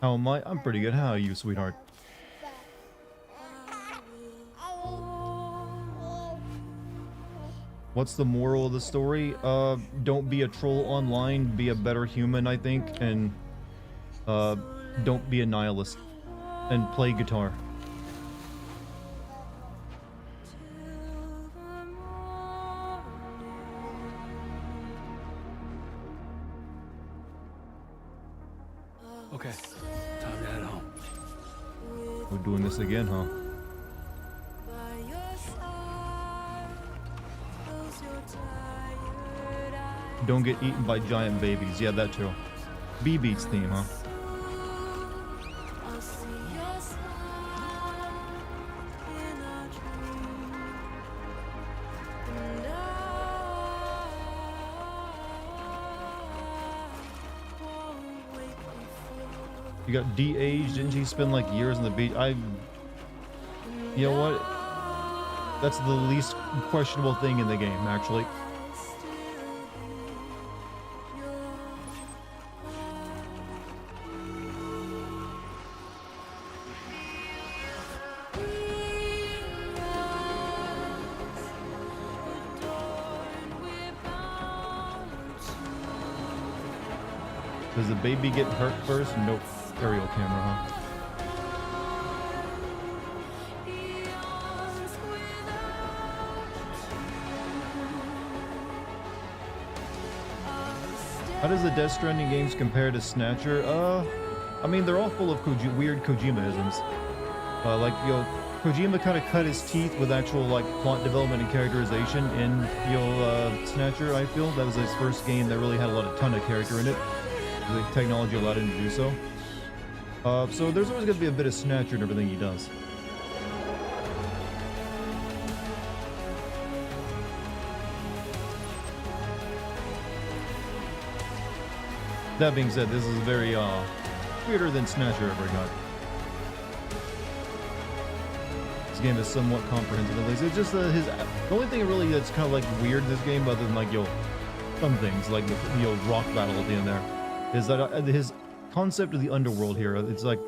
How am I? I'm pretty good. How are you, sweetheart? What's the moral of the story? Don't be a troll online, be a better human, I think, and don't be a nihilist, and play guitar. Okay, time to head home. We're doing this again, huh? Don't get eaten by giant babies. Yeah, that too. B-Beats theme, huh? You got de-aged, didn't she spend like years on the beach? You know what? That's the least questionable thing in the game, actually. Does the baby get hurt first? Nope. Aerial camera, huh? How does the Death Stranding games compare to Snatcher? I mean, they're all full of weird Kojima-isms. Like, you know, Kojima kind of cut his teeth with actual, like, plot development and characterization in, you know, Snatcher, I feel. That was his first game that really had a ton of character in it. The technology allowed him to do so. So there's always going to be a bit of Snatcher in everything he does. That being said, this is very, weirder than Snatcher ever got. This game is somewhat comprehensive at least. It's just the only thing really that's kind of like weird in this game, other than like, yo, some things, like the, rock battle at the end there, is that his concept of the underworld here, it's like,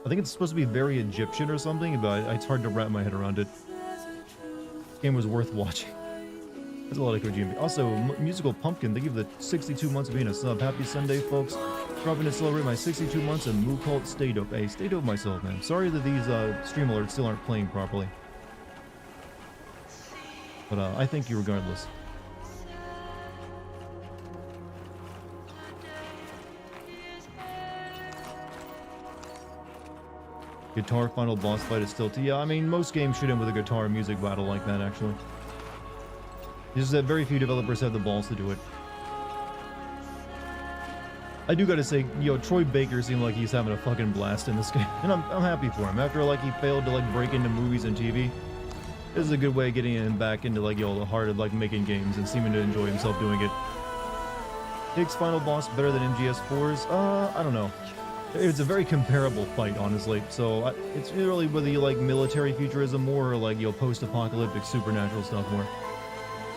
I think it's supposed to be very Egyptian or something, but it's hard to wrap my head around it. This game was worth watching. There's a lot of Kojima. Also, Musical Pumpkin, thank you for the 62 months of being a sub. Happy Sunday, folks. Dropping to celebrate my 62 months and Moo Cult Stay Dope. Hey, stay dope myself, man. Sorry that these stream alerts still aren't playing properly. But I thank you regardless. Guitar final boss fight is still... Yeah, I mean, most games should end with a guitar music battle like that, actually. It's just that very few developers have the balls to do it. I do gotta say, Troy Baker seemed like he's having a fucking blast in this game. And I'm happy for him. After, like, he failed to, like, break into movies and TV, this is a good way of getting him back into, like, the heart of, like, making games and seeming to enjoy himself doing it. Higgs final boss better than MGS4's? I don't know. It's a very comparable fight, honestly. So, it's really whether you like military futurism more or, like, post-apocalyptic supernatural stuff more.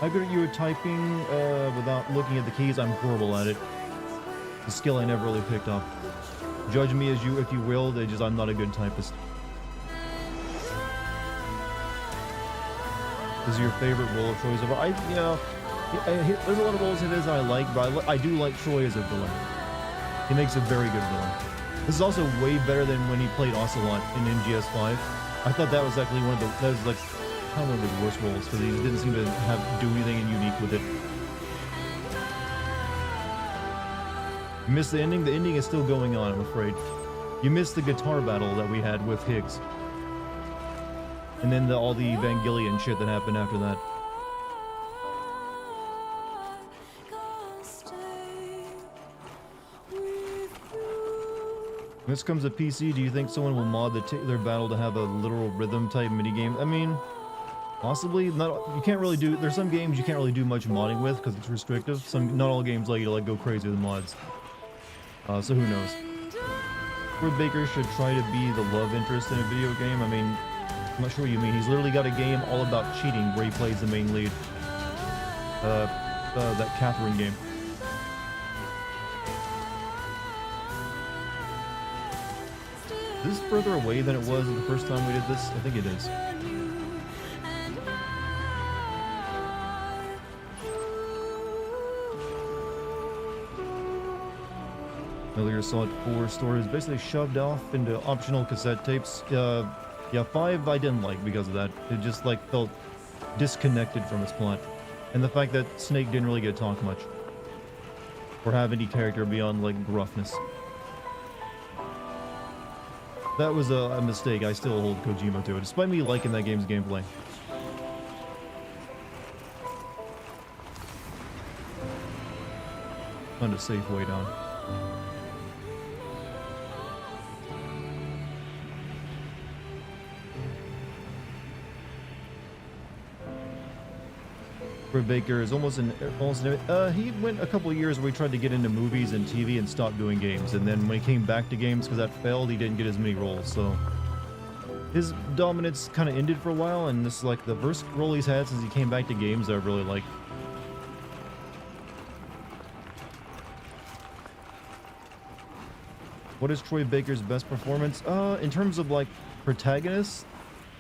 How good are you at typing without looking at the keys? I'm horrible at it. The skill I never really picked up. Judge me as you if you will, I'm not a good typist. This is your favorite role of Troy's ever? There's a lot of roles in this I like, but I do like Troy as a villain. He makes a very good villain. This is also way better than when he played Ocelot in MGS5. I thought that was actually one of the worst roles, because he didn't seem to do anything unique with it. You missed the ending? The ending is still going on, I'm afraid. You missed the guitar battle that we had with Higgs. And then all the Evangelion shit that happened after that. When this comes to PC, do you think someone will mod their battle to have a literal rhythm type minigame? I mean, possibly. You can't really do. There's some games you can't really do much modding with because it's restrictive. Not all games let you to go crazy with mods. So who knows? Troy Baker should try to be the love interest in a video game. I mean, I'm not sure what you mean. He's literally got a game all about cheating where he plays the main lead. That Catherine game. Is this further away than it was the first time we did this? I think it is. Metal Gear Solid 4 story is basically shoved off into optional cassette tapes. Yeah, 5 I didn't like because of that. It just like felt disconnected from its plot. And the fact that Snake didn't really get to talk much. Or have any character beyond like gruffness. That was a mistake. I still hold Kojima to it, despite me liking that game's gameplay. Found a safe way down. Troy Baker is almost he went a couple of years where he tried to get into movies and TV and stopped doing games, and then when he came back to games because that failed, he didn't get as many roles, so his dominance kind of ended for a while, and this is like the first role he's had since he came back to games that I really like. What is Troy Baker's best performance? In terms of like protagonists,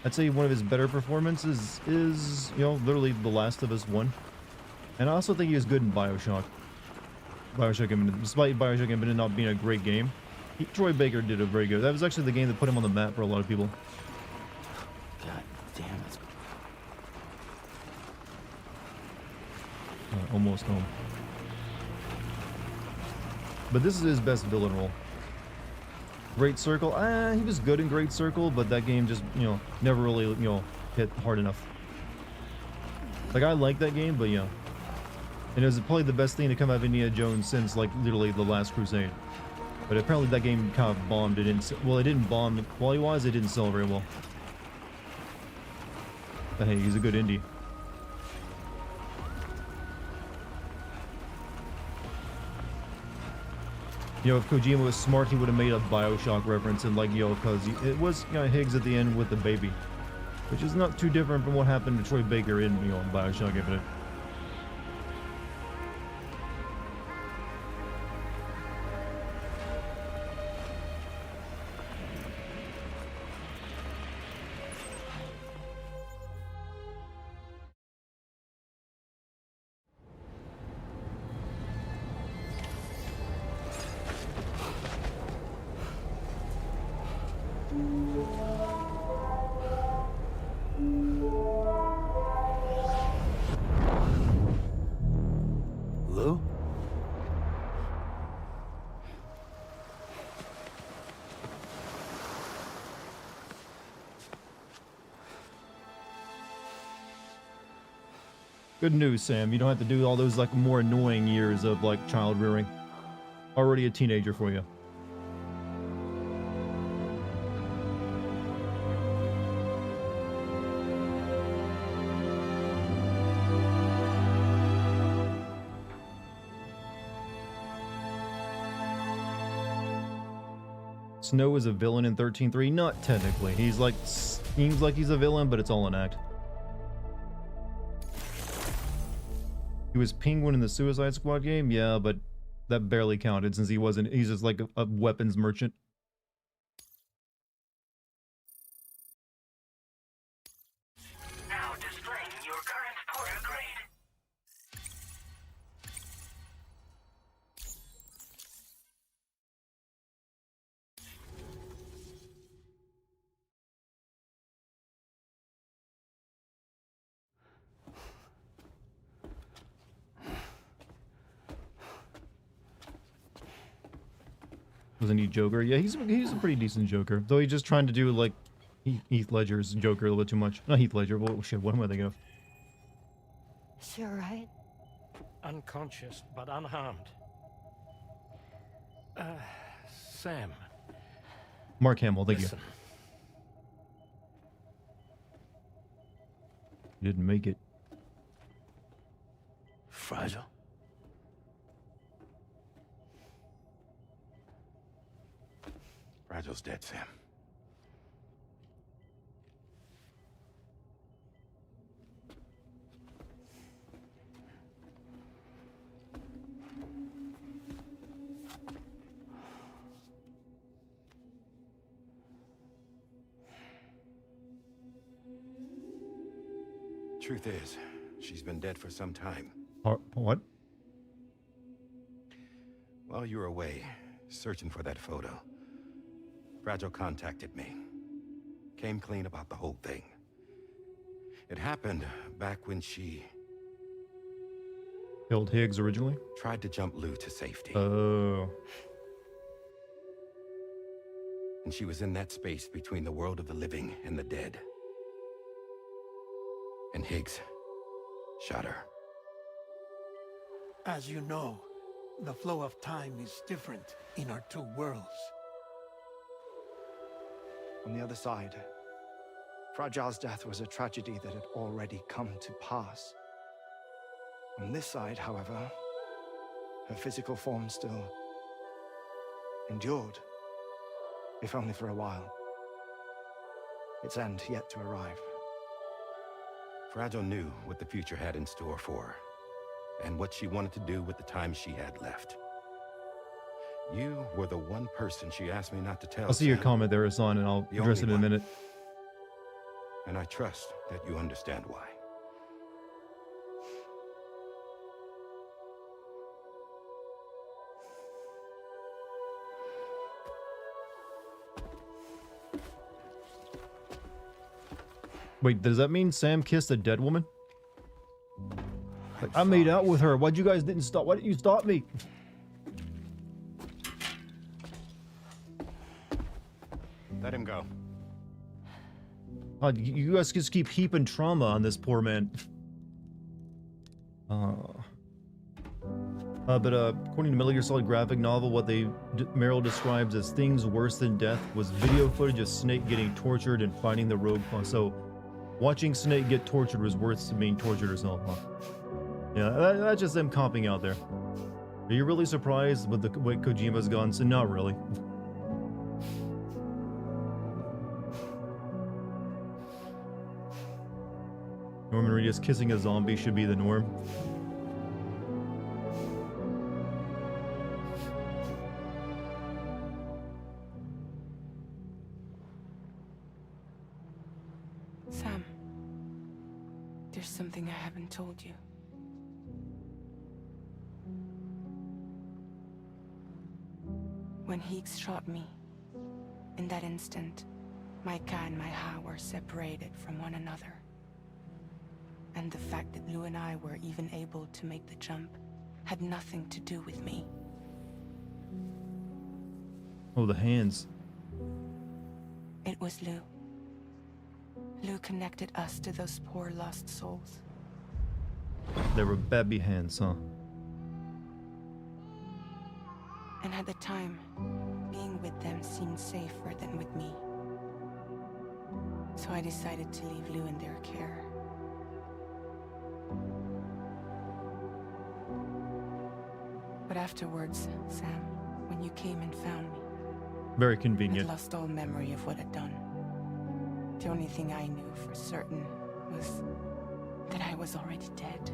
I'd say one of his better performances is, literally The Last of Us 1. And I also think he was good in Bioshock. Despite Bioshock Infinite not being a great game, Troy Baker did a very good. That was actually the game that put him on the map for a lot of people. God damn it. Almost home. But this is his best villain role. Great Circle, he was good in Great Circle, but that game just, never really, hit hard enough. Like, I like that game, but yeah. And it was probably the best thing to come out of Indiana Jones since, like, literally The Last Crusade. But apparently that game kind of bombed. It didn't bomb quality-wise, it didn't sell very well. But hey, he's a good indie. If Kojima was smart, he would have made a Bioshock reference and like, because it was Higgs at the end with the baby, which is not too different from what happened to Troy Baker in Bioshock Infinite. Good news, Sam. You don't have to do all those like more annoying years of like child rearing. Already a teenager for you. Snow is a villain in 13.3? Not technically. He's like, seems like he's a villain, but it's all an act. He was Penguin in the Suicide Squad game? Yeah, but that barely counted since he wasn't, he's just like a weapons merchant. Now displaying your current porter grade. Wasn't he Joker? Yeah, he's a pretty decent Joker. Though he's just trying to do like Heath Ledger's Joker a little bit too much. Not Heath Ledger, but shit, what am I thinking of? Is you alright? Unconscious, but unharmed. Sam. Mark Hamill, thank Listen. you. You didn't make it. Fragile? Fragile's dead, Sam. Truth is, she's been dead for some time. What? While you were away, searching for that photo, Fragile contacted me. Came clean about the whole thing. It happened back when she Killed Higgs originally? tried to jump Lou to safety. Oh. And she was in that space between the world of the living and the dead. And Higgs shot her. As you know, the flow of time is different in our two worlds. On the other side, Fragile's death was a tragedy that had already come to pass. On this side, however, her physical form still endured, if only for a while. Its end yet to arrive. Fragile knew what the future had in store for her, and what she wanted to do with the time she had left. You were the one person she asked me not to tell. I'll see your Sam. comment there, Hassan, and I'll The address it only in a one. minute. And I trust that you understand why. Wait, does that mean Sam kissed a dead woman? Like, I made out with her. Why'd you guys didn't stop? Why didn't you stop me? Let him go. God, you guys just keep heaping trauma on this poor man. But according to Metal Gear Solid graphic novel, what Meryl describes as things worse than death was video footage of Snake getting tortured and fighting the rogue clone. So, watching Snake get tortured was worse than being tortured herself, huh? Yeah, that's just them comping out there. Are you really surprised with the way Kojima's gone? So, not really. Norman Reedus kissing a zombie should be the norm. Sam, there's something I haven't told you. When Higgs shot me, in that instant, my Ka and my Ha were separated from one another. And the fact that Lou and I were even able to make the jump had nothing to do with me. Oh, the hands. It was Lou. Lou connected us to those poor lost souls. They were baby hands, huh? And at the time, being with them seemed safer than with me. So I decided to leave Lou in their care. But afterwards, Sam, when you came and found me, Very I'd convenient. lost all memory of what I'd done. The only thing I knew for certain was that I was already dead.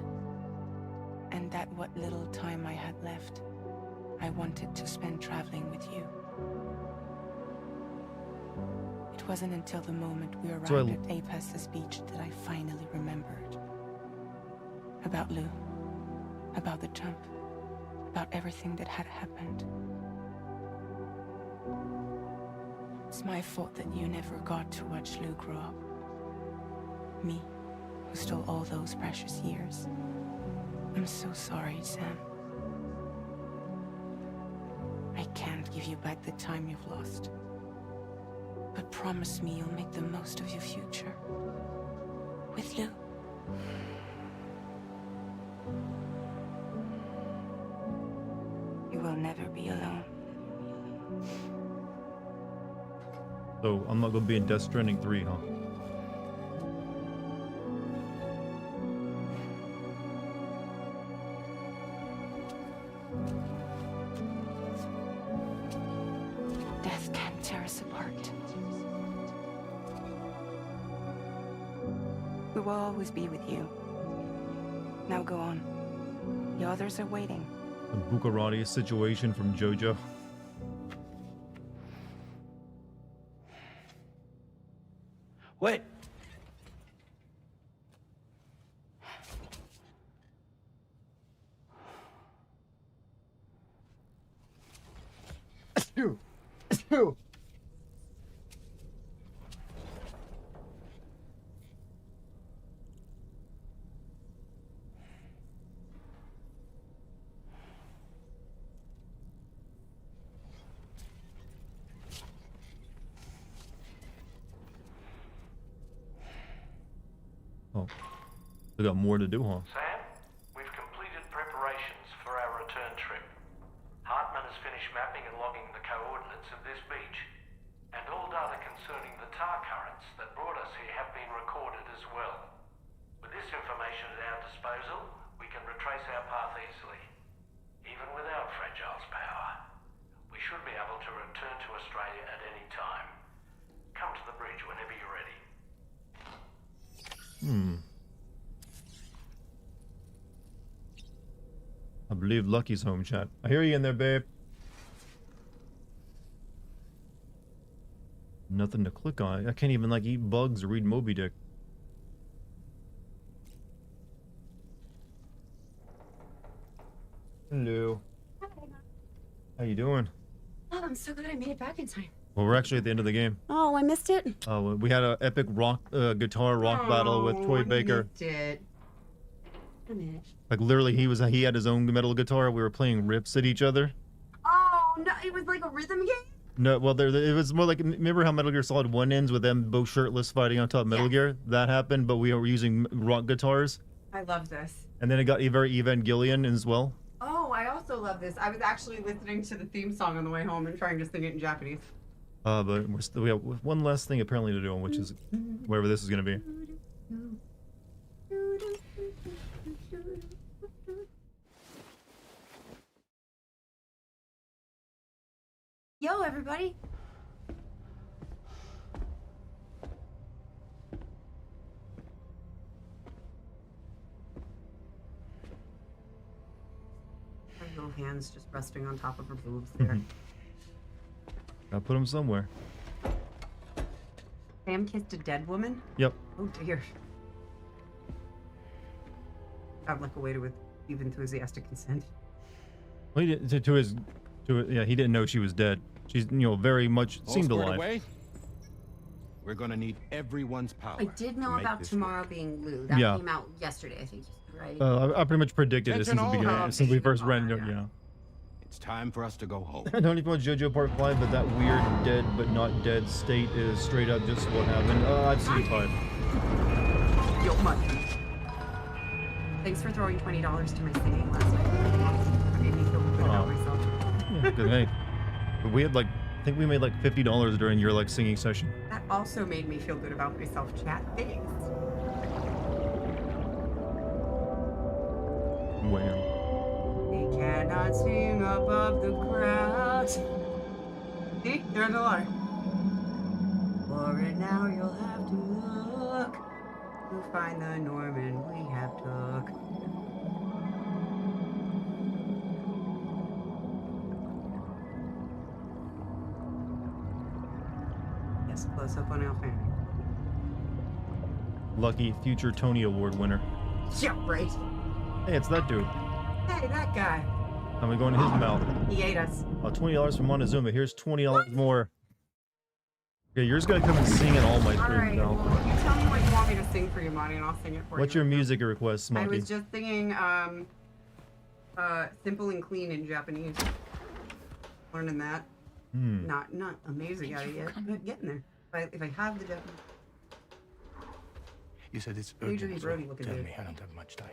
And that what little time I had left, I wanted to spend traveling with you. It wasn't until the moment we arrived at Apes's beach that I finally remembered. About Lou, about the jump, about everything that had happened. It's my fault that you never got to watch Lou grow up. Me, who stole all those precious years. I'm so sorry, Sam. I can't give you back the time you've lost. But promise me you'll make the most of your future. With Lou. You will never be alone. So I'm not gonna be in Death Stranding 3, huh? Death can't tear us apart. We will always be with you. Now go on. The others are waiting. The Buccarati situation from JoJo. Wait. Oh, they got more to do, huh? Sam, we've completed preparations for our return trip. Hartman has finished mapping and logging the coordinates of this beach. And all data concerning the tar currents that brought us here have been recorded as well. With this information at our disposal, we can retrace our path easily. Even without Fragile's power, we should be able to return to Australia at any time. Come to the bridge whenever you're ready. I believe Lucky's home, chat. I hear you in there, babe. Nothing to click on. I can't even, like, eat bugs or read Moby Dick. Hello. How you doing? Oh, I'm so glad I made it back in time. Well, we're actually at the end of the game. Oh, I missed it. We had an epic rock guitar rock battle with Troy Baker. I missed it. A minute. Like literally, he had his own metal guitar. We were playing riffs at each other. Oh no! It was like a rhythm game. No, well, it was more like, remember how Metal Gear Solid 1 ends with them both shirtless fighting on top of Metal Gear? That happened, but we were using rock guitars. I love this. And then it got very Evangelion as well. Oh, I also love this. I was actually listening to the theme song on the way home and trying to sing it in Japanese. But we have one last thing apparently to do, which is wherever this is going to be. Yo, everybody. Her little hands just resting on top of her boobs there. Gotta put them somewhere. Sam kissed a dead woman? Yep. Oh dear. Sounds like a way to give enthusiastic consent. Well, he didn't, yeah, he didn't know she was dead. She's, very much seemed alive. Away? We're gonna need everyone's power. I did know about tomorrow being Lou. That came out yesterday, I think, right? I pretty much predicted it since the beginning, since we first read it, It's time for us to go home. I don't even want JoJo Part 5, but that weird dead but not dead state is straight up just what happened. I've seen 5. Yo, Mike. Thanks for throwing $20 to my singing last night. It made me feel good about myself. Yeah, good night. But we had like, I think we made like $50 during your like singing session. That also made me feel good about myself, chat. Thanks. Wow. We cannot sing above the crowd. See? There's a water. For it now you'll have to look to find the Norman we have took. Yes, close up on Alfan. Lucky future Tony Award winner. Yeah, right. Hey, it's that dude. Hey, that guy. And we go into his mouth. He ate us. $20 from Montezuma. Here's $20 more. Yeah, you're just gonna come and sing it all my streams Alright, now. well, you tell me what you want me to sing for you, Monty, and I'll sing it for you. What's your music request, I Smokey? was just singing Simple and Clean in Japanese. Learning that. Not amazing at it yet, but getting there. If I have the Japanese. You said it's Usually urgent, so Brody looking tell good. me I don't have much time.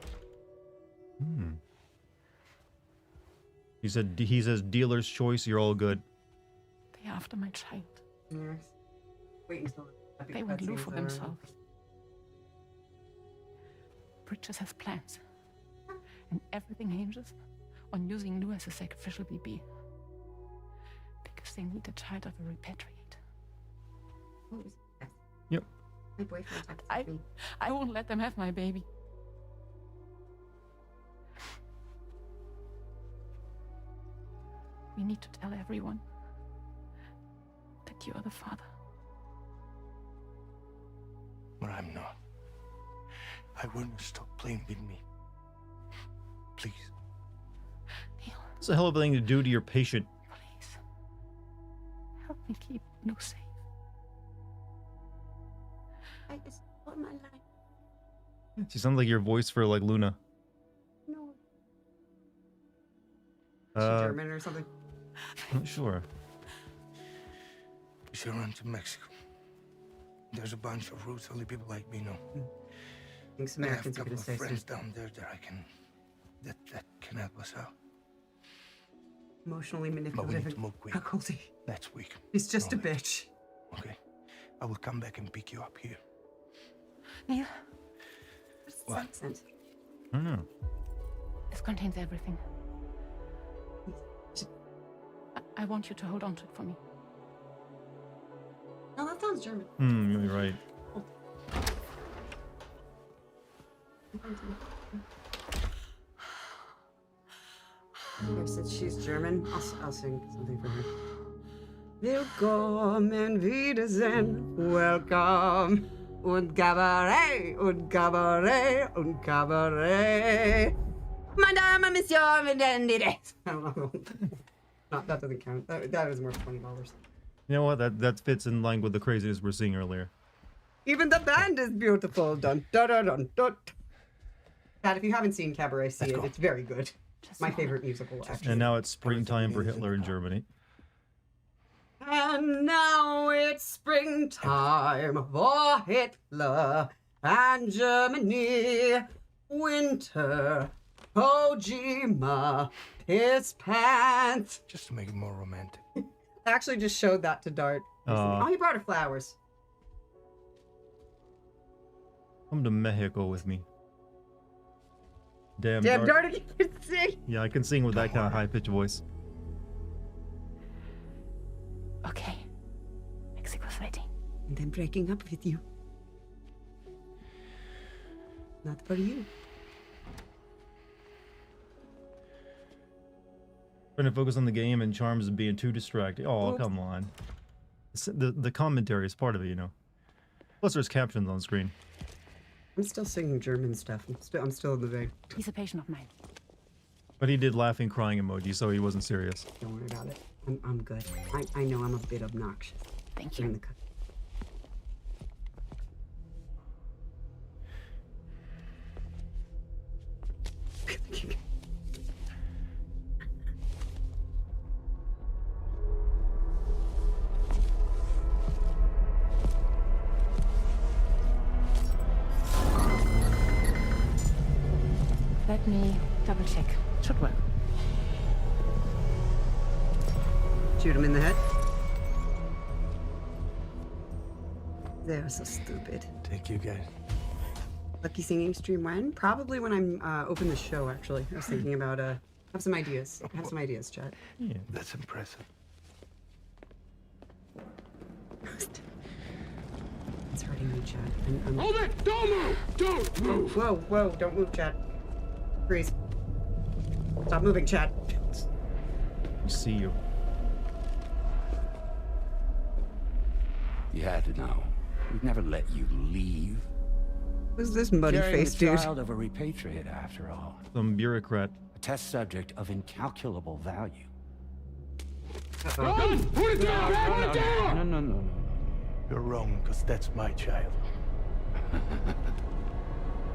He says dealer's choice, you're all good. They're after my child. Yes. Wait until They want Lou for themselves. Bridges has plans. And everything hinges on using Lou as a sacrificial BB. Because they need the child of a repatriate. Yep. My boyfriend texted me. I won't let them have my baby. We need to tell everyone that you are the father. But I'm not. I want you to stop playing with me. Please. It's a hell of a thing to do to your patient. Please. Help me keep Lou safe. I just want my life. She sounds like your voice for like Luna. No. Is she German or something? I'm not sure. We should run to Mexico. There's a bunch of routes only people like me know. Thinks I have a Americans are couple gonna of say friends down there that can help us out. Emotionally But we need manipulative. to move quick. Cuckolding. Next week. He's just a bitch. Okay. I will come back and pick you up here. Neil, What? Accent. I don't know. this contains everything. I want you to hold on to it for me. No, that sounds German. You're right. Here, since she's German, I'll sing something for her. Willkommen, Wiedersehen, welcome. Und Cabaret, und Cabaret, und Cabaret. Mein Name ist Jorgen Dendides. I don't know. No, that doesn't count. That is worth $20. You know what? That fits in line with the craziness we're seeing earlier. Even the band is beautiful. Dun dun dun dun dun. Pat, if you haven't seen Cabaret, see it. It's very good. My favorite musical, actually. And now it's springtime for Hitler in Germany. And now it's springtime for Hitler and Germany. Winter, Kojima, his pants. Just to make it more romantic. I actually just showed that to Dart. Oh, he brought her flowers. Come to Mexico with me. Damn, Dartigan can sing. Yeah, I can sing with that kind of high-pitched voice. Okay. Mexico's waiting. And I'm breaking up with you. Not for you. Trying to focus on the game and Charms is being too distracted. Oh, Oops. come on. The commentary is part of it, you know. Plus, there's captions on screen. I'm still singing German stuff. I'm still in the vein. He's a patient of mine. But he did laughing, crying emoji, so he wasn't serious. Don't worry about it. I'm good. I know I'm a bit obnoxious. Thank During you. the cut. Let me double check. Should work. Shoot him in the head. They're so stupid. Thank you, guys. Lucky singing stream when? Probably when I'm open the show, actually. I was thinking about have some ideas. I have some ideas, chat. Yeah. That's impressive. It's hurting me, chat. Hold it! Don't move! Don't move! Whoa, whoa, don't move, chat. Freeze. Stop moving, chat. I see you. You had to know. We'd never let you leave. Who's this muddy-faced Carrying dude? the child of a repatriate, after all. Some bureaucrat. A test subject of incalculable value. Run! Put it down! Put it down! No. You're wrong, because that's my child.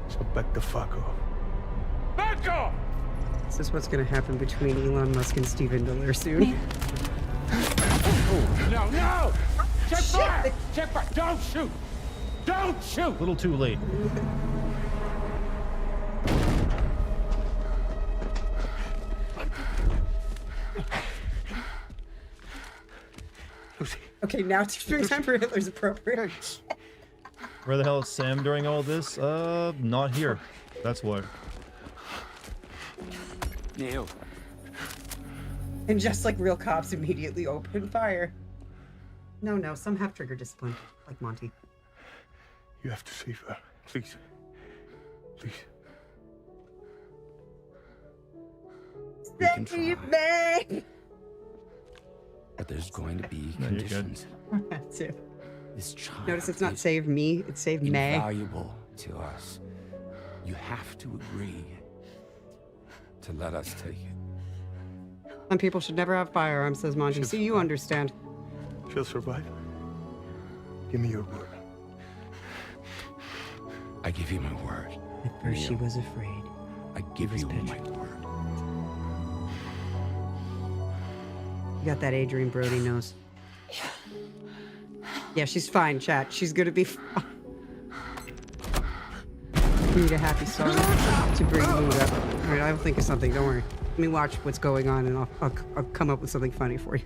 So back the fuck off. Back off! This is what's gonna happen between Elon Musk and Steven Miller soon. No! Check fire! Check fire! Don't shoot! Don't shoot! A little too late. Okay, now it's spring time for Hitler's appropriate. Where the hell is Sam during all this? Not here. That's why. Neil. And just like real cops immediately open fire. No, some have trigger discipline, like Monty. You have to save her. Please. Please. Save me! But there's going to be No, you're good. conditions. That's it. This child Notice it's not is save me, it's save May. invaluable to us. You have to agree to let us take it. Some people should never have firearms, says Monty. See, you understand. She'll survive. Give me your word. I give you my word. At first she was afraid. I give you my word. You got that Adrian Brody nose. Yeah, she's fine, chat. She's gonna be fine. We need a happy song to bring the mood up. Alright, I'll think of something, don't worry. Let me watch what's going on and I'll come up with something funny for you.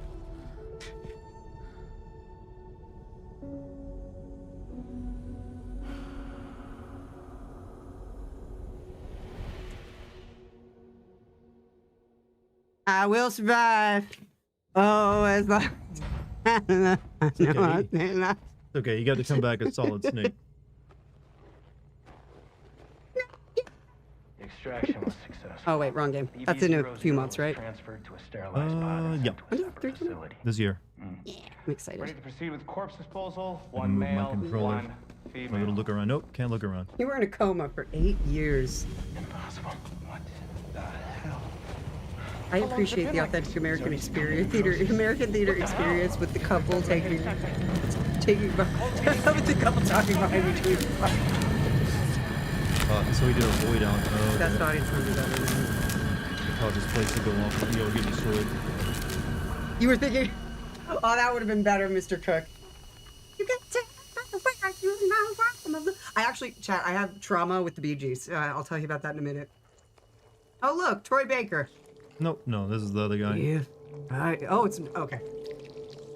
I will survive. Oh, as long as It's okay, you got to come back a solid snake. The extraction was successful. Oh wait, wrong game. That's in a few months, right? Transferred to a sterilized pod and Yeah. sent to a separate facility. This year. Yeah, I'm excited. Ready to proceed with corpse disposal. I One move my male, controller. one My female. little look around. Nope, can't look around. You were in a coma for 8 years. Impossible. What the hell? I appreciate the authentic American theater experience with the couple taking with the couple talking behind each other. So we did a voidout. Oh, That's okay. audience members out there. Cause this place to go off. You'll get destroyed. You were thinking, oh, that would have been better, Mr. Cook. You can take where you know. I actually, chat, I have trauma with the Bee Gees. I'll tell you about that in a minute. Oh, look, Troy Baker. Nope, no, this is the other guy. Yeah. Oh, it's okay.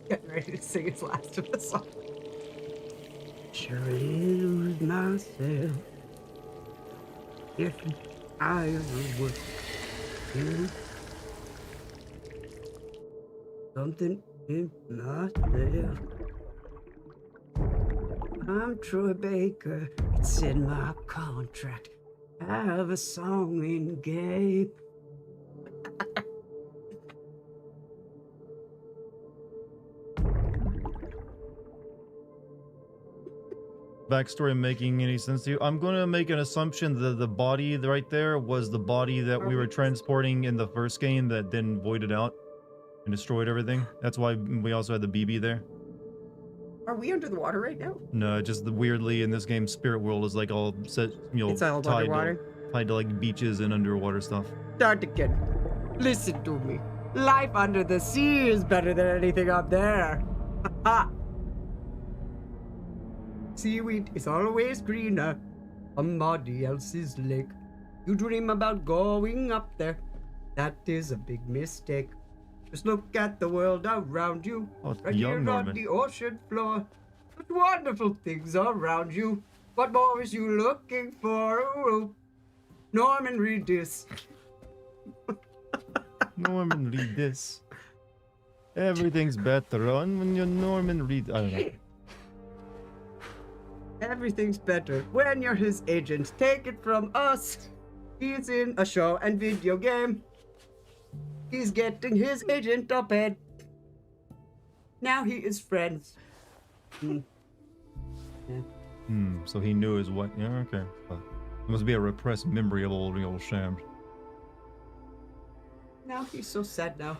Getting ready to sing his last of the song. Sure lose myself if I ever would. Something in myself. I'm Troy Baker. It's in my contract. I have a song in game. Backstory making any sense to you? I'm going to make an assumption that the body right there was the body that we were transporting in the first game that then voided out and destroyed everything. That's why we also had the BB there. Are we under the water right now? No, just the weirdly in this game, Spirit World is like all set, you know, It's all underwater? tied to like beaches and underwater stuff. Dartigan, listen to me. Life under the sea is better than anything up there. Ha! Seaweed is always greener on somebody else's lake. You dream about going up there. That is a big mistake. Just look at the world around you. Oh, it's right young here Norman. on the ocean floor. Such wonderful things around you. What more is you looking for? Oh, Norman, read this. Norman, read this. Everything's better on when you're Norman Reed. I don't know. Everything's better when you're his agent. Take it from us. He's in a show and video game. He's getting his agent up ahead. Now he is friends. Yeah. So he knew his what? Yeah, okay. Well, it must be a repressed memory of old Shams. Now he's so sad now.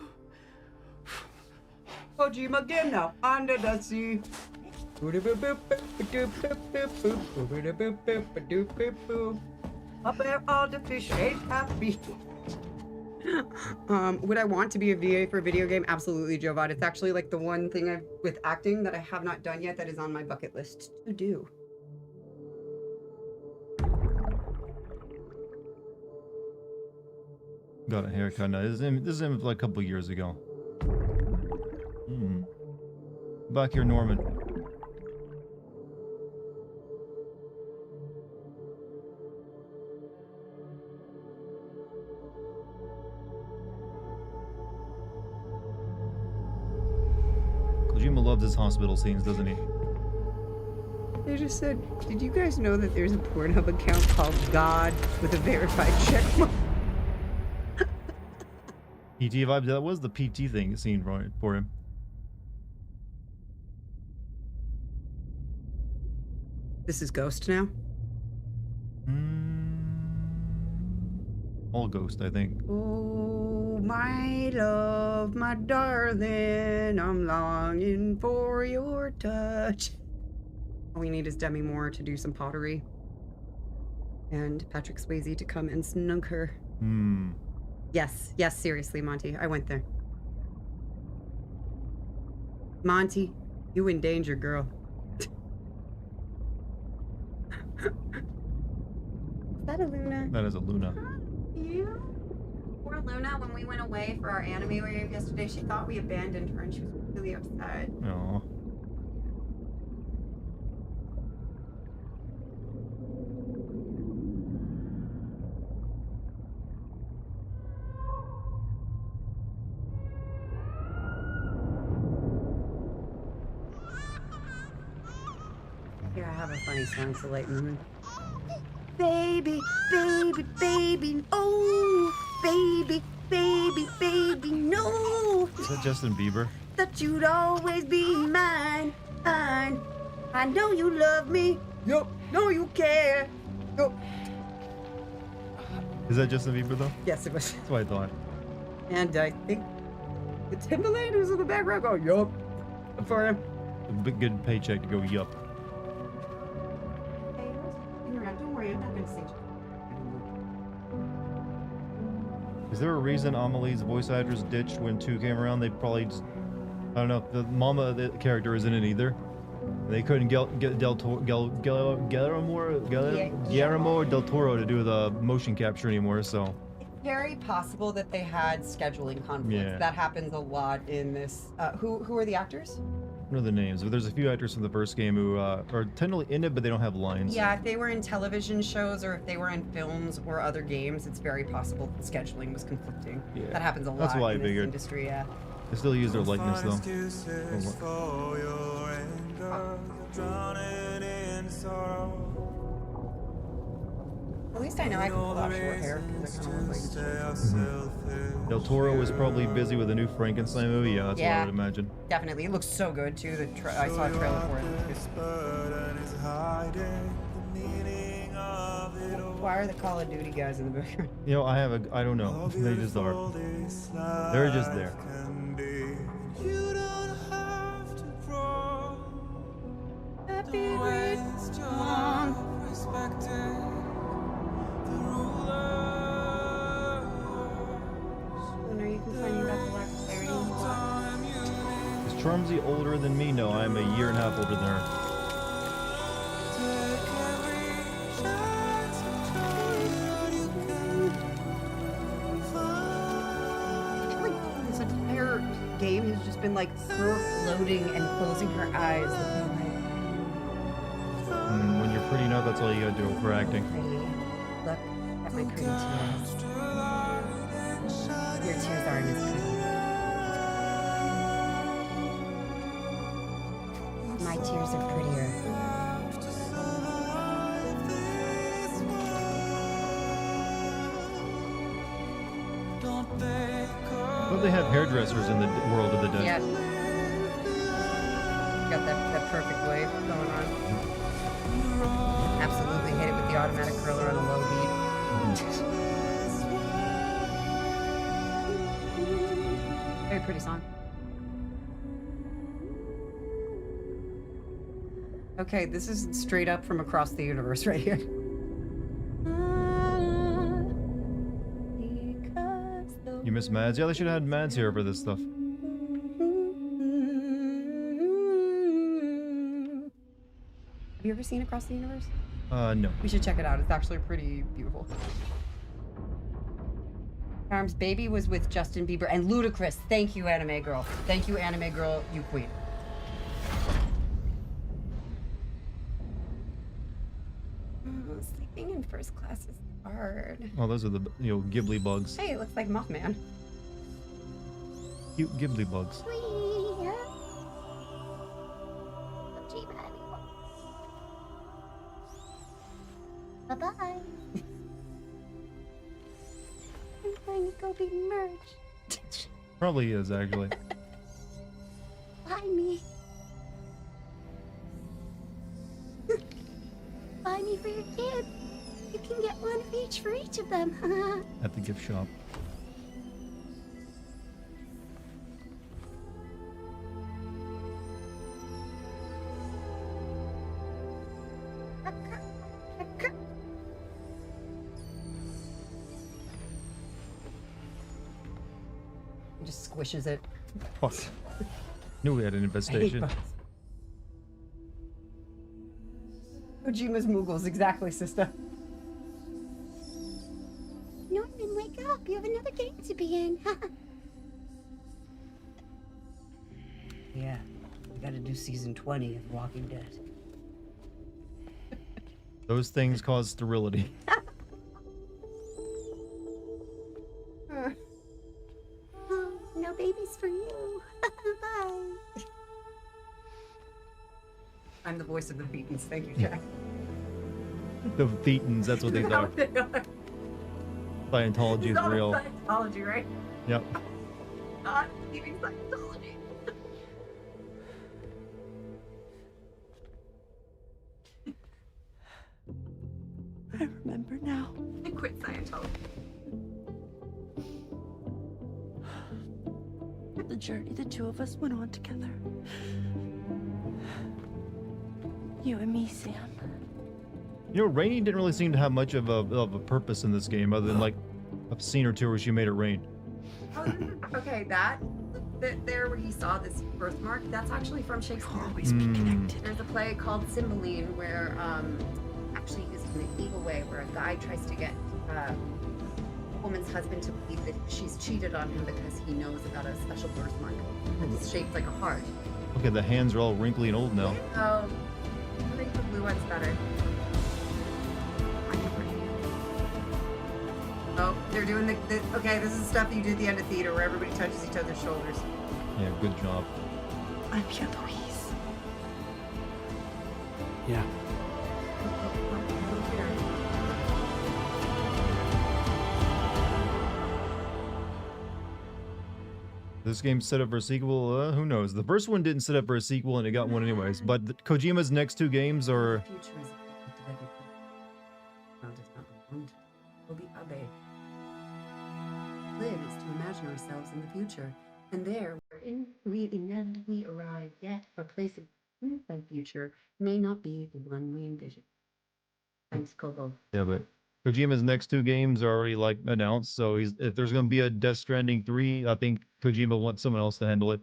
Kojima again now, under the sea. Up there all the fish ain't happy. Would I want to be a VA for a video game? Absolutely, Jovad. It's actually like the one thing with acting that I have not done yet that is on my bucket list to do. Got a haircut now. This is him like a couple years ago. Back here, Norman. Kojima loves his hospital scenes, doesn't he? They just said, did you guys know that there's a Pornhub account called God with a verified checkmark? PT vibe. That was the PT thing scene for him. This is Ghost now? All Ghost, I think. Oh, my love, my darling, I'm longing for your touch. All we need is Demi Moore to do some pottery. And Patrick Swayze to come and snug her. Yes, seriously, Monty. I went there. Monty, you in danger, girl. Is that a Luna? That is a Luna. You? Poor Luna, when we went away for our anime wave yesterday, she thought we abandoned her and she was really upset. Aww. Here, I have a funny song to lighten the mood. Baby, baby, baby, oh, baby, baby, baby, no. Is that Justin Bieber? That you'd always be mine, mine. I know you love me. Yup, know you care. Yup. Is that Justin Bieber though? Yes, it was. That's what I thought. And I think the Timberland who's in the background going, yup, for him. A big good paycheck to go yup. Don't worry, I'm not going to see you. Is there a reason Amelie's voice actress ditched when 2 came around? They probably just, I don't know, the mama the character isn't in it either. They couldn't get Guillermo del Toro to do the motion capture anymore, so. It's very possible that they had scheduling conflicts. Yeah. That happens a lot in this. Who are the actors? I don't know the names, but there's a few actors from the first game who are technically in it, but they don't have lines. Yeah, if they were in television shows or if they were in films or other games, it's very possible that scheduling was conflicting. Yeah. That happens a lot That's why I in this figured. industry, yeah. They still use their likeness though. At least I know I can pull out short hair because I kind of look like Del Toro was probably busy with a new Frankenstein movie. Yeah, that's what I would imagine. Definitely. It looks so good too. I saw a trailer for it. Why are the Call of Duty guys in the background? You know, I don't know. They just are. They're just there. Happy Runestorm. When are you complaining about the lack of clarity in the plot? Is Charmsy older than me? No, I'm a year and a half older than her. who's just been like her floating and closing her eyes. When you're pretty enough, that's all you gotta do for acting. Look at my pretty tears. Your tears aren't as pretty. My tears are prettier. Well, they have hairdressers in the world of the dead. Yeah. Got that perfect wave going on. Absolutely hit it with the automatic curler on a low beat. Very pretty song. Okay, this is straight up from across the universe right here. You miss Mads? Yeah, they should have had Mads here for this stuff. Have you ever seen Across the Universe? No. We should check it out. It's actually pretty beautiful. Arms Baby was with Justin Bieber and Ludacris. Thank you, Anime Girl. Thank you, Anime Girl, you queen. Sleeping in first class is hard. Oh, those are the Ghibli bugs. Hey, it looks like Mothman. Cute Ghibli bugs. Bye-bye. I'm going to go be merged. Probably is, actually. Buy me. Buy me for your kids. You can get one of each for each of them. At the gift shop. Just squishes it. Fuck. Knew we had an infestation. Kojima's Moogles, exactly, sister. Norman, wake up. You have another game to be in. Yeah, we gotta do season 20 of Walking Dead. Those things cause sterility. No babies for you. Bye. I'm the voice of the Thetans. Thank you, Jack. The Thetans, that's what these are. Scientology is real. Scientology, right? Yep. Not leaving Scientology. I remember now. I quit Scientology. The journey the two of us went on together. You and me, Sam. You know, Rainy didn't really seem to have much of a purpose in this game, other than like a scene or two where she made it rain. Okay, that there where he saw this birthmark, that's actually from Shakespeare. Always be connected. There's a play called Cymbeline where actually used in an evil way, where a guy tries to get a woman's husband to believe that she's cheated on him because he knows about a special birthmark. It's shaped like a heart. Okay, the hands are all wrinkly and old now. Oh, I think the blue one's better. Oh, they're doing the okay, this is stuff you do at the end of theater where everybody touches each other's shoulders. Yeah, good job. I'm here, Louise. Yeah. This game's set up for a sequel, who knows? The first one didn't set up for a sequel and it got one anyways, but Kojima's next two games are... Future is well, does not want will be Abe. Live is to imagine ourselves in the future, and there, wherein we inevitably arrive, yet our place in the future may not be the one we envision. Thanks, Kobo. Yeah, but Kojima's next two games are already like announced, so if there's gonna be a Death Stranding 3, I think Kojima wants someone else to handle it.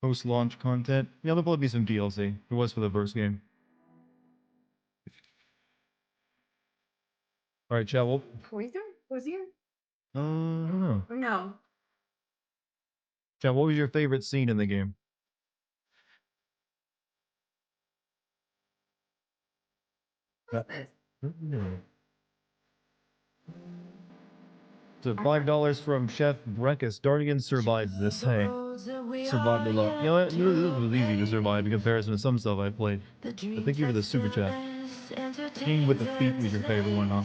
Post-launch content. Yeah, there'll probably be some DLC. It was for the first game. Alright, chat, well... Poiser? Was here? I don't know. No. Chat, what was your favorite scene in the game? So $5 from Chef Breakfast. Dartigan survived this. Hey, survived a lot. You know what? This was easy to survive in comparison to some stuff I played. But thank you for the super chat. King with the feet was your favorite one, huh?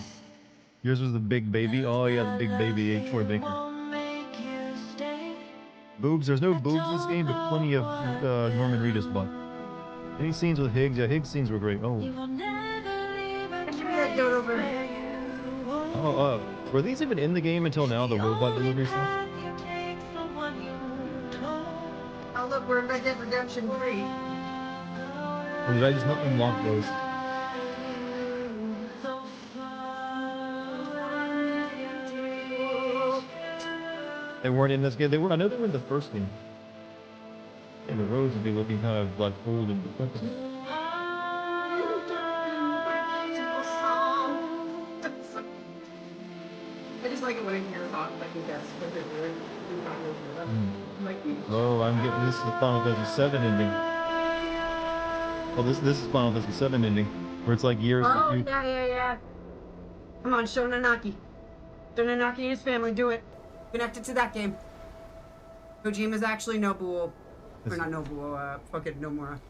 Yours was the big baby. Oh yeah, the big baby H4 Baker. Boobs. There's no boobs in this game, but plenty of Norman Reedus butt. Any scenes with Higgs? Yeah, Higgs scenes were great. Oh. Were these even in the game until now? The robot delivery stuff? Oh look, we're in Red Dead Redemption 3. Or did I just not unlock those? They weren't in this game. They were. I know they were in the first game. And the roads would be looking kind of like old and decrepit. I just like it when I hear about like that's what they're doing. Oh, I'm getting this is the Final Fantasy VII ending. Oh, this is Final Fantasy VII ending, where it's like years. Oh yeah. Come on, Shonanaki. Shonanaki and his family, do it. Connected to that game. Kojima's actually Nobuo. Or not Nobuo, fucking Nomura.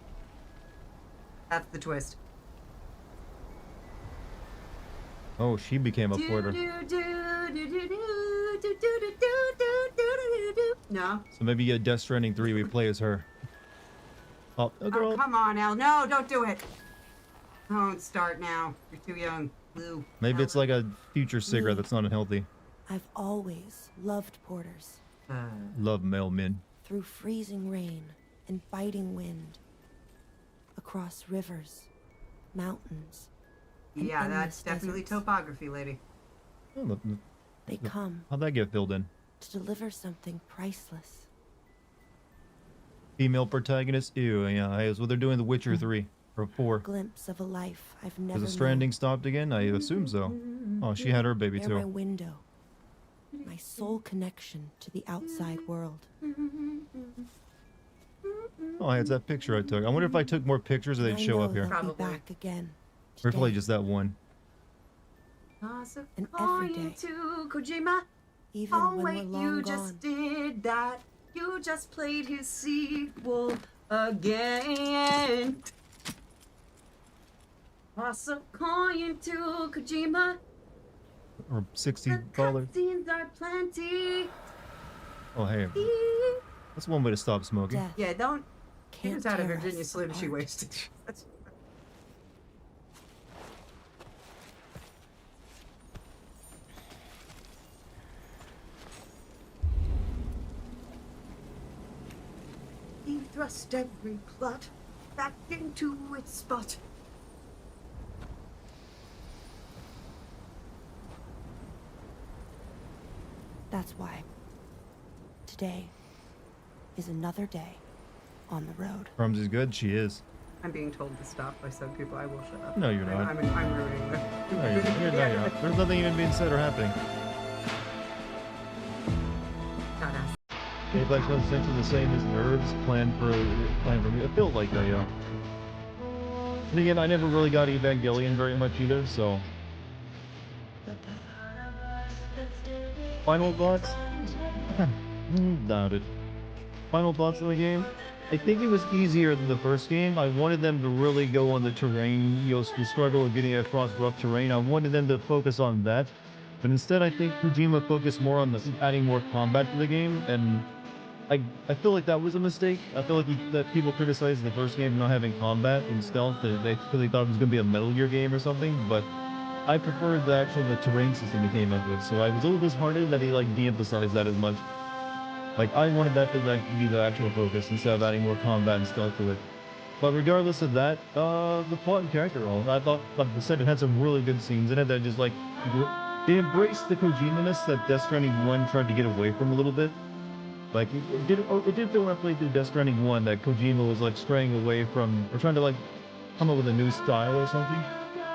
That's the twist. Oh, she became a porter. No. So maybe a Death Stranding 3 we play as her. Oh, a girl. Oh, come on, El. No, don't do it. Don't start now. You're too young. Blue. Maybe it's like a future cigarette that's not unhealthy. I've always loved porters. Love male men. Through freezing rain and biting wind. Across rivers, mountains. Yeah, that's definitely topography, lady. Oh, they come. How'd that get filled in? To deliver something priceless. Female protagonist? Ew, yeah, it's what they're doing in The Witcher 3 or 4. Glimpse of a life I've never Was the Stranding stopped again? I assume so. Oh, she had her baby They're too. my window. My sole connection to the outside world. Oh, it's that picture I took. I wonder if I took more pictures or they'd show up here. Probably back again. Or probably just that one. And every day. To Kojima. Even oh, when wait, we're long you gone. just did that. You just played his sequel again. Toss a coin to Kojima. Or $60. Scenes are plenty. Oh, hey. That's one way to stop smoking. Death. Yeah, don't. He was out of tear Virginia us Slim. She apart. wasted. He thrust every plot back into its spot. That's why. Today is another day on the road. Crumbs is good. She is. I'm being told to stop by some people. I will shut up. No, you're not. I'm ruining this. No, you're not. There's nothing even being said or happening. Gameplay was essentially the same as Nerves planned for me. It felt like that, yeah. And again, I never really got Evangelion very much either, so. Final thoughts? Doubt it. Final thoughts on the game? I think it was easier than the first game. I wanted them to really go on the terrain, you know, the struggle of getting across rough terrain. I wanted them to focus on that. But instead, I think Kojima focused more on adding more combat to the game, and I feel like that was a mistake. I feel like that people criticized the first game for not having combat and stealth. They really thought it was going to be a Metal Gear game or something, but I preferred the terrain system he came up with. So I was a little disheartened that he de-emphasized that as much. I wanted that to be the actual focus instead of adding more combat and stealth to it. But regardless of that, the plot and character role, I thought, like I said, it had some really good scenes in it that just they embraced the Kojima-ness that Death Stranding 1 tried to get away from a little bit. It did feel when I played through Death Stranding 1 that Kojima was straying away from, or trying to come up with a new style or something.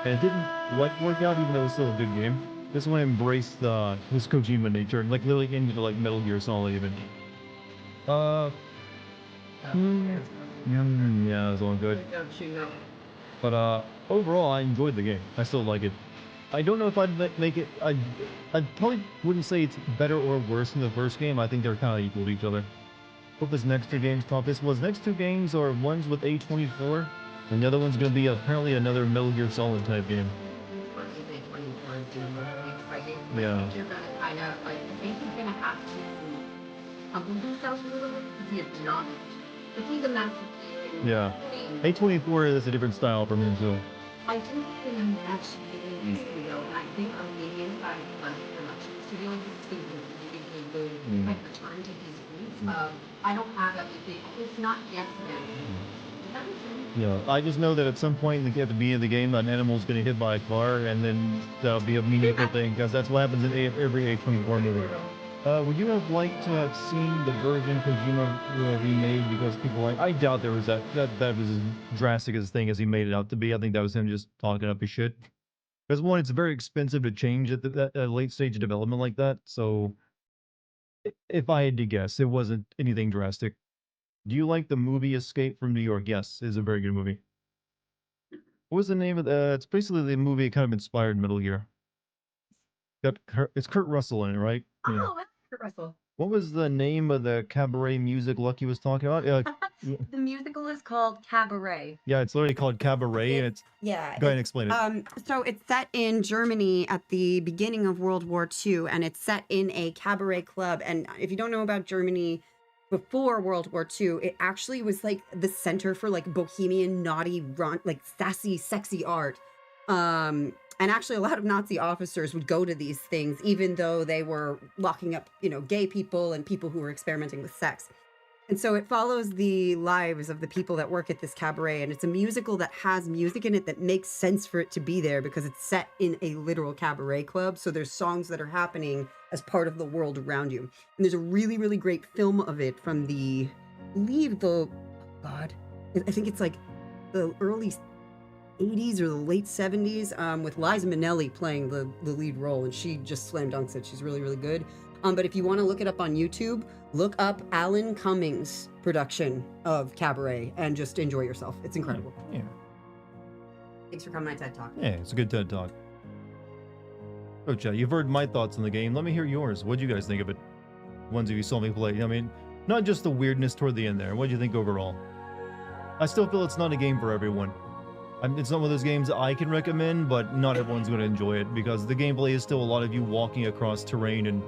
And it didn't work out, even though it was still a good game. This one embraced his Kojima nature, literally into Metal Gear Solid even. Yeah, it's all good. But overall, I enjoyed the game. I still like it. I don't know if I'd make it. I probably wouldn't say it's better or worse than the first game. I think they're kind of equal to each other. Hope this next 2 games top. This was next 2 games are one's with A24, and the other one's gonna be apparently another Metal Gear Solid type game. Yeah. You're gonna kind of like, I think you're gonna have to humble yourself a little bit because he is not. But he's a master. Yeah. A24 is a different style from him too. I think in a match studio, and I think a medium sized production studio is really good like return to his roots. I don't have everything. It's not yes men. Does that make sense? Yeah, I just know that at some point at the beginning of the game, an animal's gonna hit by a car, and then that'll be a meaningful thing, because that's what happens in every A24 movie. Would you have liked to have seen the version Kojima remade? Because people like, I doubt there was that was as drastic a thing as he made it out to be. I think that was him just talking up his shit. Because one, it's very expensive to change at that late stage of development like that. So, if I had to guess, it wasn't anything drastic. Do you like the movie Escape from New York? Yes, it's a very good movie. What was the name of the? It's basically the movie that kind of inspired Metal Gear. It's Kurt Russell in it, right? Yeah. Oh, that's Kurt Russell. What was the name of the cabaret music Lucky was talking about? The musical is called Cabaret. Yeah, it's literally called Cabaret, and it's... Yeah. Go ahead and explain it. So it's set in Germany at the beginning of World War II, and it's set in a cabaret club. And if you don't know about Germany before World War II, it actually was like the center for like bohemian, naughty, like sassy, sexy art. And actually, a lot of Nazi officers would go to these things, even though they were locking up, gay people and people who were experimenting with sex. And so it follows the lives of the people that work at this cabaret. And it's a musical that has music in it that makes sense for it to be there because it's set in a literal cabaret club. So there's songs that are happening as part of the world around you. And there's a really, really great film of it from I think it's like the early 80s or the late 70s with Liza Minnelli playing the lead role, and she just slam dunks it. She's really, really good. But if you want to look it up on YouTube, look up Alan Cummings' production of Cabaret and just enjoy yourself. It's incredible. Yeah. Thanks for coming to TED Talk. Yeah, it's a good TED Talk. Oh, Chad, you've heard my thoughts on the game. Let me hear yours. What'd you guys think of it? Ones of you saw me play. I mean, not just the weirdness toward the end there. What'd you think overall? I still feel it's not a game for everyone. It's not one of those games that I can recommend, but not everyone's going to enjoy it because the gameplay is still a lot of you walking across terrain and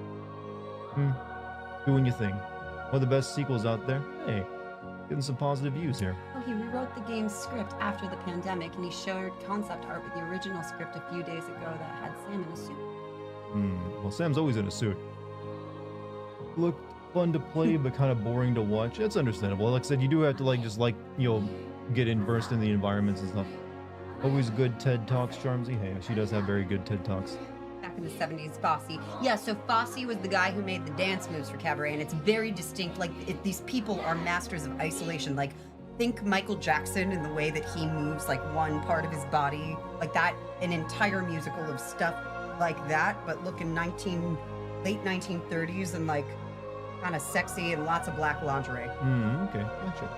doing your thing. One of the best sequels out there. Hey, getting some positive views here. Well, he rewrote the game's script after the pandemic, and he shared concept art with the original script a few days ago that had Sam in a suit. Well, Sam's always in a suit. Looked fun to play, but kind of boring to watch. That's understandable. Like I said, you do have to get immersed in the environments and stuff. Always good TED Talks, Charmsy. Hey, she does have very good TED Talks. Back in the 70s, Fosse. Yeah, so Fosse was the guy who made the dance moves for Cabaret, and it's very distinct. These people are masters of isolation. Like, think Michael Jackson in the way that he moves, like, one part of his body. Like that, an entire musical of stuff like that, but look in late 1930s and, like, kind of sexy and lots of black lingerie. Okay, gotcha.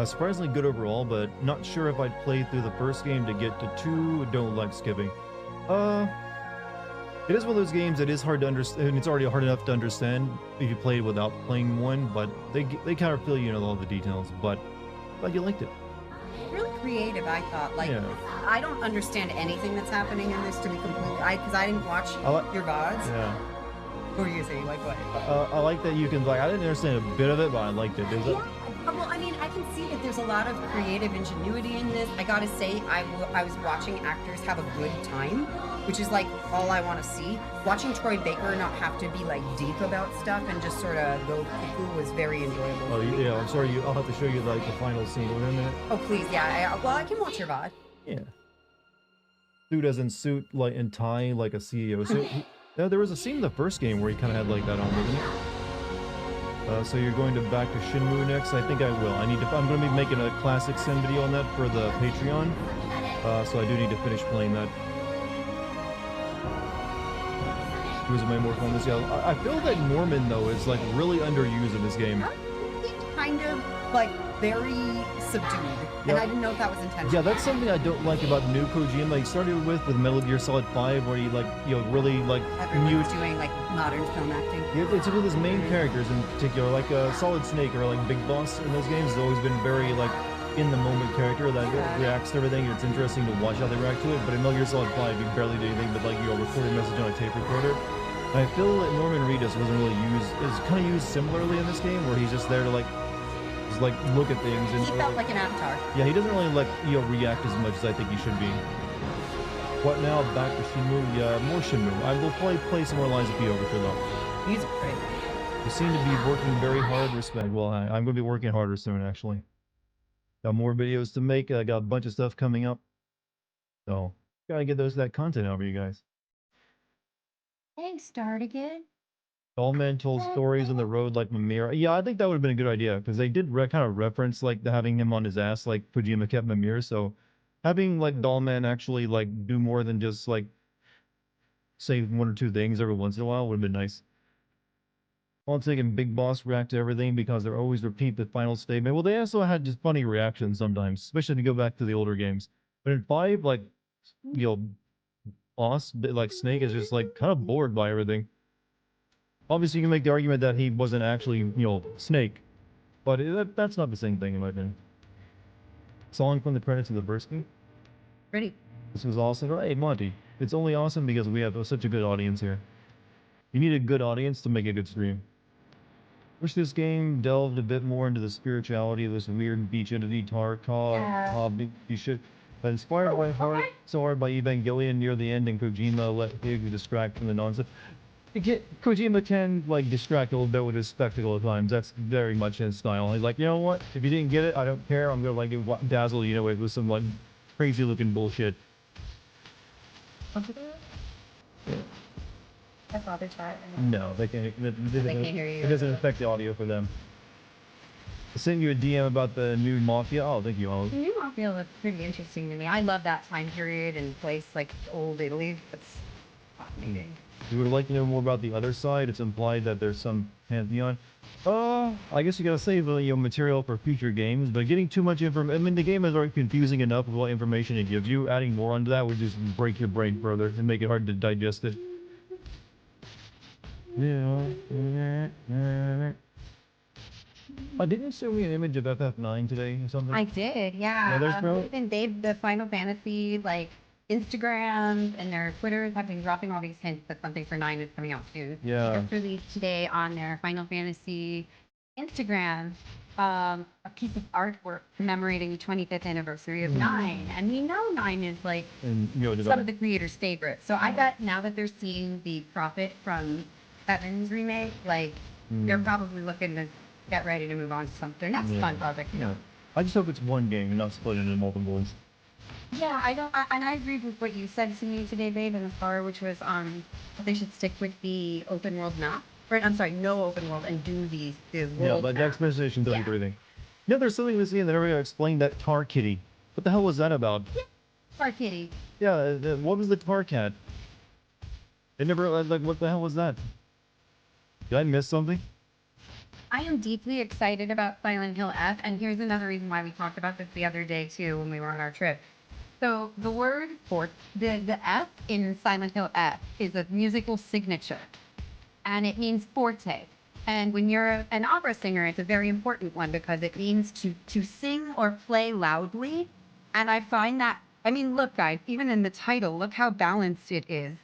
Surprisingly good overall, but not sure if I'd play through the first game to get to 2. Don't like skipping. It is one of those games that is hard to understand, and it's already hard enough to understand if you play it without playing one, but they kind of fill you in all the details, but glad you liked it. Really creative, I thought. Like, yeah. I don't understand anything that's happening in this, to be completely, because I didn't watch your VODs. Yeah. What were you saying? Like what? I like that you can, I didn't understand a bit of it, but I liked it. Yeah. Well, I mean, I can see that there's a lot of creative ingenuity in this. I gotta say, I was watching actors have a good time, which is like all I want to see. Watching Troy Baker not have to be like deep about stuff and just sort of go cuckoo was very enjoyable. Oh yeah, I'm sorry. I'll have to show you like the final scene in a minute. Oh please, yeah. Well, I can watch your VOD. Yeah. Dude as in suit like and tie like a CEO suit. There was a scene in the first game where he kind of had like that on, wasn't it? So you're going back to Shenmue next? I think I will. I'm going to be making a classic Sim video on that for the Patreon. So I do need to finish playing that. Who's my more fun this year? I feel that Norman though is like really underused in this game. kind of like very subdued, and I didn't know if that was intentional. Yeah, that's something I don't like about new Kojima. He started with Metal Gear Solid 5, where he like, you know, really like Everyone's doing like modern film acting. Yeah, it's with his main characters in particular, like Solid Snake or like Big Boss in those games has always been very like in the moment character that reacts to everything. It's interesting to watch how they react to it. But in Metal Gear Solid 5, you barely do anything but like, you know, record a message on a tape recorder. And I feel that Norman Reedus wasn't really is kind of used similarly in this game, where he's just there to like look at things. And He felt like an avatar. yeah, he doesn't really like, you know, react as much as I think he should be. What now? Back to Shenmue? Yeah, more Shenmue. I will probably play some more Lines of P Overture though. Music great. You seem to be working very hard, respect. Well, I'm going to be working harder soon, actually. Got more videos to make. I got a bunch of stuff coming up. So, gotta get that content out for you guys. Thanks, Dartigan. All men told stories on the road like Mimir. Yeah, I think that would have been a good idea, because they did kind of reference like having him on his ass like Kojima kept Mimir, so having like Dollman actually like do more than just like say one or two things every once in a while would have been nice. Haunting and Big Boss react to everything because they always repeat the final statement. Well, they also had just funny reactions sometimes, especially to go back to the older games. But in 5, like, you know, Boss, like Snake is just like kind of bored by everything. Obviously, you can make the argument that he wasn't actually, you know, Snake, but that's not the same thing in my opinion. Song from the credits of the Bursky. Ready. This was awesome. Hey, Monty, it's only awesome because we have such a good audience here. You need a good audience to make a good stream. Wish this game delved a bit more into the spirituality of this weird beach entity Tarkov. You should. But inspired by so hard by Evangelion near the end, and Kojima let Higgs distract from the nonsense. Kojima can like distract a little bit with his spectacle at times. That's very much his style. He's like, you know what? If you didn't get it, I don't care. I'm gonna like dazzle you know with some like crazy looking bullshit. My father's not. No, they can't. They can't hear you. It doesn't affect the audio for them. I sent you a DM about the new Mafia. Oh, thank you, Ollie. The new Mafia looks pretty interesting to me. I love that time period and place, like old Italy. That's fascinating. You would like to know more about the other side? It's implied that there's some pantheon. I guess you gotta save material for future games, but getting too much information. I mean, the game is already confusing enough with what information it gives you. Adding more onto that would just break your brain further and make it hard to digest it. Yeah. Didn't you show me an image of FF9 today or something? I did, yeah. Even the Final Fantasy like Instagram and their Twitters have been dropping all these hints that something for 9 is coming out soon. Yeah. Just released today on their Final Fantasy Instagram a piece of artwork commemorating the 25th anniversary of 9, and we know 9 is like some of the creators' favorites. So I bet now that they're seeing the profit from 7's remake, like they're probably looking to get ready to move on to something. That's a fun project. Yeah. I just hope it's one game and not split into multiple ones. Yeah, I agreed with what you said to me today, babe, in the car, which was they should stick with the open world map. Or, I'm sorry, no open world, and do the world Yeah, but the Expedition 33 thing. You know, there's something we see in the area explained that Tar Kitty. What the hell was that about? Tar Kitty. Yeah, what was the Tar Cat? It never, like, what the hell was that? Did I miss something? I am deeply excited about Silent Hill F, and here's another reason why we talked about this the other day, too, when we were on our trip. So the word for the F in Silent Hill F is a musical signature, and it means forte. And when you're an opera singer, it's a very important one because it means to sing or play loudly. And I find that, I mean, look, guys, even in the title, look how balanced it is.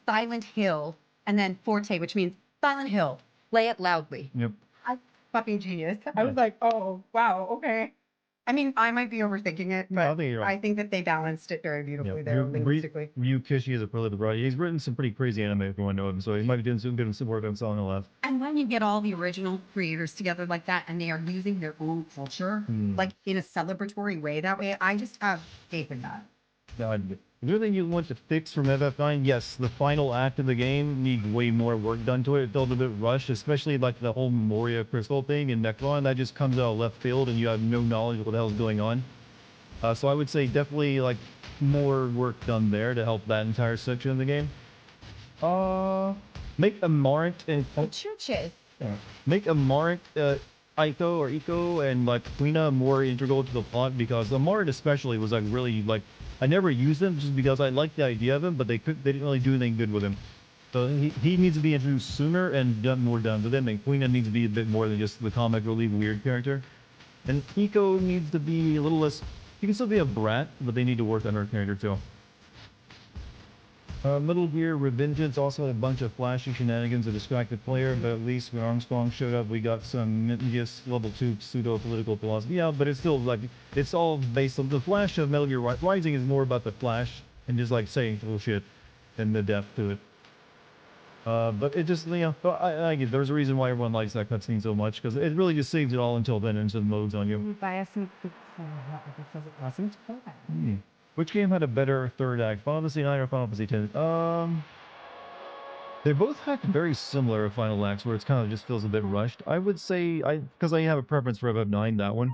Silent Hill, and then forte, which means Silent Hill, play it loudly. Yep. I fucking genius. I was like, oh, wow, okay. I mean, I might be overthinking it, but I think that they balanced it very beautifully there linguistically. Ryu Kishi is a prolific writer. He's written some pretty crazy anime if you want to know him, so he might be doing some good work on Silent Hill F. And when you get all the original creators together like that, and they are using their own culture, like in a celebratory way that way, I just have faith in that. Is there anything you want to fix from FF9? Yes, the final act of the game needs way more work done to it. It felt a bit rushed, especially like the whole Moria Crystal thing in Necron. That just comes out of left field and you have no knowledge of what the hell is going on. So I would say definitely like more work done there to help that entire section of the game. Make a Marant and... churches. Make a Marant Iko and like Quina more integral to the plot because Amard especially was like really like I never used him just because I liked the idea of him, but they didn't really do anything good with him. So he needs to be introduced sooner and done more done with him, and Quina needs to be a bit more than just the comic relief weird character. And Iko needs to be a little less. She can still be a brat, but they need to work on her character too. Metal Gear Revengeance also had a bunch of flashy shenanigans to distract the player, but at least when Armstrong showed up, we got some just level 2 pseudo-political philosophy. Yeah, but it's still like, it's all based on the Flash of Metal Gear Rising is more about the Flash and just like saying little shit than the depth to it. But it just, you know, I get there's a reason why everyone likes that cutscene so much, because it really just saves it all until then and just modes on you. Which game had a better third act, Final Fantasy 9 or Final Fantasy 10? They both had very similar final acts where it's kind of just feels a bit rushed. I would say, because I have a preference for FF9, that one.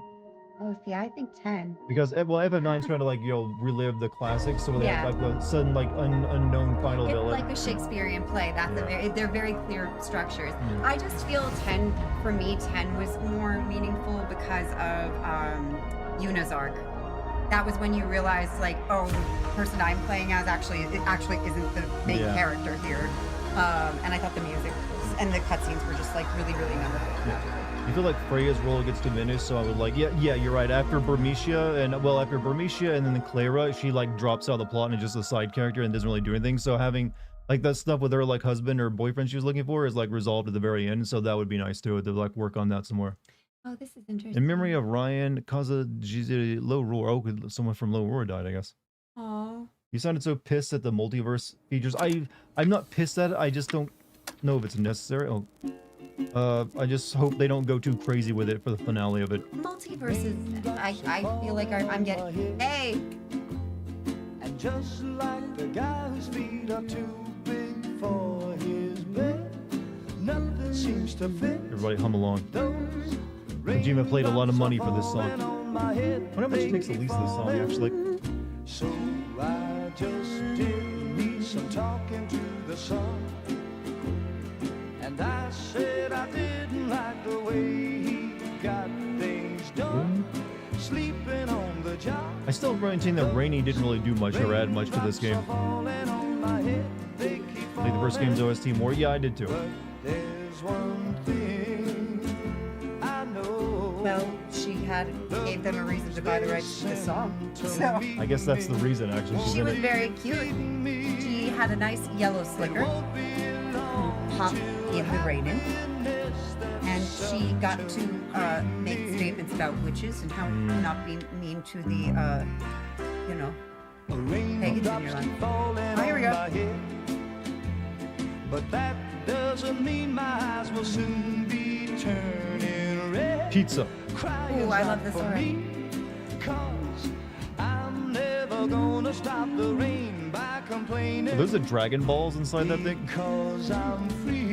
Oh, see, I think 10. Because, well, FF9's trying to, like, you know, relive the classics, so they have, like, the sudden, like, unknown final villain. It's like a Shakespearean play. That's they're very clear structures. I just feel 10, for me, 10 was more meaningful because of Yuna's arc. That was when you realize, like, oh, the person I'm playing as actually isn't the main character here. And I thought the music and the cutscenes were just, like, really, really memorable. I feel like Freya's role gets diminished, so I would like, yeah, you're right. After Burmecia and then Clara, she like drops out of the plot and is just a side character and doesn't really do anything. So having like that stuff with her like husband or boyfriend she was looking for is like resolved at the very end. So that would be nice too, to like work on that some more. Oh, this is interesting. In memory of Ryan, Low Roar. Oh, someone from Low Roar died, I guess. Aww. You sounded so pissed at the multiverse features. I'm not pissed at it. I just don't know if it's necessary. Oh. I just hope they don't go too crazy with it for the finale of it. Multiverses, I feel like I'm getting. Hey! And just like the guy whose feet are too big for his bed, nothing seems to fit. Everybody hum along. Kojima played a lot of money for this song. I wonder how much it takes to release this song, actually. So I just did me some talking to the sun. And I said I didn't like the way he got things done, sleeping on the job. I still maintain that Rainy didn't really do much or add much to this game. Like the first game's OST more? Yeah, I did too. There's one thing I know. Well, she gave them a reason to buy the rights to the song. So I guess that's the reason, actually. She was very cute. She had a nice yellow slicker. Pop in the Raiden, and she got to make statements about witches and how not being mean to the, you know, pagans in your life. Oh, here we go. But that doesn't mean my eyes will soon be turning red. Pizza. Ooh, I love this already. 'Cause I'm never gonna stop the rain by complaining. Are those the Dragon Balls inside that thing? Because I'm free.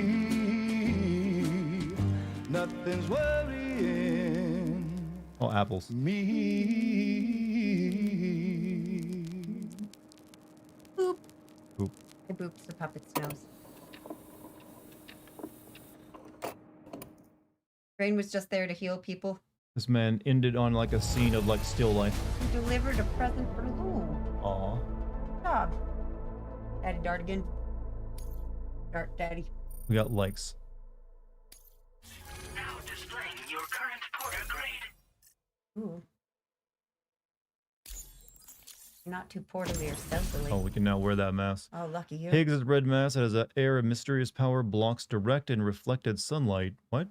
Nothing's worrying. Oh, apples. Me. Boop. Boop. I booped the puppet's nose. Rain was just there to heal people. This man ended on like a scene of like still life. He delivered a present for Lou. Aw. Good job. Daddy Dartigan. Dart Daddy. We got likes. Now displaying your current porter grade. Ooh. Not too portally or stealthily. Oh, we can now wear that mask. Oh, lucky you. Higgs' red mask has an air of mysterious power, blocks direct and reflected sunlight. What?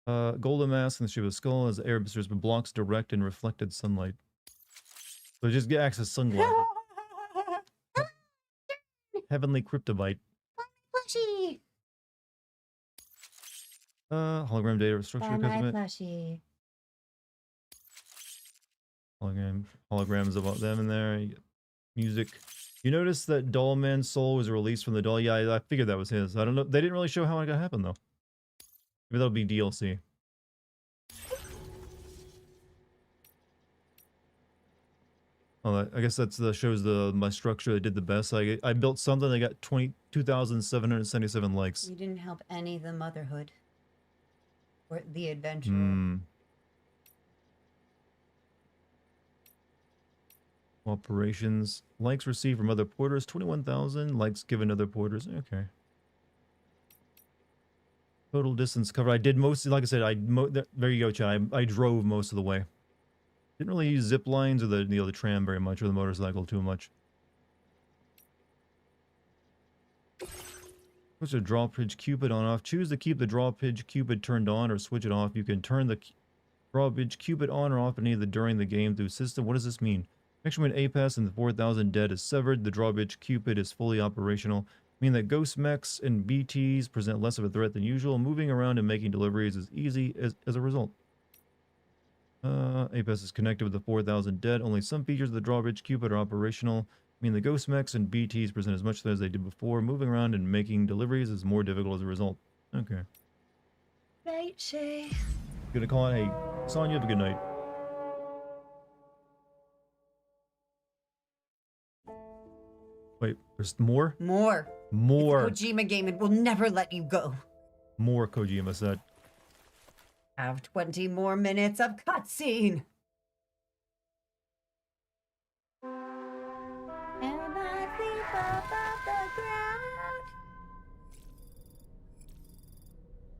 Golden mask in the shape of a skull has air of mysterious but blocks direct and reflected sunlight. So just get access to sunglasses. Heavenly kryptonite. Flashy. Hologram data structure because of it. Flashy. Holograms about them in there. You get music. You notice that Doll Man's soul was released from the doll. Yeah, I figured that was his. I don't know. They didn't really show how it happened though. Maybe that'll be DLC. Oh, I guess that's the shows my structure that did the best. I built something that got 22,777 likes. You didn't help any of the motherhood or the adventure. Hmm. Operations. Likes received from other porters, 21,000. Likes given other porters. Okay. Total distance covered. I did most, like I said, there you go, Chad. I drove most of the way. Didn't really use zip lines or the tram very much, or the motorcycle too much. Switch the drawbridge Cupid on off. Choose to keep the drawbridge Cupid turned on or switch it off. You can turn the drawbridge Cupid on or off any of the during the game through system. What does this mean? Connection between APAS and the 4,000 dead is severed. The drawbridge Cupid is fully operational. Meaning that ghost mechs and BTs present less of a threat than usual. Moving around and making deliveries is easy as a result. APAS is connected with the 4,000 dead. Only some features of the drawbridge Cupid are operational. The ghost mechs and BTs present as much threat as they did before. Moving around and making deliveries is more difficult as a result. Okay. Night, Shay. Gonna call it. Hey, Sonya, have a good night. Wait, there's more? More. More. It's a Kojima game. It will never let you go. More Kojima said. Have 20 more minutes of cutscene. And I sleep above the ground.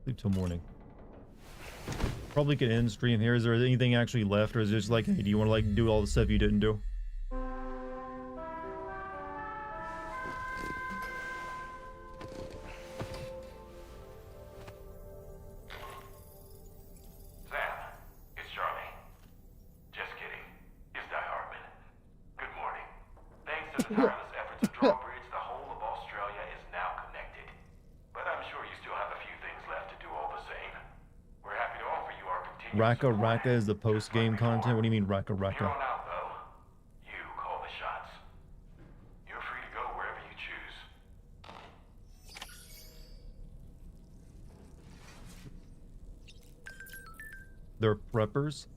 Sleep till morning. Probably could end stream here. Is there anything actually left, or is it just like, hey, do you want to like do all the stuff you didn't do? Tireless efforts of drawbridge, the whole of Australia is now connected. But I'm sure you still have a few things left to do all the same. We're happy to offer you our continued Raka Raka is the post-game content? What do you mean Raka Here Raka? on out, though, you call the shots. You're free to go wherever you choose. They're preppers?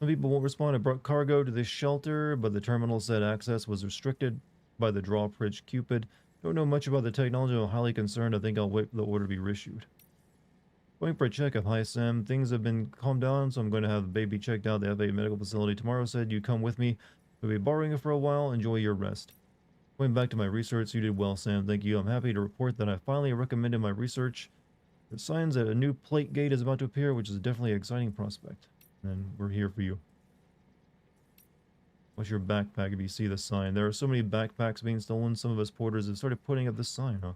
Some people won't respond. I brought cargo to this shelter, but the terminal said access was restricted by the drawbridge Cupid. Don't know much about the technology. I'm highly concerned. I think I'll wait for the order to be reissued. Going for a checkup. Hi, Sam. Things have been calmed down, so I'm going to have the baby checked out. They have a medical facility tomorrow. Said you come with me. We'll be borrowing it for a while. Enjoy your rest. Going back to my research. You did well, Sam. Thank you. I'm happy to report that I finally recommended my research. There's signs that a new plate gate is about to appear, which is definitely an exciting prospect. And we're here for you. What's your backpack if you see the sign? There are so many backpacks being stolen. Some of us porters have started putting up this sign, huh?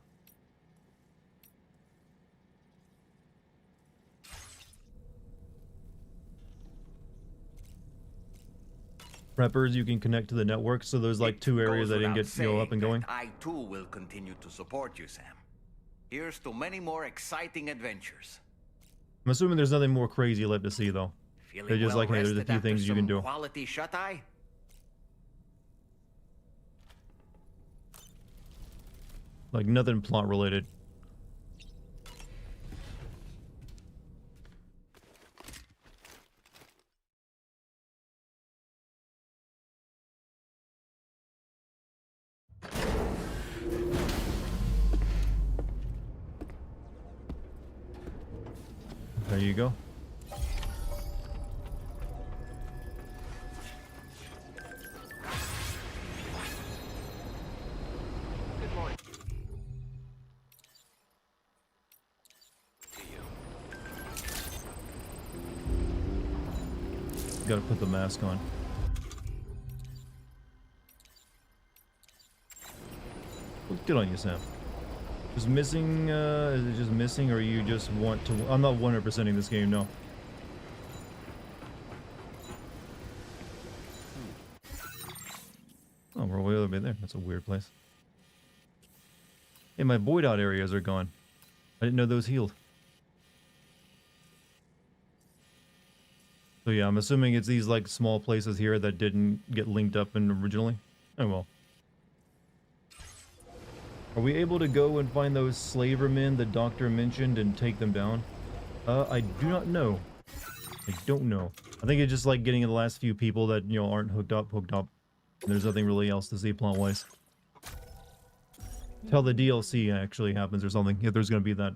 Preppers, you can connect to the network. So there's like two areas that didn't get up and going. I too will continue to support you, Sam. Here's to many more exciting adventures. I'm assuming there's nothing more crazy left to see, though. They're just like, hey, there's a few things you can do. Quality shut-eye? Like nothing plot related. There you go. Good morning. Gotta put the mask on. Well, good on you, Sam. Just missing, is it just missing, or you just want to... I'm not 100%ing this game, no. Oh, we're way over there. That's a weird place. Hey, my voidout areas are gone. I didn't know those healed. So yeah, I'm assuming it's these, like, small places here that didn't get linked up in originally. Oh well. Are we able to go and find those slavermen the doctor mentioned and take them down? I do not know. I don't know. I think it's just like getting the last few people that, you know, aren't hooked up. There's nothing really else to see plot-wise. Till the DLC actually happens or something, if there's gonna be that.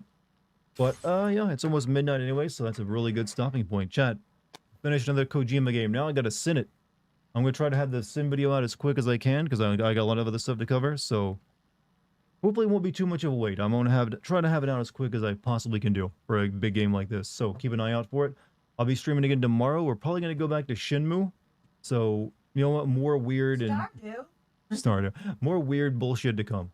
But, yeah, it's almost midnight anyway, so that's a really good stopping point. Chat, finished another Kojima game. Now I gotta sin it. I'm gonna try to have the sin video out as quick as I can, because I got a lot of other stuff to cover, so... hopefully it won't be too much of a wait. I'm gonna try to have it out as quick as I possibly can do for a big game like this. So keep an eye out for it. I'll be streaming again tomorrow. We're probably gonna go back to Shenmue. So, you know what? More weird and... Stardew. More weird bullshit to come.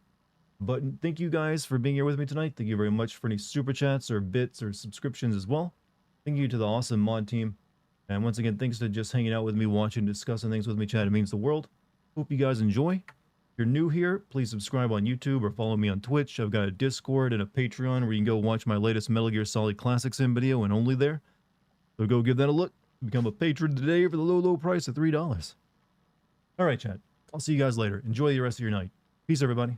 But thank you guys for being here with me tonight. Thank you very much for any super chats or bits or subscriptions as well. Thank you to the awesome mod team. And once again, thanks to just hanging out with me, watching, discussing things with me, chat. It means the world. Hope you guys enjoy. If you're new here, please subscribe on YouTube or follow me on Twitch. I've got a Discord and a Patreon where you can go watch my latest Metal Gear Solid Classic Sim video and only there. So go give that a look. Become a patron today for the low, low price of $3. All right, chat. I'll see you guys later. Enjoy the rest of your night. Peace, everybody.